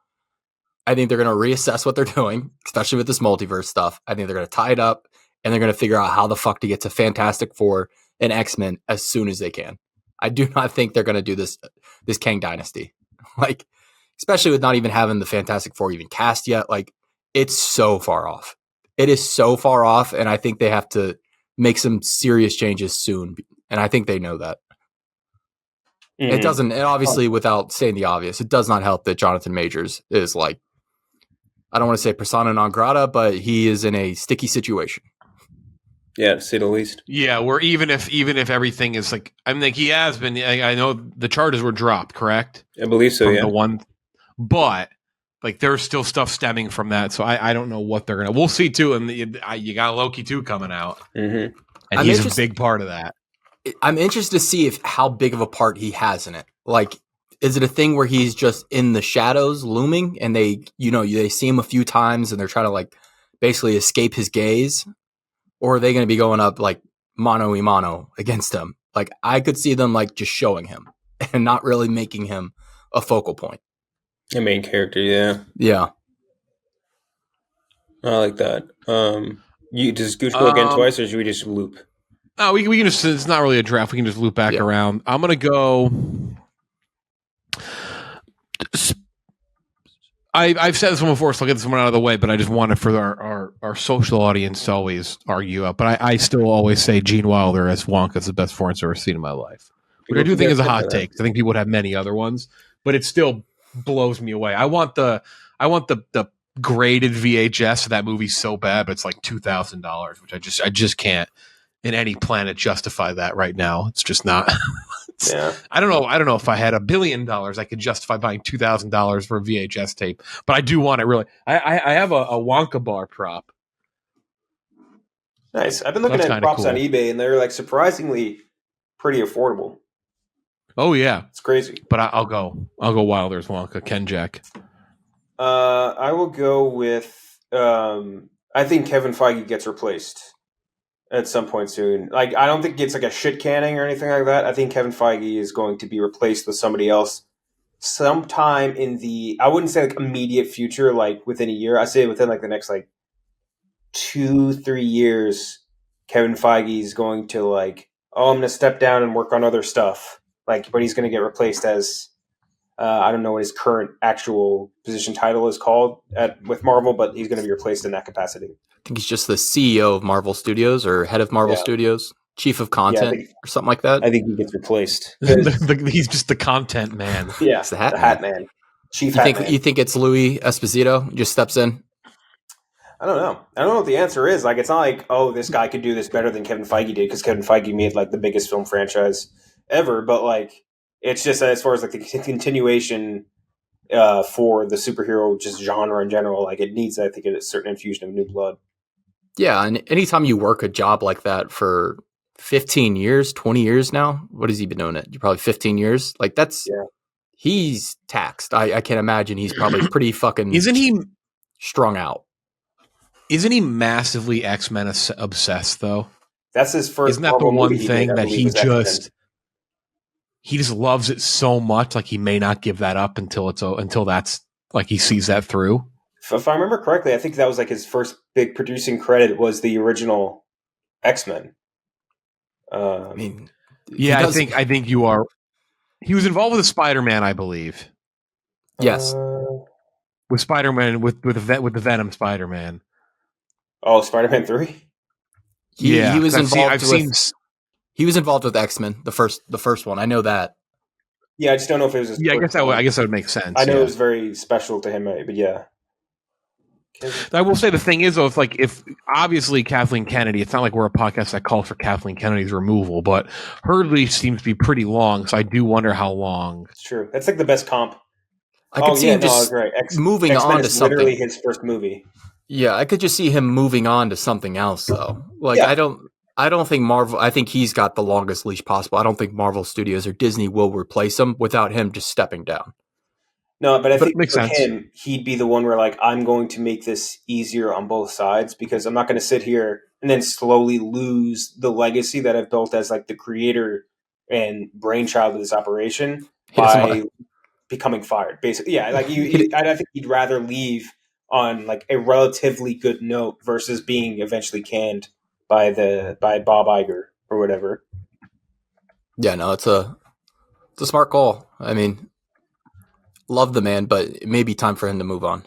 I think they're going to reassess what they're doing, especially with this multiverse stuff. I think they're going to tie it up and they're going to figure out how the fuck to get to Fantastic Four and X-Men as soon as they can. I do not think they're going to do this Kang Dynasty. Like, especially with not even having the Fantastic Four even cast yet. Like, it's so far off. It is so far off, and I think they have to make some serious changes soon. And I think they know that. Mhm. It doesn't, and obviously, without saying the obvious, it does not help that Jonathan Majors is like, I don't want to say persona non grata, but he is in a sticky situation. Yeah, to say the least. Yeah, where even if everything is like, I mean, like he has been. I know the charges were dropped, correct? I believe so, From yeah. the one, but like there's still stuff stemming from that. So I don't know what they're gonna. We'll see too. And you got Loki 2 coming out, Mm-hmm. and I'm he's a interested- big part of that. I'm interested to see how big of a part he has in it. Like, is it a thing where he's just in the shadows looming and they see him a few times and they're trying to like basically escape his gaze? Or are they going to be going up like mano a mano against him? Like, I could see them like just showing him and not really making him a focal point. The main character, yeah. Yeah. I like that. Does Gooch go again twice, or should we just loop? No, we can just. It's not really a draft. We can just loop back around. I'm gonna go. I've said this one before, so I'll get this one out of the way. But I just wanted for our social audience to always argue up. But I still always say Gene Wilder as Wonka is the best foreign I've ever seen in my life. Which I do think is a hot take. I think people would have many other ones, but it still blows me away. I want the graded VHS of that movie so bad, but it's like $2,000, which I just can't in any planet justify that right now. It's just not. Yeah. I don't know if I had $1 billion, I could justify buying $2,000 for a VHS tape, but I do want it really. I have a Wonka bar prop. Nice. I've been looking at props on eBay, and they're like surprisingly pretty affordable. Oh yeah, it's crazy. But I'll go Wilder's Wonka, Ken Jack. I will go with. I think Kevin Feige gets replaced at some point soon. Like, I don't think it's like a shit canning or anything like that. I think Kevin Feige is going to be replaced with somebody else sometime in the. I wouldn't say like immediate future, like within a year. I say within like the next like 2-3 years. Kevin Feige is going to like, I'm going to step down and work on other stuff. Like, but he's going to get replaced as. I don't know what his current actual position title is called with Marvel, but he's going to be replaced in that capacity. I think he's just the CEO of Marvel Studios or head of Marvel Studios, chief of content or something like that. I think he gets replaced. He's just the content man. Yeah, it's the hat man. Chief hat man. You think it's Louis Esposito just steps in? I don't know. I don't know what the answer is. Like, it's not like, oh, this guy could do this better than Kevin Feige did because Kevin Feige made like the biggest film franchise ever. But like, it's just as far as like the continuation for the superhero just genre in general, like it needs, I think, a certain infusion of new blood. Yeah, and anytime you work a job like that for 15 years, 20 years now, what has he been doing it? Probably 15 years. Like that's, he's taxed. I can't imagine he's probably pretty fucking. Isn't he strung out? Isn't he massively X-Men obsessed though? That's his first. Isn't that the one thing that he just loves it so much? Like he may not give that up until that's like he sees that through. If I remember correctly, I think that was like his first big producing credit was the original X-Men. I mean, Yeah, I think you are. He was involved with a Spider-Man, I believe. Yes. With Spider-Man, with the Venom Spider-Man. Spider-Man 3? He was involved He was involved with X-Men, the first one. I know that. Yeah, I just don't know if it was. I guess that would make sense. I know it was very special to him, but yeah. I will say the thing is, though, if obviously Kathleen Kennedy, it's not like we're a podcast that calls for Kathleen Kennedy's removal, but her leash seems to be pretty long, so I do wonder how long. It's true. That's like the best comp. I could see him just moving X-Men on to is something. literally his first movie. Yeah, I could just see him moving on to something else, though. Like, Yeah. I don't think Marvel. I think he's got the longest leash possible. I don't think Marvel Studios or Disney will replace him without him just stepping down. No, but I think makes for sense. him, he'd be the one where like I'm going to make this easier on both sides because I'm not going to sit here and then slowly lose the legacy that I've built as like the creator and brainchild of this operation by becoming fired. Basically, yeah, like I think he'd rather leave on like a relatively good note versus being eventually canned by Bob Iger or whatever. Yeah, no, it's a smart call. I mean, love the man, but it may be time for him to move on.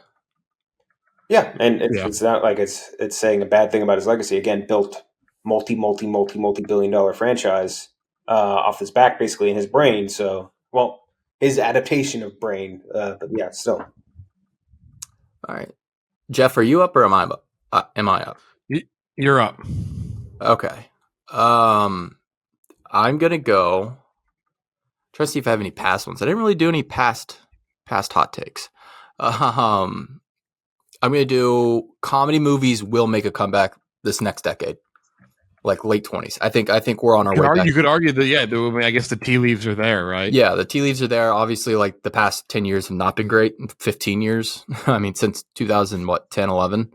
Yeah, and it's not like it's saying a bad thing about his legacy. Again, built multi-billion-dollar franchise off his back, basically in his brain. So, well, his adaptation of Brain, but yeah, still. All right, Jeff, are you up or am I up? Up? You're up. Okay. I'm gonna go. Try to see if I have any past ones. I didn't really do any past hot takes. I'm gonna do comedy movies will make a comeback this next decade, like late 20s. I think we're on our way back. You could argue that I guess the tea leaves are there, right? Yeah, the tea leaves are there. Obviously, like the past 10 years have not been great. 15 years. I mean, since 2010, 11.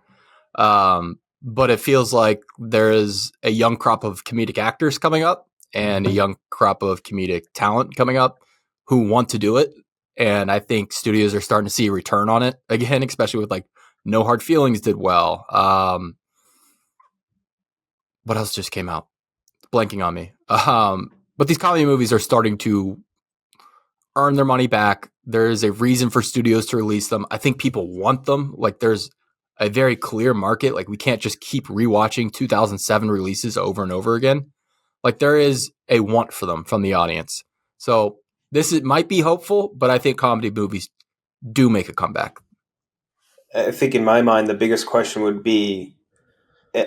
But it feels like there is a young crop of comedic actors coming up and a young crop of comedic talent coming up who want to do it. And I think studios are starting to see a return on it again, especially with like No Hard Feelings did well. What else just came out? It's blanking on me. But these comedy movies are starting to earn their money back. There is a reason for studios to release them. I think people want them. Like there's a very clear market. Like we can't just keep rewatching 2007 releases over and over again. Like there is a want for them from the audience. So might be hopeful, but I think comedy movies do make a comeback. I think in my mind, the biggest question would be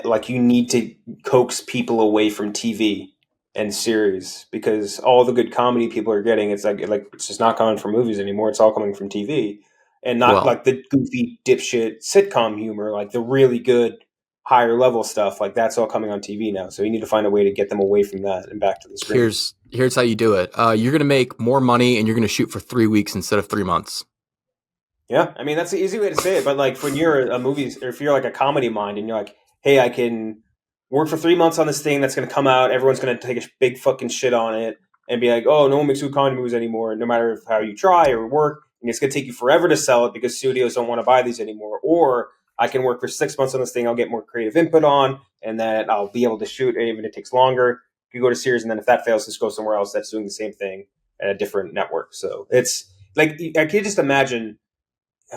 like you need to coax people away from TV and series because all the good comedy people are getting, it's like it's just not coming from movies anymore. It's all coming from TV. And not like the goofy dipshit sitcom humor, like the really good higher level stuff. Like that's all coming on TV now. So you need to find a way to get them away from that and back to the screen. Here's how you do it. You're going to make more money and you're going to shoot for 3 weeks instead of 3 months. Yeah. I mean, that's the easy way to say it. But like when you're a movie or if you're like a comedy mind and you're like, hey, I can work for 3 months on this thing that's going to come out. Everyone's going to take a big fucking shit on it and be like, oh, no one makes good comedy movies anymore. No matter how you try or work. And it's going to take you forever to sell it because studios don't want to buy these anymore. Or I can work for 6 months on this thing. I'll get more creative input on, and then I'll be able to shoot, even if it takes longer. You go to series, and then if that fails, just go somewhere else that's doing the same thing at a different network. So it's like I can just imagine,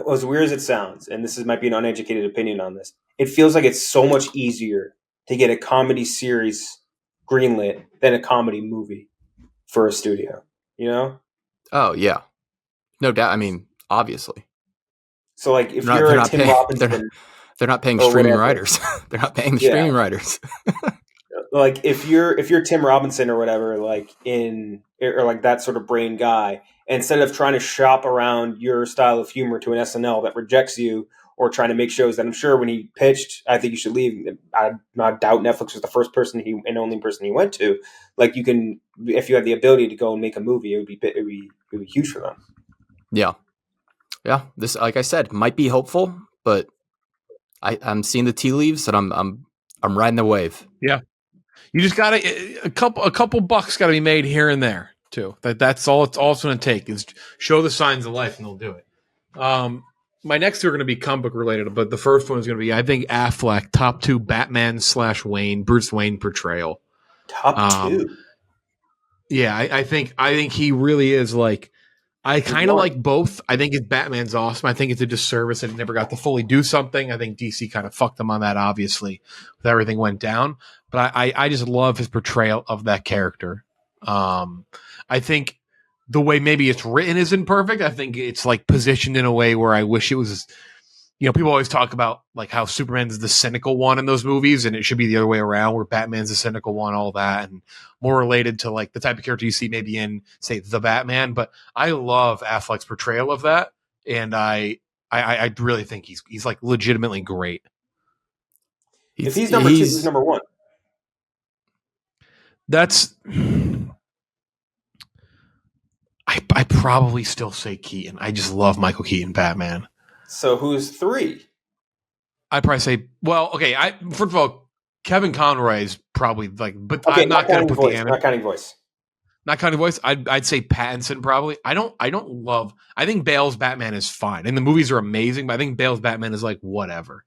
as weird as it sounds, and might be an uneducated opinion on this, it feels like it's so much easier to get a comedy series greenlit than a comedy movie for a studio. You know? Oh yeah. No doubt. I mean, obviously. So, like, if you're a Tim Robinson, they're not paying streaming writers. They're not paying the streaming writers. Like, if you're Tim Robinson or whatever, like or like that sort of brain guy, instead of trying to shop around your style of humor to an SNL that rejects you, or trying to make shows that I'm sure when he pitched, I think you should leave. I doubt Netflix was the first person and only person he went to. Like, you can, if you had the ability to go and make a movie, it would be huge for them. Yeah. This, like I said, might be hopeful, but I'm seeing the tea leaves and I'm riding the wave. Yeah, you just got a couple bucks got to be made here and there too. That's all. It's all it's going to take is show the signs of life, and they'll do it. my next two are going to be comic book related, but the first one is going to be, I think, Affleck, top 2 Batman / Wayne, Bruce Wayne portrayal. Top 2. Yeah, I think he really is like. I kind of like both. I think his Batman's awesome. I think it's a disservice that he never got to fully do something. I think DC kind of fucked him on that, obviously, with everything went down. But I just love his portrayal of that character. I think the way maybe it's written isn't perfect. I think it's like positioned in a way where I wish it was. You know, people always talk about like how Superman's the cynical one in those movies, and it should be the other way around, where Batman's the cynical one, all that, and more related to like the type of character you see maybe in, say, the Batman. But I love Affleck's portrayal of that, and I really think he's like legitimately great. If he's number 2, who's number 1? That's. I probably still say Keaton. I just love Michael Keaton Batman. So who's 3? I'd probably say, well, okay. First of all, Kevin Conroy is probably like, but Okay, I'm not going to put the not counting voice. Not counting voice. I'd say Pattinson probably. I don't love. I think Bale's Batman is fine, and the movies are amazing. But I think Bale's Batman is like whatever.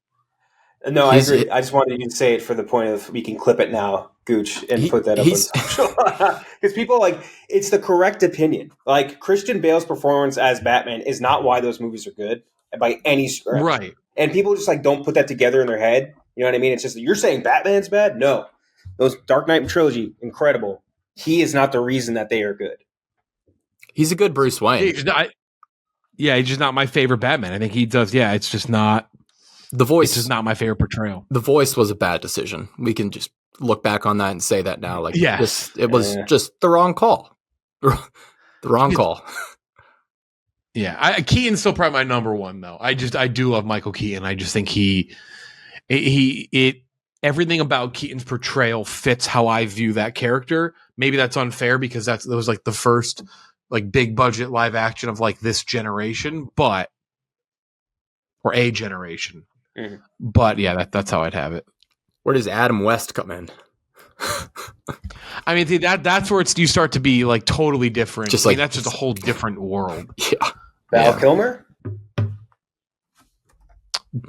No, I agree. I just wanted you to say it for the point of we can clip it now, Gooch, and put that up on social. Because people like it's the correct opinion. Like Christian Bale's performance as Batman is not why those movies are good by any stretch. Right. And people just like don't put that together in their head. You know what I mean? It's just you're saying Batman's bad? No. Those Dark Knight trilogy, incredible. He is not the reason that they are good. He's a good Bruce Wayne. He's just not my favorite Batman. I think he does. Yeah, it's just not. The voice is not my favorite portrayal. The voice was a bad decision. We can just look back on that and say that now. Like, yes, it was just the wrong call. The wrong call. Yeah, Keaton's still probably my number 1 though. I do love Michael Keaton. I just think everything about Keaton's portrayal fits how I view that character. Maybe that's unfair because that was like the first like big budget live action of like this generation, or a generation. Mm-hmm. But yeah, that's how I'd have it. Where does Adam West come in? I mean, that's where you start to be like totally different. Just that's just a whole different world. Yeah. Val Kilmer?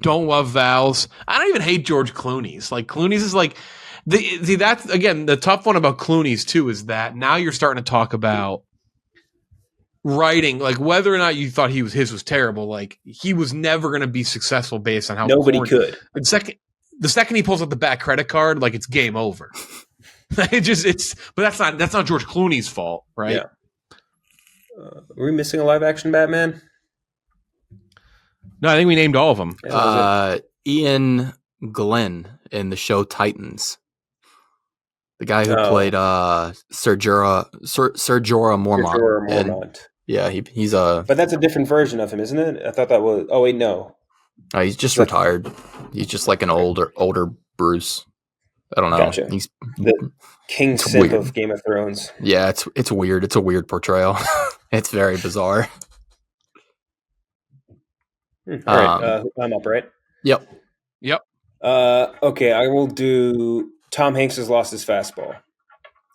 Don't love Val's. I don't even hate George Clooney's. Like Clooney's is like that's again the tough one about Clooney's too is that now you're starting to talk about writing, like whether or not you thought his was terrible. Like he was never going to be successful based on how nobody could. The second he pulls out the back credit card, like it's game over. But that's not George Clooney's fault, right? Yeah. Are we missing a live action Batman? No, I think we named all of them. Ian Glenn in the show Titans. The guy who played Ser Jorah Mormont. Yeah, he's a... But that's a different version of him, isn't it? I thought that was... Oh, wait, no. He's just retired. He's just like an older Bruce. I don't know. Gotcha. He's the king simp of Game of Thrones. Yeah, it's weird. It's a weird portrayal. It's very bizarre. All right, I'm up, right? Yep. Okay, I will do Tom Hanks has lost his fastball.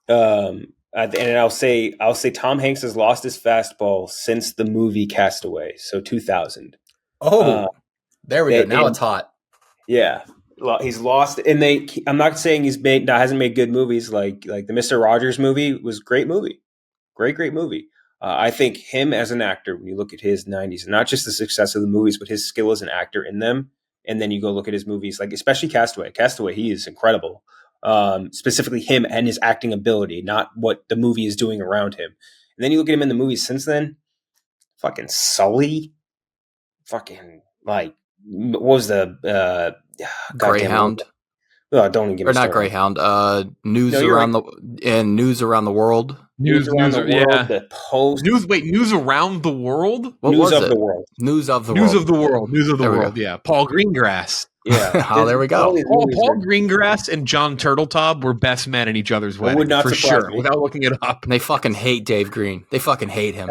And I'll say Tom Hanks has lost his fastball since the movie Castaway, so 2000. There we go. Now it's hot. Yeah. Well, he's lost, and I'm not saying hasn't made good movies like the Mr. Rogers movie was a great movie, great movie. I think him as an actor, when you look at his 90s, and not just the success of the movies, but his skill as an actor in them, and then you go look at his movies, like especially Castaway. Castaway, he is incredible. Specifically him and his acting ability, not what the movie is doing around him. And then you look at him in the movies since then, fucking Sully, fucking like what was the Greyhound? Oh, don't even give me not Greyhound. News around the world. News around the world. Yeah. The Post. News around the world. What News was of it? the world. News of the world. Go. Yeah. Paul Greengrass. Yeah. Oh, there we go. Paul Greengrass and John Turtletop were best men in each other's wedding. Would not for surprise sure. me. Without looking it up. And they fucking hate Dave Green. They fucking hate him.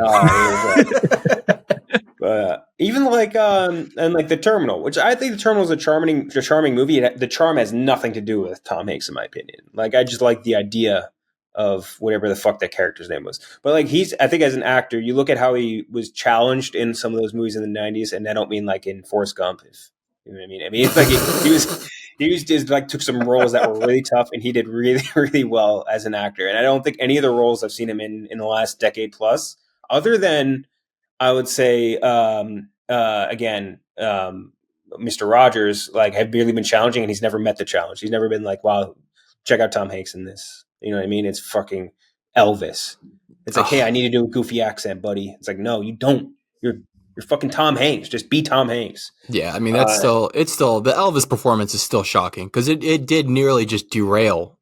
Even like and like The Terminal, which I think The Terminal is a charming movie. The charm has nothing to do with Tom Hanks, in my opinion. Like I just like the idea of whatever the fuck that character's name was. But like I think as an actor, you look at how he was challenged in some of those movies in the 90s, and I don't mean like in Forrest Gump, if you know what I mean. I mean, it's like he was just like took some roles that were really tough, and he did really, really well as an actor. And I don't think any of the roles I've seen him in the last decade plus, other than I would say again, Mr. Rogers, like have really been challenging, and he's never met the challenge. He's never been like, wow, check out Tom Hanks in this. You know what I mean? It's fucking Elvis. It's like, hey, I need to do a goofy accent, buddy. It's like, no, you don't. You're fucking Tom Hanks. Just be Tom Hanks. Yeah, I mean it's still the Elvis performance is still shocking because it did nearly just derail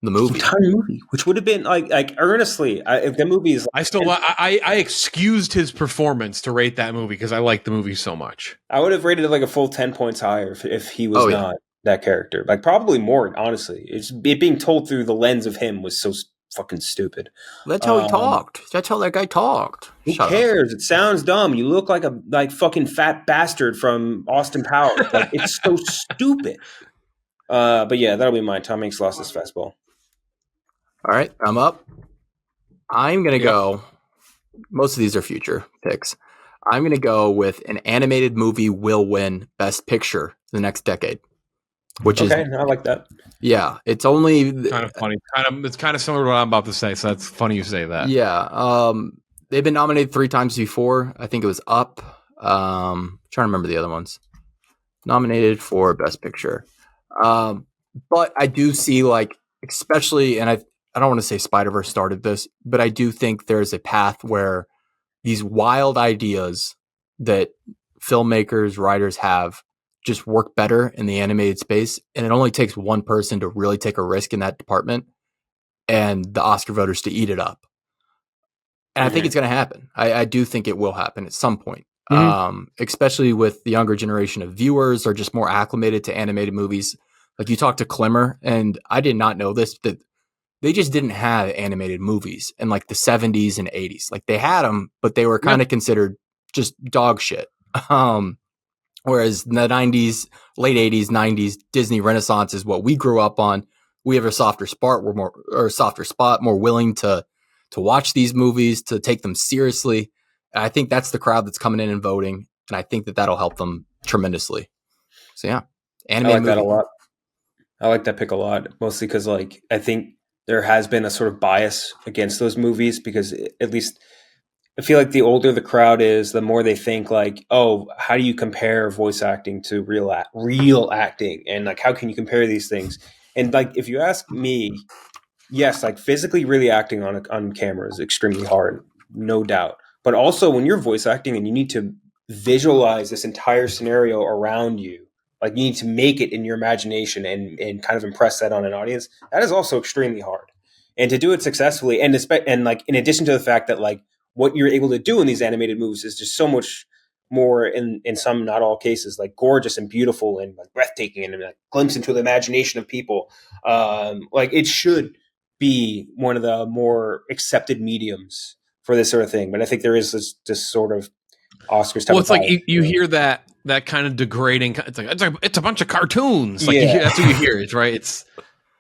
the movie. The entire movie, which would have been like earnestly, if the movie is, I excused his performance to rate that movie because I like the movie so much. I would have rated it like a full 10 points higher if he was not that character. Like probably more, honestly. It being told through the lens of him was so fucking stupid. That's how he talked. That's how that guy talked. Who cares? It sounds dumb. You look like a fucking fat bastard from Austin Powers. Like it's so stupid. But yeah, that'll be mine. Tom Hanks lost his fastball. All right, I'm up. I'm gonna go. Most of these are future picks. I'm gonna go with an animated movie will win Best Picture the next decade. Which is I like that. Yeah, it's only kind of funny. It's kind of similar to what I'm about to say, so that's funny you say that. Yeah, they've been nominated 3 times before. I think it was Up. Trying to remember the other ones. Nominated for Best Picture, but I do see like, especially, and I don't want to say Spider-Verse started this, but I do think there's a path where these wild ideas that filmmakers, writers have just work better in the animated space. And it only takes one person to really take a risk in that department and the Oscar voters to eat it up. And I think it's going to happen. I do think it will happen at some point. Especially with the younger generation of viewers are just more acclimated to animated movies. Like you talk to Klimmer, and I did not know this, that they just didn't have animated movies in like the 70s and 80s. Like they had them, but they were kind of considered just dog shit. Whereas in the 90s, late 80s, 90s, Disney Renaissance is what we grew up on. We have a softer spot. We're more willing to watch these movies, to take them seriously. And I think that's the crowd that's coming in and voting. And I think that that'll help them tremendously. So yeah, animated I like that a lot. I like that pick a lot, mostly because like, I think there has been a sort of bias against those movies because at least I feel like the older the crowd is, the more they think like, oh, how do you compare voice acting to real acting? And like, how can you compare these things? And like, if you ask me, yes, like physically really acting on camera is extremely hard, no doubt. But also when you're voice acting and you need to visualize this entire scenario around you, like you need to make it in your imagination and kind of impress that on an audience, that is also extremely hard. And to do it successfully, and like in addition to the fact that like, what you're able to do in these animated movies is just so much more in some, not all cases, like gorgeous and beautiful and like breathtaking and like glimpse into the imagination of people. Like it should be one of the more accepted mediums for this sort of thing. But I think there is this sort of Oscars type. Well, it's like you hear that kind of degrading. It's a bunch of cartoons. Like that's what you hear. It's right. It's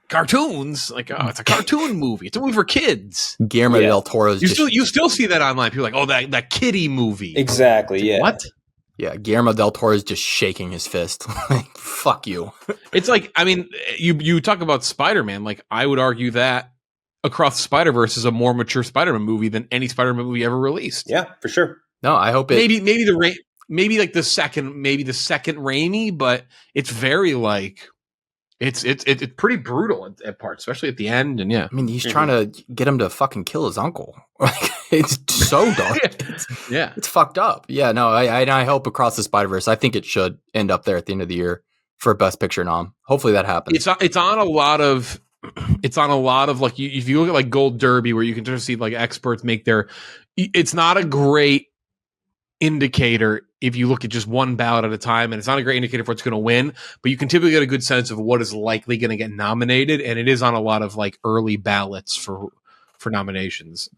cartoons. Like it's a cartoon movie. It's a movie for kids. Guillermo del Toro's. You still see that online. People are like, oh, that kiddie movie. Exactly. Yeah. What? Yeah, Guillermo del Toro is just shaking his fist. Like, fuck you. It's like, I mean, you talk about Spider-Man. Like, I would argue that Across the Spider-Verse is a more mature Spider-Man movie than any Spider-Man movie ever released. Yeah, for sure. No, I hope it. Maybe the second Raimi, but it's very like it's pretty brutal at parts, especially at the end. And yeah, I mean, he's trying to get him to fucking kill his uncle. It's so dark. It's fucked up. Yeah, no, I hope Across the Spider-Verse. I think it should end up there at the end of the year for Best Picture nom. Hopefully that happens. It's on a lot of like if you look at like Gold Derby, where you can just see like experts make their. It's not a great indicator if you look at just one ballot at a time, and it's not a great indicator for what's going to win, but you can typically get a good sense of what is likely going to get nominated, and it is on a lot of like early ballots for nominations.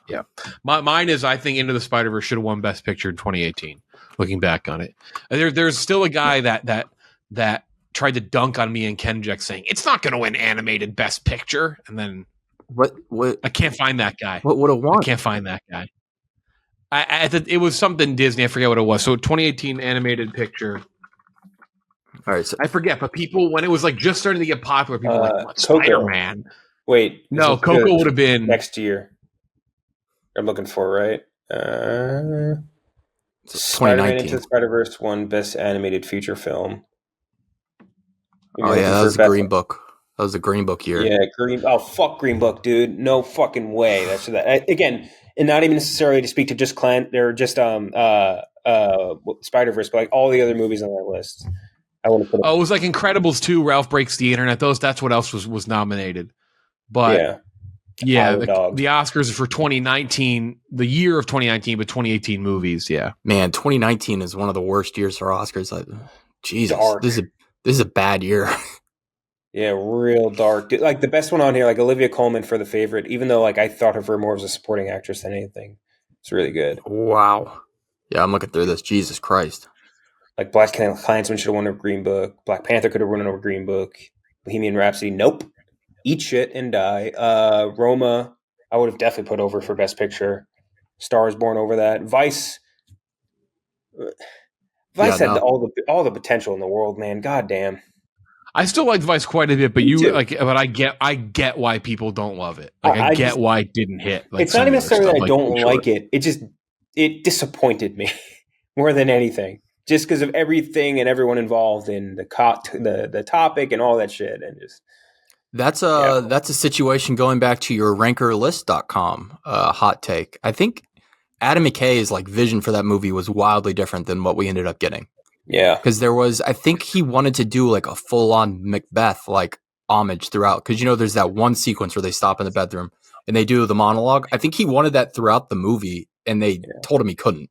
Yeah, mine is, I think Into the Spider-Verse should have won Best Picture in 2018. Looking back on it, there's still a guy that tried to dunk on me and Kenjek saying it's not going to win animated Best Picture, and then What I can't find that guy. what would have won? I can't find that guy. It was something Disney. I forget what it was. So 2018 animated picture. All right, so I forget, but people, when it was like just starting to get popular, people were like, what, Coco. Spider-Man? Wait, No, this is Coco good. would have been next year. I'm looking for right. so Spider-Man 2019. Into the Spider-Verse won Best Animated Feature Film. Oh yeah, that was the Green Book. That was the Green Book year. Yeah, Green. Oh fuck, Green Book, dude. No fucking way. That's that again, and not even necessarily to speak to just They're just Spider-Verse, but like all the other movies on that list. I want to put. it was like Incredibles 2, Ralph Breaks the Internet. That's what else was nominated. But yeah, the Oscars are for 2019, the year of 2019, but 2018 movies. Yeah, Man, 2019 is one of the worst years for Oscars. Like, Jesus, Dark. this is a bad year. Yeah, real dark. Dude, like the best one on here, like Olivia Colman for The Favorite, even though like I thought of her more as a supporting actress than anything. It's really good. Wow. Yeah, I'm looking through this. Jesus Christ. Like Black Klansman should have won over Green Book. Black Panther could have won over Green Book. Bohemian Rhapsody, nope. Eat shit and die. Roma, I would have definitely put over for Best Picture. Star is Born over that. Vice had all the potential in the world, man. God damn. I still like Vice quite a bit, but Me too. but I get why people don't love it. Like I get why it didn't hit. Like it's not even necessarily that I don't Too like Short. it. It disappointed me more than anything, just because of everything and everyone involved in the topic and all that shit, and just That's a situation going back to your rankerlist.com hot take. I think Adam McKay's like vision for that movie was wildly different than what we ended up getting. yeah. Because I think he wanted to do like a full on Macbeth like homage throughout. Because there's that one sequence where they stop in the bedroom and they do the monologue. I think he wanted that throughout the movie, and they told him he couldn't.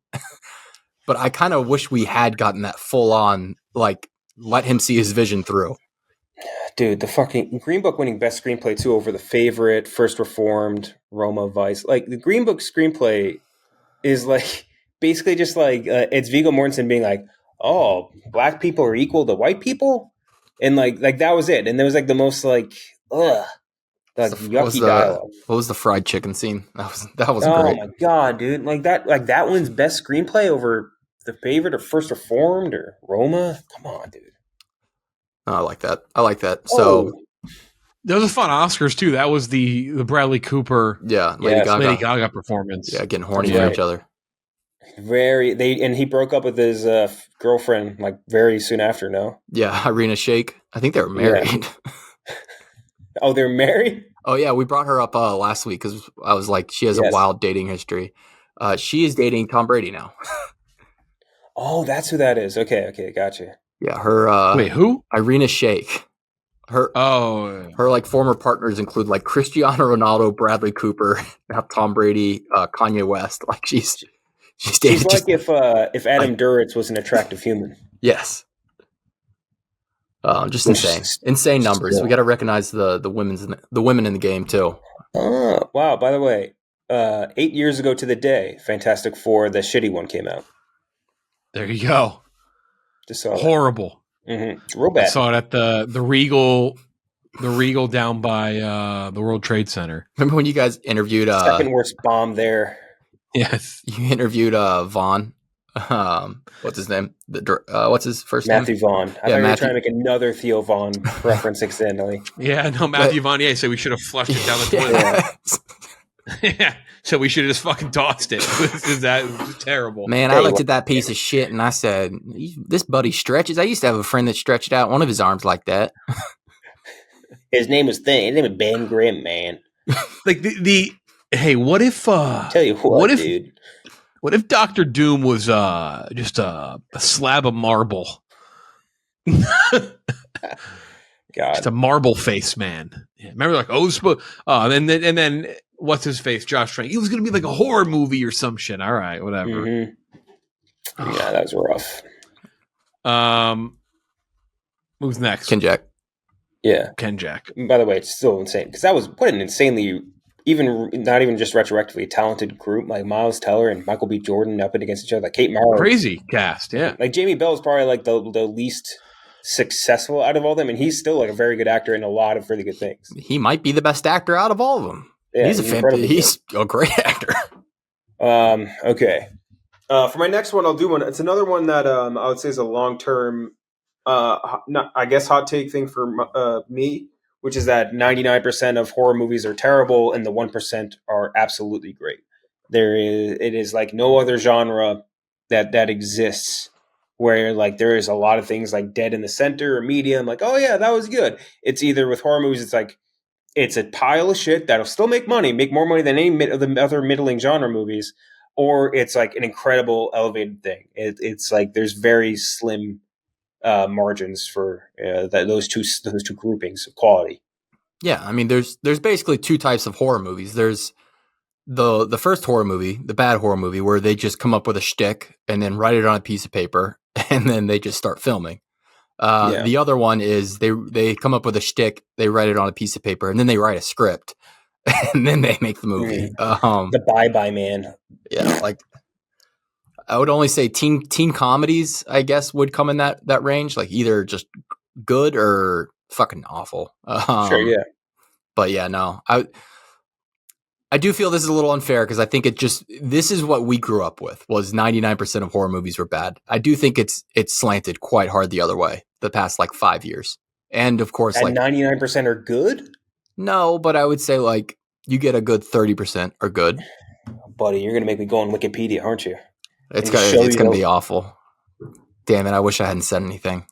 But I kind of wish we had gotten that full on, like, let him see his vision through. Dude, the fucking Green Book winning Best Screenplay too over The Favorite, First Reformed, Roma, Vice. Like the Green Book screenplay is like basically just like it's Viggo Mortensen being like, "Oh, black people are equal to white people," and like that was it. And there was like the most like yucky dialogue. What was the fried chicken scene? That was Oh great. my god, dude! Like that one's Best Screenplay over The Favorite or First Reformed or Roma. Come on, dude. Oh, I like that. So there was a fun Oscars too. That was the Bradley Cooper, Lady Gaga performance. Yeah, getting horny for each other. And he broke up with his girlfriend like very soon after. No, yeah, Irina Shayk. I think they were married. Yeah. Oh, they're married. Oh yeah, we brought her up last week because I was like, she has a wild dating history. She is dating Tom Brady now. Oh, that's who that is. Okay, gotcha. Yeah, her. Wait, who? Irina Shayk. Her like former partners include like Cristiano Ronaldo, Bradley Cooper, now Tom Brady, Kanye West. Like she's dated. She's like if Adam Duritz was an attractive human. Yes. Just insane numbers. We got to recognize the women in the game too. Oh wow! By the way, 8 years ago to the day, Fantastic Four, the shitty one, came out. There you go. Just saw horrible. Real bad. I saw it at the Regal down by the World Trade Center. Remember when you guys interviewed second worst bomb there? Yes, you interviewed Vaughn. What's his name? What's his first name? Matthew Vaughn. I thought you were trying to make another Theo Vaughn reference accidentally. Yeah, no, Matthew Vaughn. Yeah, so we should have flushed it down the toilet. Yeah, so we should have just fucking tossed it. That was terrible. Man, I looked at that piece of shit and I said, "This buddy stretches." I used to have a friend that stretched out one of his arms like that. His name was His name was Ben Grimm, man. Like the hey, what if? Tell you what if, dude. What if Dr. Doom was just a slab of marble? God. Just a marble face man. Yeah, remember, like and then what's his face? Josh Trank. It was going to be like a horror movie or some shit. All right, whatever. Mm-hmm. Yeah, that was rough. Who's next? Ken Jack. Yeah, Ken Jack. By the way, it's still insane because that was what an insanely, not even just retroactively talented group like Miles Teller and Michael B. Jordan up against each other. Like Kate Mara, crazy cast. Yeah, like Jamie Bell is probably like the least successful out of all of them, and he's still like a very good actor in a lot of really good things. He might be the best actor out of all of them. Yeah, he's a great actor. Okay. For my next one, I'll do one. It's another one that I would say is a long-term, hot take thing for me, which is that 99% of horror movies are terrible and the 1% are absolutely great. It is like no other genre that exists where like there is a lot of things like dead in the center or medium, like, oh yeah, that was good. It's either with horror movies, it's like, it's a pile of shit that'll still make more money than any of the other middling genre movies, or it's like an incredible elevated thing. It's like there's very slim margins for those two groupings of quality. Yeah, I mean, there's basically two types of horror movies. There's the first horror movie, the bad horror movie, where they just come up with a shtick and then write it on a piece of paper, and then they just start filming. The other one is they come up with a shtick, they write it on a piece of paper, and then they write a script, and then they make the movie. The Bye Man. Yeah, like I would only say teen comedies, I guess, would come in that range, like either just good or fucking awful. Sure, yeah. But yeah, no, I do feel this is a little unfair because I think this is what we grew up with, was 99% of horror movies were bad. I do think it's slanted quite hard the other way the past like 5 years. And of course, like 99% are good? No, but I would say like you get a good 30% are good. Buddy, you're going to make me go on Wikipedia, aren't you? It's going to be awful. Damn it, I wish I hadn't said anything.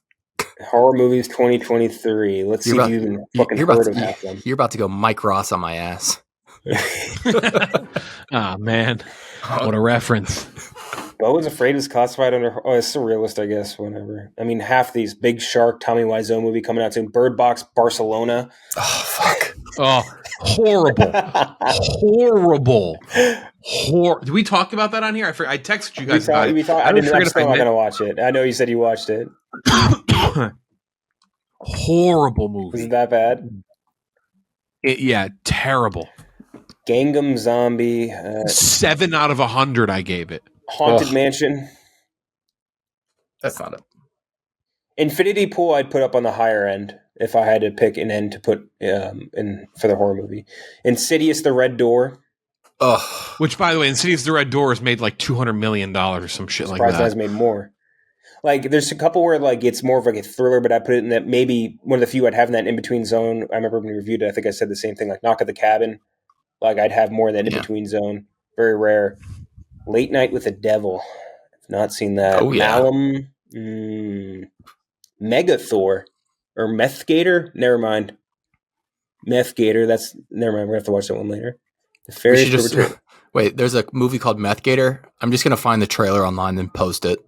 Horror movies 2023. Let's see if you even fucking heard of half of them. You're about to go Mike Ross on my ass. Oh man, what a reference. Bo was Afraid was classified under it's surrealist, I guess. Whatever. I mean, half these Big Shark, Tommy Wiseau movie coming out soon. Bird Box, Barcelona. Oh fuck. Oh, horrible, horrible. Did we talk about that on here? I texted you guys about it. I'm not gonna watch it. I know you said you watched it. Horrible movie. Was it that bad? Yeah, terrible. Gangnam Zombie. 7 out of 100 I gave it. Haunted Mansion. That's not it. Infinity Pool I'd put up on the higher end if I had to pick an end to put in for the horror movie. Insidious The Red Door. Ugh. Which, by the way, Insidious The Red Door has made like $200 million or some shit like that. Surprised it has made more. Like, there's a couple where like it's more of like a thriller, but I put it in that maybe one of the few I'd have in that in-between zone. I remember when we reviewed it, I think I said the same thing, like Knock at the Cabin. Like, I'd have more in that in-between zone. Very rare. Late Night with the Devil. I've not seen that. Oh, yeah. Malum. Megathor. Or Meth Gator? Never mind. Meth Gator. Never mind. We're going to have to watch that one later. Wait, there's a movie called Meth Gator. I'm just going to find the trailer online and post it.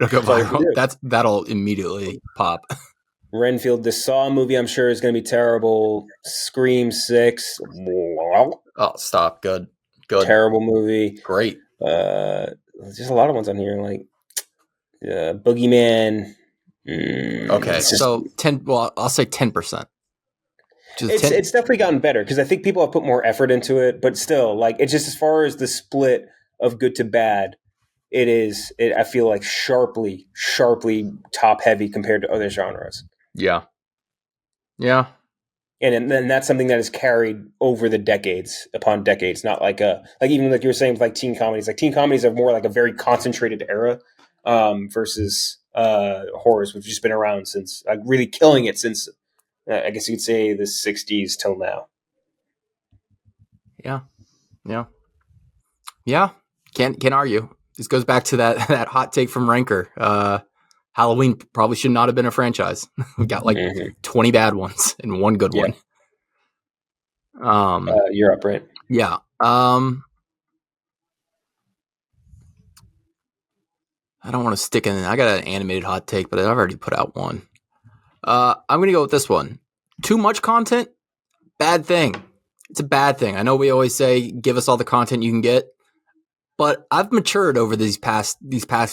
It'll go viral. That'll immediately pop. Renfield, the Saw movie, I'm sure is going to be terrible. Scream 6. Oh, stop. Good. Terrible movie. Great. There's a lot of ones on here, like Boogeyman. Okay, so 10. Well, I'll say 10%. It's definitely gotten better because I think people have put more effort into it, but still, like, it's just as far as the split of good to bad, I feel like sharply top heavy compared to other genres. Yeah. And then that's something that is carried over the decades upon decades, not like even like you were saying with like teen comedies. Like teen comedies are more like a very concentrated era versus horrors, which have just been around since like really killing it since I guess you could say the 60s till now. Yeah. Can't argue. This goes back to that hot take from Ranker. Halloween probably should not have been a franchise. We got like 20 bad ones and one good one. You're up, right? Yeah. I don't want to stick in. I got an animated hot take, but I've already put out one. I'm going to go with this one. Too much content, bad thing. It's a bad thing. I know we always say, give us all the content you can get. But I've matured over these past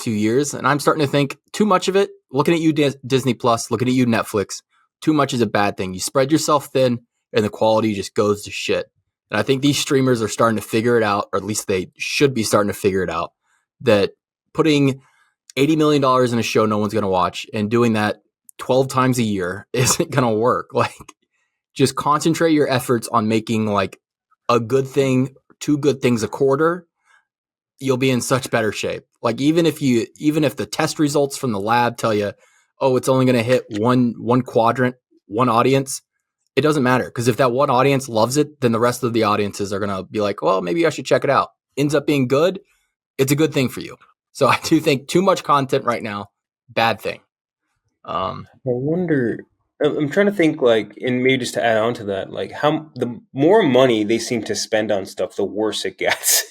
few years, and I'm starting to think too much of it. Looking at you, Disney Plus, looking at you, Netflix, too much is a bad thing. You spread yourself thin, and the quality just goes to shit. And I think these streamers are starting to figure it out, or at least they should be starting to figure it out, that putting $80 million in a show no one's going to watch, and doing that 12 times a year isn't going to work. Like, just concentrate your efforts on making like a good thing, 2 good things a quarter. You'll be in such better shape. Like, even if the test results from the lab tell you, oh, it's only going to hit one quadrant, one audience, it doesn't matter. Because if that one audience loves it, then the rest of the audiences are going to be like, well, maybe I should check it out. Ends up being good. It's a good thing for you. So I do think too much content right now, bad thing. I wonder. I'm trying to think, like, and maybe just to add on to that, like, how the more money they seem to spend on stuff, the worse it gets.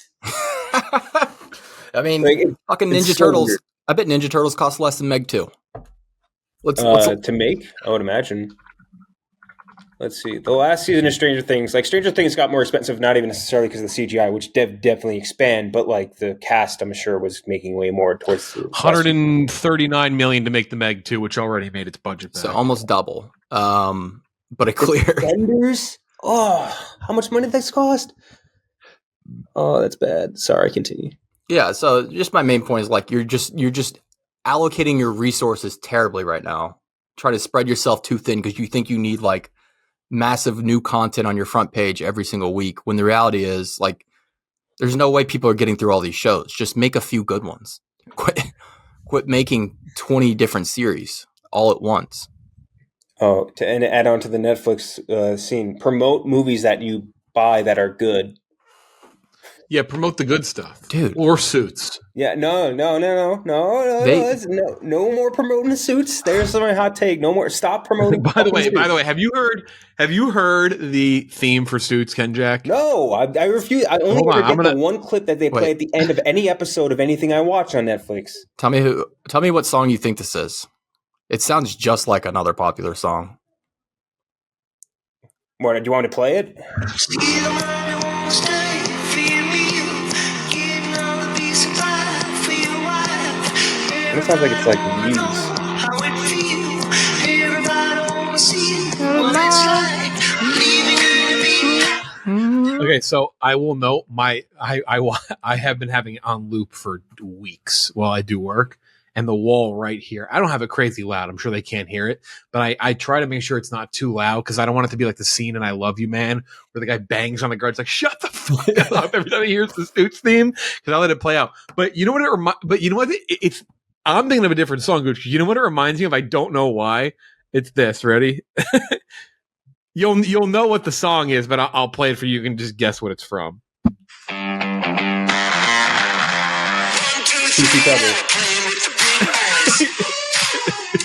I mean, Like, fucking it's Ninja so Turtles. weird. I bet Ninja Turtles cost less than Meg 2. To make, I would imagine. Let's see. The last season of Stranger Things, like, Stranger Things got more expensive, not even necessarily because of the CGI, which definitely expand, but like the cast, I'm sure, was making way more towards the 139 million to make the Meg 2, which already made its budget back. So almost double. But it cleared. Vendors? Oh, how much money did this cost? Oh, that's bad. Sorry, continue. Yeah, so just my main point is like you're just allocating your resources terribly right now. Try to spread yourself too thin because you think you need like massive new content on your front page every single week, when the reality is like there's no way people are getting through all these shows. Just make a few good ones. Quit making 20 different series all at once. Oh, and add on to the Netflix scene, promote movies that you buy that are good. Yeah, promote the good stuff, dude. Or Suits. Yeah, no, more promoting the Suits. There's my hot take. No more. Stop promoting. By the way, have you heard the theme for Suits, Ken Jack? No, I refuse. I only ever get the one clip that they play at the end of any episode of anything I watch on Netflix. Tell me what song you think this is. It sounds just like another popular song. What, do you want me to play it? It sounds like it's like Muse. Okay, so I will note I have been having it on loop for weeks while I do work, and the wall right here, I don't have it crazy loud. I'm sure they can't hear it, but I try to make sure it's not too loud because I don't want it to be like the scene in I Love You, Man, where the guy bangs on the guard. It's like, shut the fuck up every time he hears the Suits theme, because I let it play out. But you know what it's I'm thinking of a different song, Gooch. You know what it reminds me of? I don't know why. It's this. Ready? You'll know what the song is, but I'll play it for you. You can just guess what it's from. TC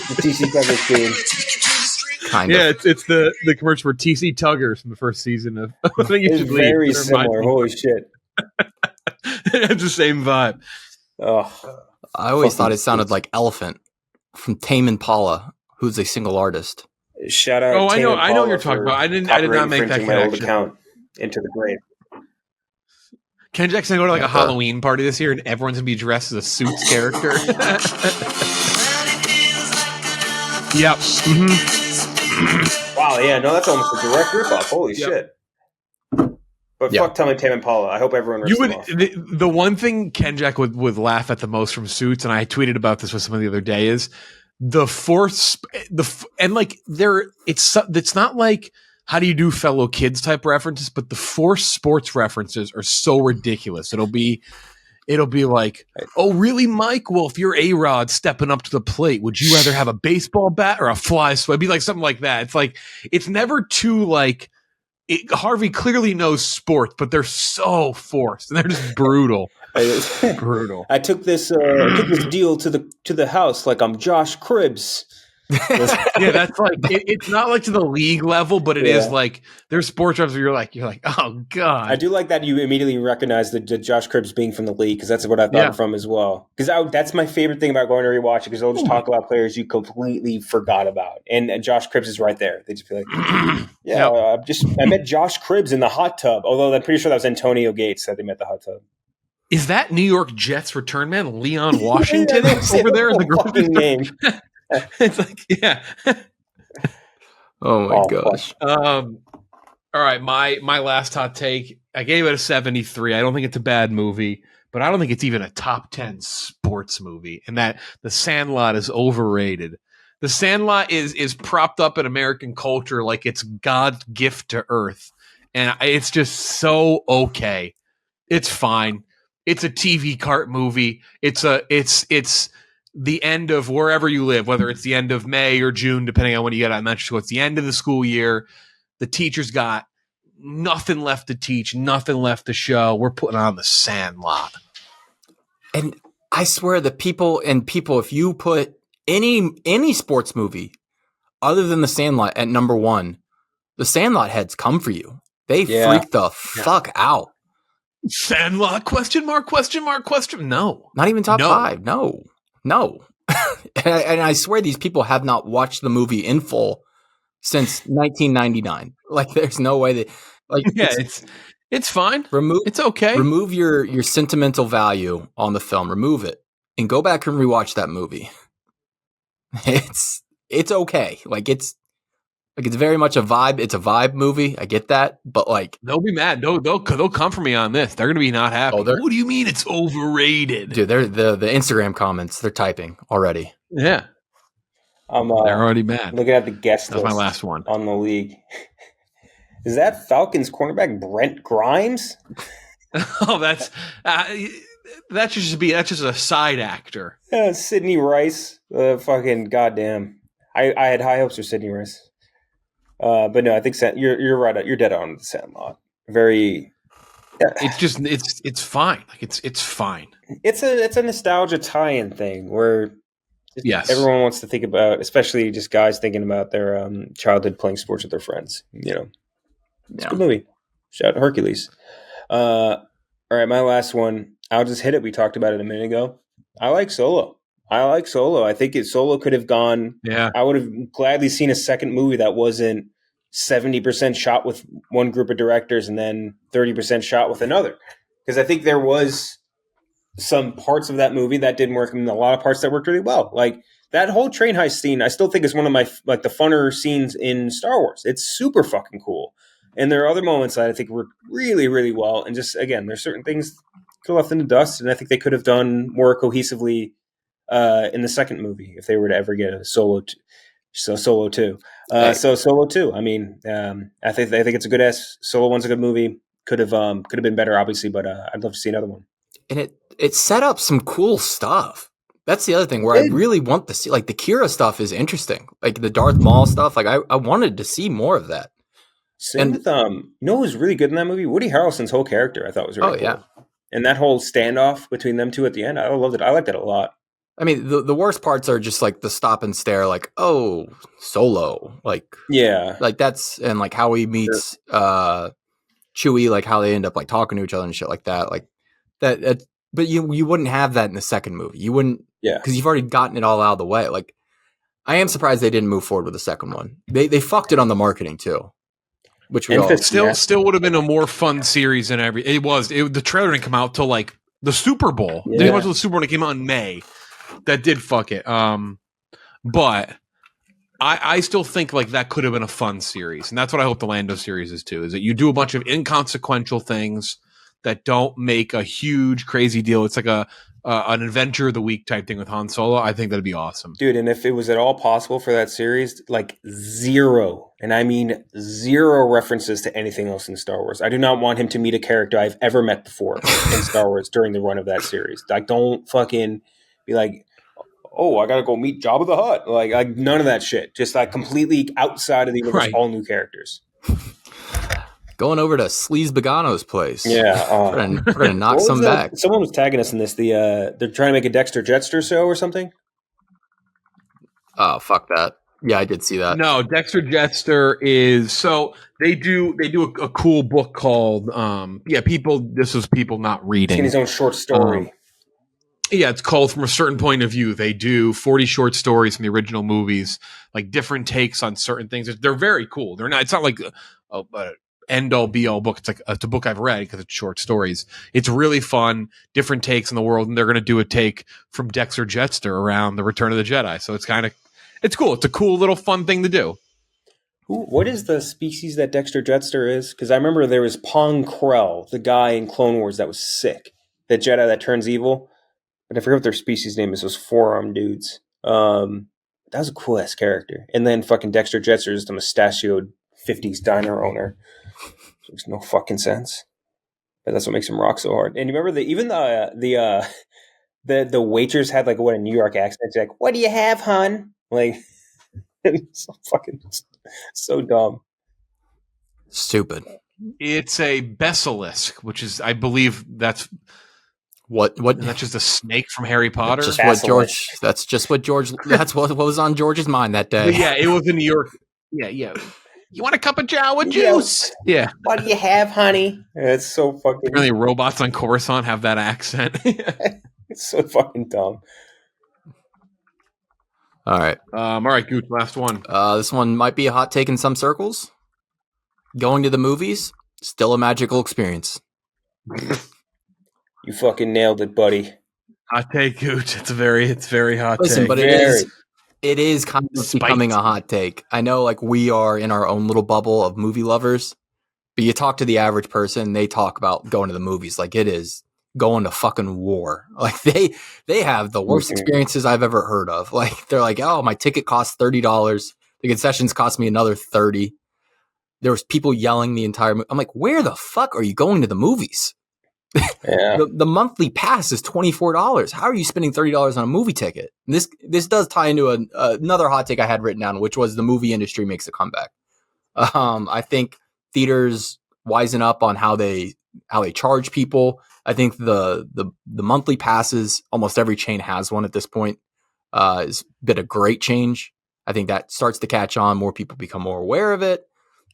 The TC Tuggers game. Kind of. Yeah, it's the commercial for TC Tuggers from the first season of. It's very similar. Holy shit! It's the same vibe. Oh. I always thought it sounded like Elephant from Tame Impala, who's a single artist. Shout out! Oh, I know what you're talking about. I did not make that connection. My old account into the grave. Ken Jack's gonna go to like a Halloween party this year, and everyone's gonna be dressed as a Suits character. Yep. Mm-hmm. Wow. Yeah. No, that's almost a direct ripoff. Holy shit. But fuck Tame Impala. I hope everyone rips them off. The one thing Ken Jack would laugh at the most from Suits, and I tweeted about this with someone the other day, is the force and like it's not like how do you do fellow kids type references, but the forced sports references are so ridiculous. It'll be like, oh really, Mike? Well, if you're A-Rod stepping up to the plate, would you rather have a baseball bat or a fly swat? It'd be like something like that. It's like it's never too like Harvey clearly knows sports, but they're so forced and they're just brutal. Brutal. I took this deal to the house like I'm Josh Cribbs. Yeah, that's like it's not like to the league level, but it is like there's sports reps where you're like, oh god. I do like that you immediately recognize the Josh Cribbs being from the league, because that's what I thought from as well. Because that's my favorite thing about going to rewatch it, because they'll just talk about players you completely forgot about, and Josh Cribbs is right there. They just be like, I met Josh Cribbs in the hot tub. Although I'm pretty sure that was Antonio Gates that they met the hot tub. Is that New York Jets return man Leon Washington over there in the fucking name? It's like, yeah. Oh my gosh. All right, my last hot take. I gave it a 73. I don't think it's a bad movie, but I don't think it's even a top 10 sport sports movie, and that The Sandlot is overrated. The Sandlot is propped up in American culture like it's God's gift to Earth, and it's just so okay. It's fine. It's a TV cart movie. It's the end of wherever you live, whether it's the end of May or June, depending on when you get out of elementary school. It's the end of the school year. The teacher's got nothing left to teach, nothing left to show. We're putting on The Sandlot. And I swear the people, if you put any sports movie other than The Sandlot at number one, The Sandlot heads come for you. They freak the fuck out. Sandlot? Question mark? Question mark? Question? No. Not even top five. No. and I swear these people have not watched the movie in full since 1999. Like, there's no way that. Like, yeah, it's fine. It's okay. Remove your sentimental value on the film. Remove it and go back and rewatch that movie. It's okay. Like, it's very much a vibe. It's a vibe movie. I get that, but like, they'll be mad. They'll come for me on this. They're gonna be not happy. What do you mean it's overrated, dude? They're the Instagram comments. They're typing already. Yeah, they're already mad. Looking at the guest list. That's my last one on the league. Is that Falcons cornerback Brent Grimes? Oh, that's just a side actor. Sidney Rice. Fucking goddamn. I had high hopes for Sidney Rice. But no, I think you're right. You're dead on The Sandlot. Very. It's fine. Like it's fine. It's a nostalgia tie-in thing where everyone wants to think about, especially just guys thinking about their childhood playing sports with their friends. You know, it's a good movie. Shout out to Hercules. All right, my last one. I'll just hit it. We talked about it a minute ago. I like Solo. I think Solo could have gone. Yeah. I would have gladly seen a second movie that wasn't 70% shot with one group of directors and then 30% shot with another. Because I think there was some parts of that movie that didn't work and a lot of parts that worked really well. Like that whole train heist scene, I still think is one of my the funner scenes in Star Wars. It's super fucking cool. And there are other moments that I think work really, really well. And just, again, there's certain things could have left in the dust, and I think they could have done more cohesively in the second movie if they were to ever get a Solo 2. So Solo 2. I mean, I think it's a good ass. Solo 1's a good movie. Could have been better, obviously, but I'd love to see another one. And it set up some cool stuff. That's the other thing where I really want to see, like, the Kira stuff is interesting. Like the Darth Maul stuff. Like I wanted to see more of that. Same with you know who was really good in that movie? Woody Harrelson's whole character I thought was really cool. Yeah. And that whole standoff between them two at the end, I loved it. I liked it a lot. I mean, the worst parts are just like the stop and stare, like, oh, Solo, like, yeah, like that's, and like how he meets Chewie, like how they end up like talking to each other and shit like that, like that. But you wouldn't have that in the second movie. You wouldn't, because you've already gotten it all out of the way. Like, I am surprised they didn't move forward with the second one. They fucked it on the marketing too, which we still would have been a more fun series than the trailer didn't come out till like the Super Bowl. They didn't watch the Super Bowl. It came out in May. That did fuck it. But I still think like that could have been a fun series. And that's what I hope the Lando series is too, is that you do a bunch of inconsequential things that don't make a huge crazy deal. It's like an adventure of the week type thing with Han Solo. I think that'd be awesome. Dude, and if it was at all possible for that series, like zero, and I mean zero references to anything else in Star Wars. I do not want him to meet a character I've ever met before in Star Wars during the run of that series. Like, don't fucking be like, oh, I gotta go meet Jabba the Hutt. Like none of that shit. Just like completely outside of the universe, all new characters. Going over to Sleaze Begano's place. Yeah, we're gonna knock some back. Someone was tagging us in this. They're trying to make a Dexter Jetster show or something. Oh, fuck that. Yeah, I did see that. No, Dexter Jetster is they do a cool book called this is people not reading. It's his own short story. It's called From a Certain Point of View. They do 40 short stories from the original movies, like different takes on certain things. They're very cool. It's not like a end all be all book. It's a book I've read because it's short stories. It's really fun, different takes in the world, and they're going to do a take from Dexter Jetster around the Return of the Jedi. So it's cool. It's a cool little fun thing to do. What is the species that Dexter Jetster is? Because I remember there was Pong Krell, the guy in Clone Wars that was sick, the Jedi that turns evil. but I forget what their species name is. Those forearm dudes. That was a cool ass character. And then fucking Dexter Jetster is the mustachioed 50s diner owner. Makes no fucking sense. But that's what makes him rock so hard. And you remember the waitress had like a New York accent. She's like, "What do you have, hon?" Like, so fucking so dumb. Stupid. It's a basilisk, which is, I believe, that's what? That's just a snake from Harry Potter. That's just what George. That's what was on George's mind that day. But yeah, it was in New York. Yeah. You want a cup of Jawa juice? Yeah. What do you have, honey? It's so fucking. Really, robots on Coruscant have that accent. It's so fucking dumb. All right. All right, Gooch, last one. This one might be a hot take in some circles. Going to the movies, still a magical experience. You fucking nailed it, buddy. Hot take, Gooch. It's very hot Listen, take. But it is kind of becoming a hot take. I know, like, we are in our own little bubble of movie lovers, but you talk to the average person, they talk about going to the movies like it is going to fucking war. Like, they have the worst experiences I've ever heard of. Like, they're like, oh, my ticket costs $30. The concessions cost me another $30. There was people yelling the entire movie. I'm like, where the fuck are you going to the movies? Yeah. the monthly pass is $24. How are you spending $30 on a movie ticket? And this does tie into another hot take I had written down, which was the movie industry makes a comeback. I think theaters wisen up on how they charge people. I think the monthly passes, almost every chain has one at this point, has been a great change. I think that starts to catch on. More people become more aware of it.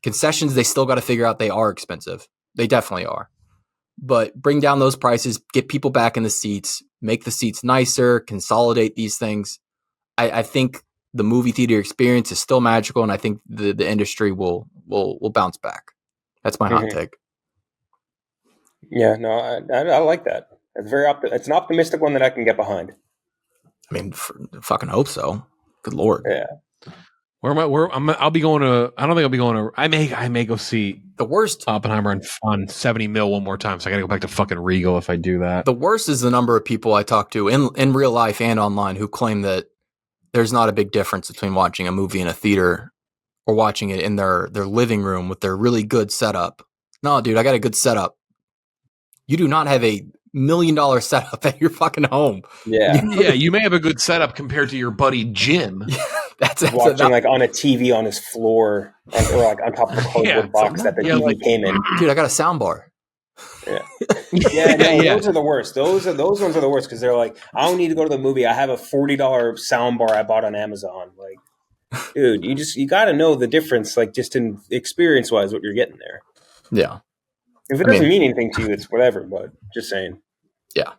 Concessions, they still got to figure out they are expensive. They definitely are. But bring down those prices, get people back in the seats, make the seats nicer, consolidate these things. I think the movie theater experience is still magical, and I think the industry will bounce back. That's my hot take. Yeah, no, I like that. It's it's an optimistic one that I can get behind. I mean, fucking hope so. Good Lord. Yeah. Where am I? I'll be going to. I don't think I'll be going to. I may go see the worst Oppenheimer on 70 mil one more time. So I got to go back to fucking Regal if I do that. The worst is the number of people I talk to in real life and online who claim that there's not a big difference between watching a movie in a theater or watching it in their living room with their really good setup. No, dude, I got a good setup. You do not have a $1 million setup at your fucking home. Yeah. Yeah, you may have a good setup compared to your buddy Jim. that's watching like on a TV on his floor or like on top of the cardboard box that the TV came in. Dude, I got a sound bar. Yeah. Those are the worst. Those ones are the worst because they're like, I don't need to go to the movie. I have a $40 sound bar I bought on Amazon. Like, dude, you got to know the difference, like just in experience wise, what you're getting there. Yeah. If it doesn't mean anything to you, it's whatever. But just saying. Yeah.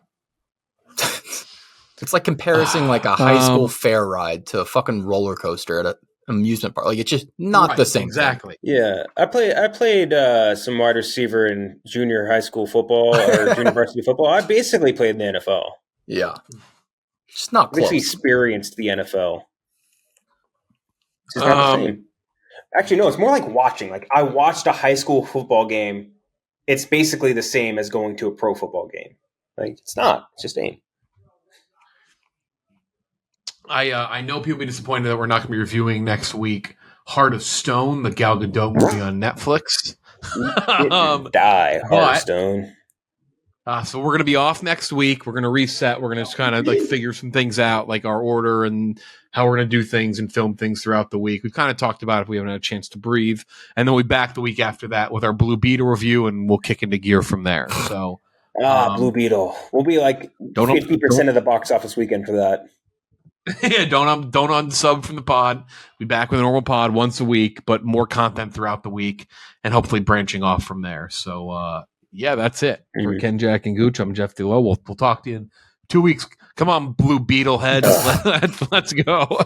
It's like comparing like a high school fair ride to a fucking roller coaster at an amusement park. Like, it's just not the same. Exactly. Thing. Yeah. I played some wide receiver in junior high school football or junior varsity football. I basically played in the NFL. Yeah. It's not close. I actually experienced the NFL. It's just not the same. Actually, no, it's more like watching. Like, I watched a high school football game. It's basically the same as going to a pro football game. Like, it's not. It's just ain't. I know people will be disappointed that we're not going to be reviewing next week Heart of Stone, the Gal Gadot movie on Netflix. Heart of Stone. So we're going to be off next week. We're going to reset. We're going to just kind of like figure some things out, like our order and how we're going to do things and film things throughout the week. We've kind of talked about it if we haven't had a chance to breathe. And then we'll be back the week after that with our Blue Beetle review, and we'll kick into gear from there. So, Blue Beetle. We'll be like 50% of the box office weekend for that. Yeah, don't unsub from the pod. Be back with a normal pod once a week, but more content throughout the week, and hopefully branching off from there. So, yeah, that's it for Ken, Jack, and Gooch. I'm Jeff Delo. We'll talk to you in 2 weeks. Come on, Blue Beetle heads. Let's go.